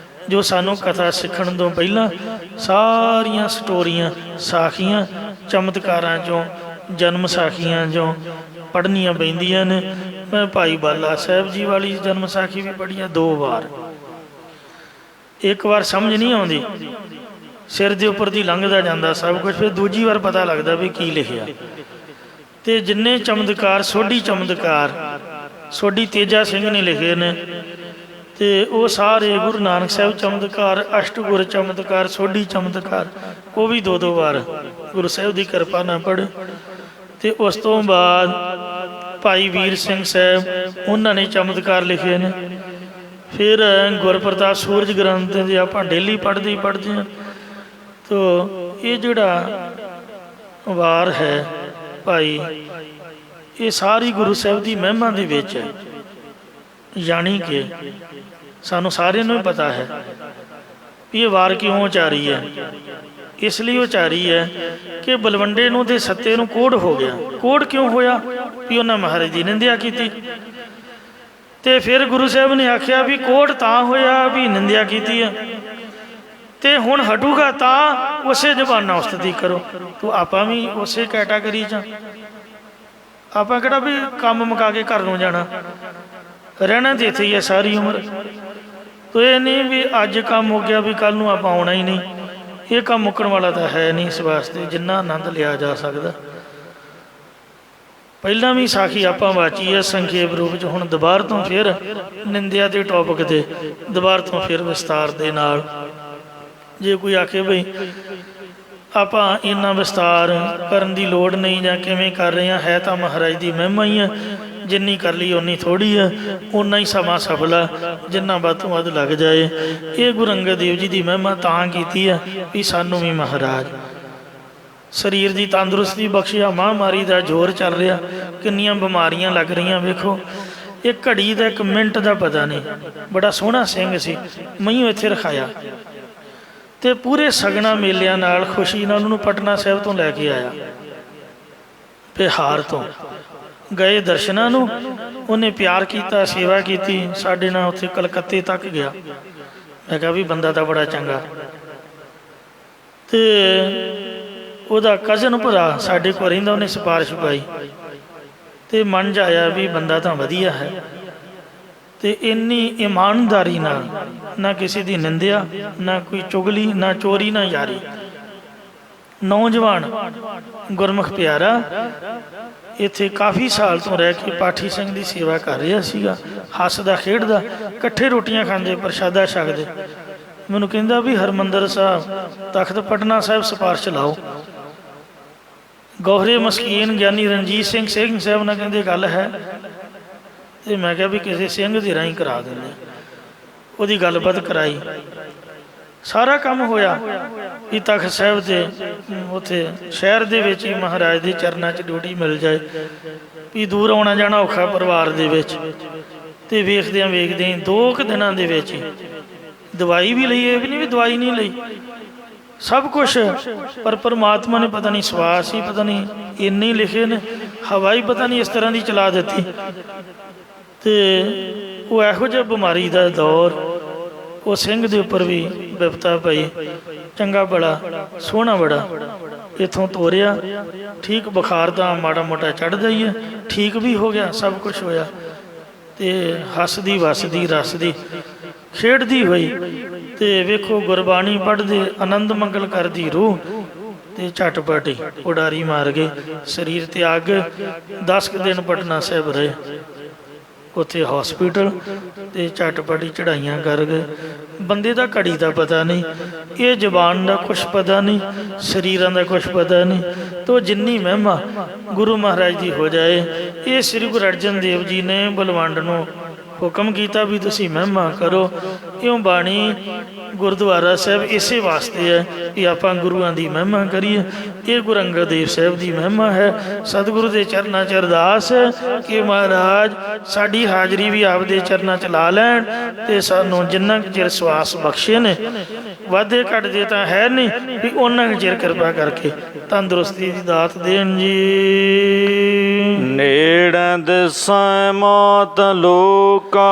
S2: ਜੋ ਸਾਨੂੰ ਕਥਾ ਸਿੱਖਣ ਤੋਂ ਪਹਿਲਾਂ ਸਾਰੀਆਂ ਸਟੋਰੀਆਂ, ਸਾਖੀਆਂ, ਚਮਤਕਾਰਾਂ 'ਚੋਂ, ਜਨਮ ਸਾਖੀਆਂ 'ਚੋਂ ਪੜ੍ਹਨੀਆਂ ਪੈਂਦੀਆਂ ਨੇ। ਮੈਂ ਭਾਈ ਬਾਲਾ ਸਾਹਿਬ ਜੀ ਵਾਲੀ ਜਨਮ ਸਾਖੀ ਵੀ ਪੜ੍ਹੀ ਆ 2 ਵਾਰ। ਇੱਕ ਵਾਰ ਸਮਝ ਨਹੀਂ ਆਉਂਦੀ, ਸਿਰ ਦੇ ਉੱਪਰ ਦੀ ਲੰਘਦਾ ਜਾਂਦਾ ਸਭ ਕੁਝ, ਫਿਰ ਦੂਜੀ ਵਾਰ ਪਤਾ ਲੱਗਦਾ ਵੀ ਕੀ ਲਿਖਿਆ। ਤੇ ਜਿੰਨੇ ਚਮਤਕਾਰ, ਸੋਢੀ ਚਮਤਕਾਰ ਸੋਢੀ ਤੇਜਾ ਸਿੰਘ ਨੇ ਲਿਖੇ ਨੇ, ਤੇ ਉਹ ਸਾਰੇ ਗੁਰੂ ਨਾਨਕ ਸਾਹਿਬ ਚਮਤਕਾਰ, ਅਸ਼ਟਗੁਰ ਚਮਤਕਾਰ, ਸੋਢੀ ਚਮਤਕਾਰ, ਉਹ ਵੀ 2-2 ਵਾਰ ਗੁਰੂ ਸਾਹਿਬ ਦੀ ਕਿਰਪਾ ਨਾਲ ਪੜ੍ਹੇ। ਤੇ ਉਸ ਤੋਂ ਬਾਅਦ ਭਾਈ ਵੀਰ ਸਿੰਘ ਸਾਹਿਬ, ਉਹਨਾਂ ਨੇ ਚਮਤਕਾਰ ਲਿਖੇ ਨੇ। ਫਿਰ ਗੁਰਪ੍ਰਤਾਪ ਸੂਰਜ ਗ੍ਰੰਥ ਦੇ ਆਪਾਂ ਡੇਲੀ ਪੜ੍ਹਦੇ ਹਾਂ। ਤੋ ਇਹ ਜਿਹੜਾ ਵਾਰ ਹੈ ਭਾਈ, ਇਹ ਸਾਰੀ ਗੁਰੂ ਸਾਹਿਬ ਦੀ ਮਹਿਮਾ ਦੇ ਵਿੱਚ ਹੈ। ਯਾਨੀ ਕਿ ਸਾਨੂੰ ਸਾਰਿਆਂ ਨੂੰ ਪਤਾ ਹੈ ਵੀ ਇਹ ਵਾਰ ਕਿਉਂ ਉਚਾਰੀ ਹੈ। ਇਸ ਲਈ ਉਚਾਰੀ ਹੈ ਕਿ ਬਲਵੰਡੇ ਨੂੰ ਤੇ ਸੱਤੇ ਨੂੰ ਕੋੜ ਹੋ ਗਿਆ। ਕੋੜ ਕਿਉਂ ਹੋਇਆ? ਵੀ ਉਹਨਾਂ ਮਹਾਰਾਜ ਦੀ ਨਿੰਦਿਆ ਕੀਤੀ। ਤੇ ਫਿਰ ਗੁਰੂ ਸਾਹਿਬ ਨੇ ਆਖਿਆ ਵੀ ਕੋੜ ਤਾਂ ਹੋਇਆ ਵੀ ਨਿੰਦਿਆ ਕੀਤੀ ਹੈ, ਤੇ ਹੁਣ ਹਟੂਗਾ ਤਾਂ ਉਸੇ ਜ਼ਬਾਨ ਨਾਲ ਉਸਤਤੀ ਕਰੋ। ਤੂੰ ਆਪਾਂ ਵੀ ਉਸੇ ਕੈਟਾਗਰੀ 'ਚ, ਆਪਾਂ ਕਿਹੜਾ ਵੀ ਕੰਮ ਮੁਕਾ ਕੇ ਘਰ ਨੂੰ ਜਾਣਾ, ਰਹਿਣਾ ਤੇ ਇੱਥੇ ਹੀ ਹੈ ਸਾਰੀ ਉਮਰ। ਤੋ ਇਹ ਨਹੀਂ ਵੀ ਅੱਜ ਕੰਮ ਹੋ ਗਿਆ ਵੀ ਕੱਲ੍ਹ ਨੂੰ ਆਪਾਂ ਆਉਣਾ ਹੀ ਨਹੀਂ। ਇਹ ਕੰਮ ਮੁੱਕਣ ਵਾਲਾ ਤਾਂ ਹੈ ਨਹੀਂ। ਇਸ ਵਾਸਤੇ ਜਿੰਨਾ ਆਨੰਦ ਲਿਆ ਜਾ ਸਕਦਾ। ਪਹਿਲਾਂ ਵੀ ਸਾਖੀ ਆਪਾਂ ਵਾਚੀ ਹੈ ਸੰਖੇਪ ਰੂਪ 'ਚ, ਹੁਣ ਦੁਬਾਰਾ ਤੋਂ ਫਿਰ ਨਿੰਦਿਆ ਦੇ ਟੌਪਿਕ 'ਤੇ ਦੁਬਾਰਾ ਤੋਂ ਫਿਰ ਵਿਸਤਾਰ ਦੇ ਨਾਲ। ਜੇ ਕੋਈ ਆਖੇ ਬਈ ਆਪਾਂ ਇੰਨਾ ਵਿਸਤਾਰ ਕਰਨ ਦੀ ਲੋੜ ਨਹੀਂ ਜਾਂ ਕਿਵੇਂ ਕਰ ਰਹੇ ਹਾਂ, ਹੈ ਤਾਂ ਮਹਾਰਾਜ ਦੀ ਮਹਿਮਾ ਹੀ ਹੈ। ਜਿੰਨੀ ਕਰ ਲਈ ਓਨੀ ਥੋੜ੍ਹੀ ਹੈ, ਓਨਾ ਹੀ ਸਮਾਂ ਸਫਲ ਹੈ ਜਿੰਨਾ ਵੱਧ ਤੋਂ ਵੱਧ ਲੱਗ ਜਾਏ। ਇਹ ਗੁਰੂ ਅੰਗਦ ਦੇਵ ਜੀ ਦੀ ਮਹਿਮਾ ਤਾਂ ਕੀਤੀ ਹੈ ਵੀ ਸਾਨੂੰ ਵੀ ਮਹਾਰਾਜ ਸਰੀਰ ਦੀ ਤੰਦਰੁਸਤੀ ਬਖਸ਼ਿਆ। ਮਹਾਂਮਾਰੀ ਦਾ ਜ਼ੋਰ ਚੱਲ ਰਿਹਾ, ਕਿੰਨੀਆਂ ਬਿਮਾਰੀਆਂ ਲੱਗ ਰਹੀਆਂ ਵੇਖੋ। ਇਹ ਘੜੀ ਦਾ 1 ਮਿੰਟ ਦਾ ਪਤਾ ਨਹੀਂ। ਬੜਾ ਸੋਹਣਾ ਸਿੰਘ ਸੀ, ਮਈਓ ਇੱਥੇ ਰਖਾਇਆ ਤੇ ਪੂਰੇ ਸਗਣਾ ਮੇਲਿਆਂ ਨਾਲ ਖੁਸ਼ੀ ਨਾਲ ਉਹਨੂੰ ਪਟਨਾ ਸਾਹਿਬ ਤੋਂ ਲੈ ਕੇ ਆਇਆ। ਬਿਹਾਰ ਤੋਂ ਗਏ ਦਰਸ਼ਨਾਂ ਨੂੰ, ਉਹਨੇ ਪਿਆਰ ਕੀਤਾ, ਸੇਵਾ ਕੀਤੀ, ਸਾਡੇ ਨਾਲ ਉੱਥੇ ਕਲਕੱਤੇ ਤੱਕ ਗਿਆ। ਮੈਂ ਕਿਹਾ ਵੀ ਬੰਦਾ ਤਾਂ ਬੜਾ ਚੰਗਾ। ਤੇ ਉਹਦਾ ਕਜ਼ਨ ਭਰਾ ਸਾਡੇ ਕੋਲ ਰਹਿੰਦਾ, ਉਹਨੇ ਸਿਫਾਰਿਸ਼ ਪਾਈ ਤੇ ਮਨ 'ਚ ਆਇਆ ਵੀ ਬੰਦਾ ਤਾਂ ਵਧੀਆ ਹੈ। ਤੇ ਇੰਨੀ ਇਮਾਨਦਾਰੀ ਨਾਲ, ਨਾ ਕਿਸੇ ਦੀ ਨਿੰਦਿਆ, ਨਾ ਕੋਈ ਚੁਗਲੀ, ਨਾ ਚੋਰੀ, ਨਾ ਯਾਰੀ। ਨੌਜਵਾਨ ਗੁਰਮੁਖ ਪਿਆਰਾ ਇੱਥੇ ਕਾਫੀ ਸਾਲ ਤੋਂ ਰਹਿ ਕੇ ਪਾਠੀ ਸਿੰਘ ਦੀ ਸੇਵਾ ਕਰ ਰਿਹਾ ਸੀਗਾ। ਹੱਸਦਾ ਖੇਡਦਾ, ਇਕੱਠੇ ਰੋਟੀਆਂ ਖਾਂਦੇ, ਪ੍ਰਸ਼ਾਦਾ ਛਕਦੇ। ਮੈਨੂੰ ਕਹਿੰਦਾ ਵੀ ਹਰਿਮੰਦਰ ਸਾਹਿਬ ਤਖਤ ਪਟਨਾ ਸਾਹਿਬ ਸਿਫਾਰਿਸ਼ ਲਾਓ। ਗੋਹਰੇ ਮਸਕੀਨ ਗਿਆਨੀ ਰਣਜੀਤ ਸਿੰਘ ਸਾਹਿਬ ਨਾਲ ਕਹਿੰਦੇ ਗੱਲ ਹੈ। ਤੇ ਮੈਂ ਕਿਹਾ ਵੀ ਕਿਸੇ ਸਿੰਘ ਦੇ ਰਾਹੀਂ ਕਰਾ ਦਿੰਦੇ। ਉਹਦੀ ਗੱਲਬਾਤ ਕਰਾਈ, ਸਾਰਾ ਕੰਮ ਹੋਇਆ ਵੀ ਤਖਤ ਸਾਹਿਬ ਦੇ ਉੱਥੇ ਸ਼ਹਿਰ ਦੇ ਵਿੱਚ ਹੀ ਮਹਾਰਾਜ ਦੇ ਚਰਨਾਂ 'ਚ ਡਿਊਟੀ ਮਿਲ ਜਾਏ ਵੀ ਦੂਰ ਆਉਣਾ ਜਾਣਾ ਔਖਾ ਪਰਿਵਾਰ ਦੇ ਵਿੱਚ। ਤੇ ਵੇਖਦਿਆਂ 2 ਕੁ ਦਿਨਾਂ ਦੇ ਵਿੱਚ ਹੀ ਦਵਾਈ ਵੀ ਲਈ, ਇਹ ਵੀ ਨਹੀਂ ਵੀ ਦਵਾਈ ਨਹੀਂ ਲਈ, ਸਭ ਕੁਛ। ਪਰ ਪਰਮਾਤਮਾ ਨੇ ਪਤਾ ਨਹੀਂ ਸਵਾਸ ਹੀ ਪਤਾ ਨਹੀਂ ਇੰਨੇ ਲਿਖੇ ਨੇ, ਹਵਾ ਹੀ ਪਤਾ ਨਹੀਂ ਇਸ ਤਰ੍ਹਾਂ ਦੀ ਚਲਾ ਦਿੱਤੀ। ਤੇ ਉਹ ਇਹੋ ਜਿਹਾ ਬਿਮਾਰੀ ਦਾ ਦੌਰ, ਉਹ ਸਿੰਘ ਦੇ ਉੱਪਰ ਵੀ ਵਿਪਤਾ ਪਈ। ਚੰਗਾ ਬੜਾ ਸੋਹਣਾ ਬੜਾ ਇੱਥੋਂ ਤੋਰਿਆ, ਠੀਕ ਬੁਖਾਰ ਤਾਂ ਮਾੜਾ ਮੋਟਾ ਚੜ੍ਹਦਾ ਹੀ ਹੈ, ਠੀਕ ਵੀ ਹੋ ਗਿਆ, ਸਭ ਕੁਛ ਹੋਇਆ। ਤੇ ਹੱਸਦੀ ਵਸਦੀ ਰਸਦੀ ਖੇਡਦੀ ਹੋਈ ਤੇ ਵੇਖੋ ਗੁਰਬਾਣੀ ਪੜ੍ਹਦੇ, ਆਨੰਦ ਮੰਗਲ ਕਰਦੀ ਰੂਹ ਤੇ ਝਟਪਟ ਉਡਾਰੀ ਮਾਰ ਗਏ, ਸਰੀਰ ਤਿਆਗ। 10 ਕੁ ਦਿਨ ਪਟਨਾ ਸਾਹਿਬ ਰਹੇ, ਉੱਥੇ ਹੌਸਪੀਟਲ ਤੇ ਝਟਪਟ ਚੜ੍ਹਾਈਆਂ ਕਰ ਗਏ। ਬੰਦੇ ਦਾ ਘੜੀ ਦਾ ਪਤਾ ਨਹੀਂ, ਇਹ ਜ਼ਬਾਨ ਦਾ ਕੁਛ ਪਤਾ ਨਹੀਂ, ਸਰੀਰਾਂ ਦਾ ਕੁਛ ਪਤਾ ਨਹੀਂ। ਤੋ ਜਿੰਨੀ ਮਹਿਮਾ ਗੁਰੂ ਮਹਾਰਾਜ ਦੀ ਹੋ ਜਾਏ। ਇਹ ਸ੍ਰੀ ਗੁਰੂ ਅਰਜਨ ਦੇਵ ਜੀ ਨੇ ਬਲਵੰਡ ਨੂੰ ਹੁਕਮ ਕੀਤਾ ਵੀ ਤੁਸੀਂ ਮਹਿਮਾ ਕਰੋ। ਇਉਂ ਬਾਣੀ ਗੁਰਦੁਆਰਾ ਸਾਹਿਬ ਇਸੇ ਵਾਸਤੇ ਹੈ ਕਿ ਆਪਾਂ ਗੁਰੂਆਂ ਦੀ ਮਹਿਮਾ ਕਰੀਏ। ਇਹ ਗੁਰੂ ਅੰਗਦ ਦੇਵ ਸਾਹਿਬ ਦੀ ਮਹਿਮਾ ਹੈ। ਸਤਿਗੁਰੂ ਦੇ ਚਰਨਾਂ 'ਚ ਅਰਦਾਸ ਹੈ ਕਿ ਮਹਾਰਾਜ ਸਾਡੀ ਹਾਜ਼ਰੀ ਵੀ ਆਪਦੇ ਚਰਨਾਂ 'ਚ ਲਾ ਲੈਣ ਤੇ ਸਾਨੂੰ ਜਿੰਨਾ ਕੁ ਚਿਰ ਸਵਾਸ ਬਖਸ਼ੇ ਨੇ, ਵਾਧੇ ਘਟਦੇ ਤਾਂ ਹੈ ਨਹੀਂ, ਵੀ ਉਹਨਾਂ ਕੁ ਚਿਰ ਕਿਰਪਾ ਕਰਕੇ ਤੰਦਰੁਸਤੀ ਦੀ ਦਾਤ ਦੇਣ ਜੀ।
S1: ਨੇੜੇ ਦਿਸੈ ਮੌਤ ਲੋਕਾ।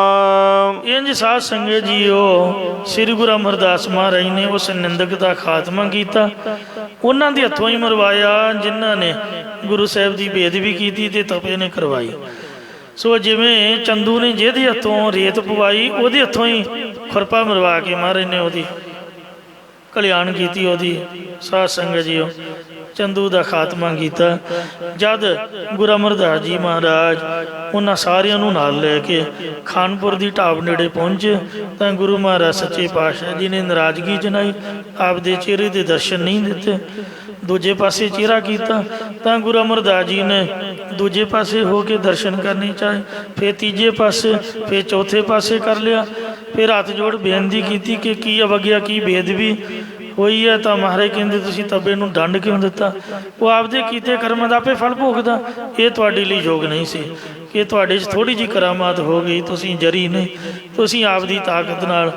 S2: ਇੰਝ ਸਾਧ ਸੰਗਤ ਜੀਓ, ਸ੍ਰੀ ਗੁਰੂ ਅਮਰਦਾਸ ਮਹਾਰਾਜ ਨੇ ਉਸ ਨਿੰਦਕ ਦਾ ਖਾਤਮਾ ਕੀਤਾ। ਉਹਨਾਂ ਦੇ ਹੱਥੋਂ ਹੀ ਮਰਵਾਇਆ ਜਿਨ੍ਹਾਂ ਨੇ ਗੁਰੂ ਸਾਹਿਬ ਦੀ ਬੇਅਦਬੀ ਕੀਤੀ ਤੇ ਤਪੇ ਨੇ ਕਰਵਾਈ। ਸੋ ਜਿਵੇਂ ਚੰਦੂ ਨੇ ਜਿਹਦੇ ਹੱਥੋਂ ਰੇਤ ਪਵਾਈ, ਉਹਦੇ ਹੱਥੋਂ ਹੀ ਖੁਰਪਾ ਮਰਵਾ ਕੇ ਮਹਾਰਾਜ ਨੇ ਉਹਦੀ ਕਲਿਆਣ ਕੀਤੀ। ਉਹਦੀ ਸਾਧ ਸੰਗਤ ਜੀਓ ਚੰਦੂ ਦਾ ਖਾਤਮਾ ਕੀਤਾ। ਜਦ ਗੁਰੂ ਅਮਰਦਾਸ ਜੀ ਮਹਾਰਾਜ ਉਹਨਾਂ ਸਾਰਿਆਂ ਨੂੰ ਨਾਲ ਲੈ ਕੇ ਖਾਨਪੁਰ ਦੀ ਢਾਬ ਨੇੜੇ ਪਹੁੰਚੇ ਤਾਂ ਗੁਰੂ ਮਹਾਰਾਜ ਸੱਚੇ ਪਾਤਸ਼ਾਹ ਜੀ ਨੇ ਨਾਰਾਜ਼ਗੀ ਜਨਾਈ, ਆਪਦੇ ਚਿਹਰੇ ਦੇ ਦਰਸ਼ਨ ਨਹੀਂ ਦਿੱਤੇ। ਦੂਜੇ ਪਾਸੇ ਚਿਹਰਾ ਕੀਤਾ ਤਾਂ ਗੁਰੂ ਅਮਰਦਾਸ ਜੀ ਨੇ ਦੂਜੇ ਪਾਸੇ ਹੋ ਕੇ ਦਰਸ਼ਨ ਕਰਨੇ ਚਾਹੇ, ਫਿਰ ਤੀਜੇ ਪਾਸੇ, ਫਿਰ ਚੌਥੇ ਪਾਸੇ ਕਰ ਲਿਆ। ਫਿਰ ਹੱਥ ਜੋੜ ਬੇਨਤੀ ਕੀਤੀ ਕਿ ਕੀ ਅਵਗਿਆ, ਕੀ ਬੇਅਦਬੀ ਹੋਈ ਹੈ। ਤਾਂ ਮਹਾਰਾਜ ਕਹਿੰਦੇ ਤੁਸੀਂ ਤਬੇ ਨੂੰ ਦੰਡ ਕਿਉਂ ਦਿੱਤਾ? ਉਹ ਆਪਦੇ ਕੀਤੇ ਕਰਮਾਂ ਦਾ ਆਪੇ ਫਲ ਭੋਗਦਾ, ਇਹ ਤੁਹਾਡੇ ਲਈ ਯੋਗ ਨਹੀਂ ਸੀ ਕਿ ਤੁਹਾਡੇ 'ਚ ਥੋੜ੍ਹੀ ਜਿਹੀ ਕਰਾਮਾਤ ਹੋ ਗਈ, ਤੁਸੀਂ ਜਰੀ ਨਹੀਂ, ਤੁਸੀਂ ਆਪਦੀ ਤਾਕਤ ਨਾਲ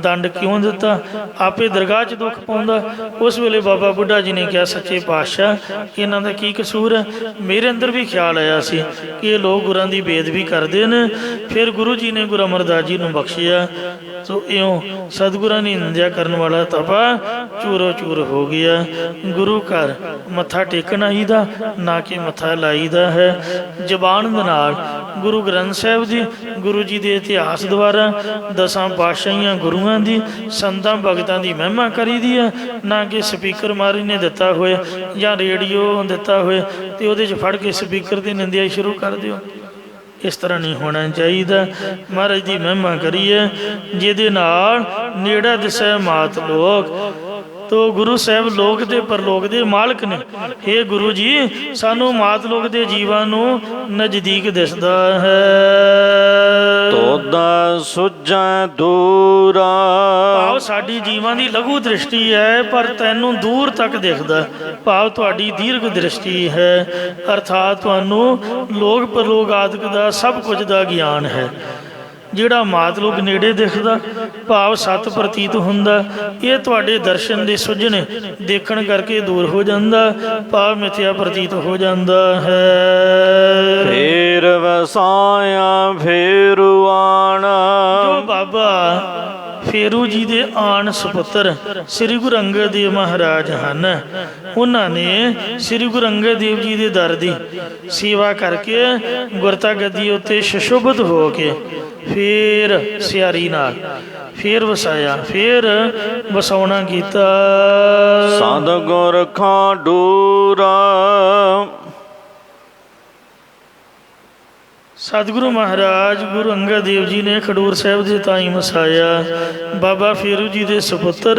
S2: ਦੰਡ ਕਿਉਂ ਦਿੱਤਾ? ਆਪੇ ਦਰਗਾਹ 'ਚ ਦੁੱਖ ਪਾਉਂਦਾ। ਉਸ ਵੇਲੇ ਬਾਬਾ ਬੁੱਢਾ ਜੀ ਨੇ ਕਿਹਾ ਸੱਚੇ ਪਾਤਸ਼ਾਹ ਇਹਨਾਂ ਦਾ ਕੀ ਕਸੂਰ ਹੈ? ਮੇਰੇ ਅੰਦਰ ਵੀ ਖਿਆਲ ਆਇਆ ਸੀ ਕਿ ਇਹ ਲੋਕ ਗੁਰਾਂ ਦੀ ਬੇਅਦਬੀ ਕਰਦੇ ਨੇ। ਫਿਰ ਗੁਰੂ ਜੀ ਨੇ ਗੁਰੂ ਅਮਰਦਾਸ ਜੀ ਨੂੰ ਬਖਸ਼ਿਆ। ਸੋ ਇਉਂ ਸਤਿਗੁਰਾਂ ਦੀ ਨਿੰਦਿਆ ਕਰਨ ਵਾਲਾ ਤਪਾ ਚੂਰੋ ਚੂਰ ਹੋ ਗਿਆ। ਗੁਰੂ ਘਰ ਮੱਥਾ ਟੇਕਣ ਆਈਦਾ, ਨਾ ਕਿ ਮੱਥਾ ਲਾਈਦਾ ਹੈ। ਜ਼ਬਾਨ ਦੇ ਨਾਲ ਗੁਰੂ ਗ੍ਰੰਥ ਸਾਹਿਬ ਜੀ, ਗੁਰੂ ਜੀ ਦੇ ਇਤਿਹਾਸ ਦੁਆਰਾ, 10 ਪਾਤਸ਼ਾਹੀਆਂ ਗੁਰੂਆਂ ਦੀ, ਸੰਤਾਂ ਭਗਤਾਂ ਦੀ ਮਹਿਮਾ ਕਰੀਦੀ ਹੈ, ਨਾ ਕਿ ਸਪੀਕਰ ਮਾਰੀ ਨੇ ਦਿੱਤਾ ਹੋਏ ਜਾਂ ਰੇਡੀਓ ਦਿੱਤਾ ਹੋਏ ਤੇ ਉਹਦੇ 'ਚ ਫੜ ਕੇ ਸਪੀਕਰ ਦੀ ਨਿੰਦਿਆ ਸ਼ੁਰੂ ਕਰ ਦਿਓ। ਇਸ ਤਰ੍ਹਾਂ ਨਹੀਂ ਹੋਣਾ ਚਾਹੀਦਾ। ਮਹਾਰਾਜ ਦੀ ਮਹਿਮਾ ਕਰੀਏ ਜਿਹਦੇ ਨਾਲ ਨੇੜੇ ਦਿਸੈ ਮਾਤ ਲੋਕ। ਤੋ ਗੁਰੂ ਸਾਹਿਬ ਲੋਕ ਤੇ ਪਰਲੋਕ ਦੇ ਮਾਲਕ ਨੇ। हे ਗੁਰੂ ਜੀ, ਸਾਨੂੰ ਮਾਤ ਲੋਕ ਦੇ ਜੀਵਾਂ ਨੂੰ ਨਜ਼ਦੀਕ ਦਿਸਦਾ ਹੈ।
S1: ਤੋਦਾ ਸੁਝੈ ਦੂਰਾ,
S2: ਭਾਵ ਸਾਡੀ ਜੀਵਾਂ ਦੀ ਲਘੂ ਦ੍ਰਿਸ਼ਟੀ ਹੈ, ਪਰ ਤੈਨੂੰ ਦੂਰ ਤੱਕ ਦਿਖਦਾ। ਭਾਵ ਤੁਹਾਡੀ ਦੀਰਘ ਦ੍ਰਿਸ਼ਟੀ ਹੈ, ਅਰਥਾਤ ਤੁਹਾਨੂੰ ਲੋਕ ਪਰਲੋਕ ਆਦਿਕ ਦਾ ਸਭ ਕੁਝ ਦਾ ਗਿਆਨ ਹੈ। ਜਿਹੜਾ ਮਾਤਲੋਕ ਨੇੜੇ ਦਿਖਦਾ, ਭਾਵ ਸਤ ਪ੍ਰਤੀਤ ਹੁੰਦਾ, ਇਹ ਤੁਹਾਡੇ ਦਰਸ਼ਨ ਦੇ ਸੁਝਣੇ ਦੇਖਣ ਕਰਕੇ ਦੂਰ ਹੋ ਜਾਂਦਾ, ਭਾਵ ਮਿਥਿਆ ਪ੍ਰਤੀਤ ਹੋ ਜਾਂਦਾ ਹੈ।
S1: ਫੇਰ ਵਸਾਇਆ ਫੇਰੂ ਆਣਾ,
S2: ਜੋ ਬਾਬਾ ਫੇਰੂ ਜੀ ਦੇ ਆਣ ਸੁਪੁੱਤਰ ਸ੍ਰੀ ਗੁਰੂ ਅੰਗਦ ਦੇਵ ਮਹਾਰਾਜ ਹਨ, ਉਹਨਾਂ ਨੇ ਸ੍ਰੀ ਗੁਰੂ ਅੰਗਦ ਦੇਵ ਜੀ ਦੇ ਦਰ ਦੀ ਸੇਵਾ ਕਰਕੇ ਗੁਰਤਾ ਗੱਦੀ ਉੱਤੇ ਸੁਸ਼ੋਭਿਤ ਹੋ ਕੇ ਫੇਰ ਸਿਆਰੀ ਨਾਲ ਫੇਰ ਵਸਾਇਆ, ਫੇਰ ਵਸਾਉਣਾ ਕੀਤਾ।
S1: ਸਤਿਗੁਰ ਖਾਡੂਰਾ,
S2: ਸਤਿਗੁਰੂ ਮਹਾਰਾਜ ਗੁਰੂ ਅੰਗਦ ਦੇਵ ਜੀ ਨੇ ਖਡੂਰ ਸਾਹਿਬ ਦੇ ਤਾਈਂ ਵਸਾਇਆ। ਬਾਬਾ ਫੇਰੂ ਜੀ ਦੇ ਸੁਪੁੱਤਰ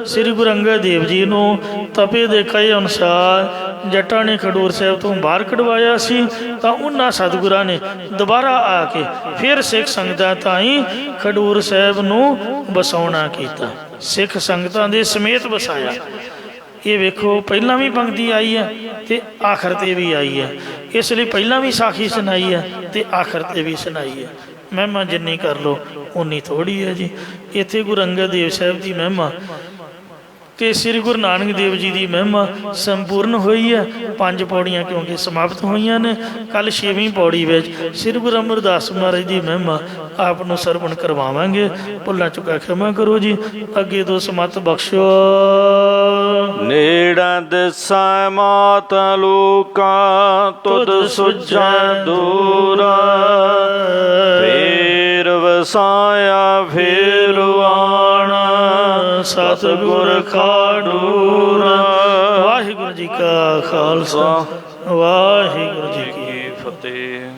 S2: ਸ੍ਰੀ ਗੁਰੂ ਅੰਗਦ ਦੇਵ ਜੀ ਨੂੰ ਤਪੇ ਦੇ ਕਹੇ ਅਨੁਸਾਰ ਜੱਟਾਂ ਨੇ ਖਡੂਰ ਸਾਹਿਬ ਤੋਂ ਬਾਹਰ ਕਢਵਾਇਆ ਸੀ, ਤਾਂ ਉਹਨਾਂ ਸਤਿਗੁਰਾਂ ਨੇ ਦੁਬਾਰਾ ਆ ਕੇ ਫਿਰ ਸਿੱਖ ਸੰਗਤਾਂ ਤਾਈਂ ਖਡੂਰ ਸਾਹਿਬ ਨੂੰ ਵਸਾਉਣਾ ਕੀਤਾ, ਸਿੱਖ ਸੰਗਤਾਂ ਦੇ ਸਮੇਤ ਵਸਾਇਆ। ਇਹ ਵੇਖੋ, ਪਹਿਲਾਂ ਵੀ ਪੰਕਤੀ ਆਈ ਹੈ ਤੇ ਆਖਰ ਤੇ ਵੀ ਆਈ ਹੈ, ਇਸ ਲਈ ਪਹਿਲਾਂ ਵੀ ਸਾਖੀ ਸੁਣਾਈ ਹੈ ਤੇ ਆਖਰ ਤੇ ਵੀ ਸੁਣਾਈ ਹੈ। ਮਹਿਮਾ ਜਿੰਨੀ ਕਰ ਲਓ ਉਨੀ ਥੋੜ੍ਹੀ ਹੈ ਜੀ। ਇੱਥੇ ਗੁਰੂ ਅੰਗਦ ਦੇਵ ਸਾਹਿਬ ਦੀ ਮਹਿਮਾ ਤੇ ਸ੍ਰੀ ਗੁਰੂ ਨਾਨਕ ਦੇਵ ਜੀ ਦੀ ਮਹਿਮਾ ਸੰਪੂਰਨ ਹੋਈ ਹੈ। 5 ਪੌੜੀਆਂ ਕਿਉਂਕਿ ਸਮਾਪਤ ਹੋਈਆਂ ਨੇ। ਕੱਲ 6ਵੀਂ ਪੌੜੀ ਵਿੱਚ ਸ੍ਰੀ ਗੁਰੂ ਅਮਰਦਾਸ ਮਹਾਰਾਜ ਦੀ ਮਹਿਮਾ ਆਪ ਨੂੰ ਸਰਵਣ ਕਰਵਾਵਾਂਗੇ। ਭੁੱਲਾਂ ਚੁੱਕਾ ਖਿਮਾ ਕਰੋ ਜੀ, ਅੱਗੇ ਤੋਂ ਸਮਤ ਬਖਸ਼ੋ।
S1: ਨੇੜਾ ਦਿਸੈ ਮਾਤ ਲੋਕਾਂ, ਤੁਧ ਸੁਝੈ ਦੂਰਾ, ਫੇਰ ਵਸਾਇਆ ਫੇਰ ਆਣਾ, ਸਤਿਗੁਰ ਖਾਡੂਰਾ। ਵਾਹਿਗੁਰੂ ਜੀ ਕਾ ਖਾਲਸਾ, ਵਾਹਿਗੁਰੂ ਜੀ ਕੀ ਫਤਿਹ।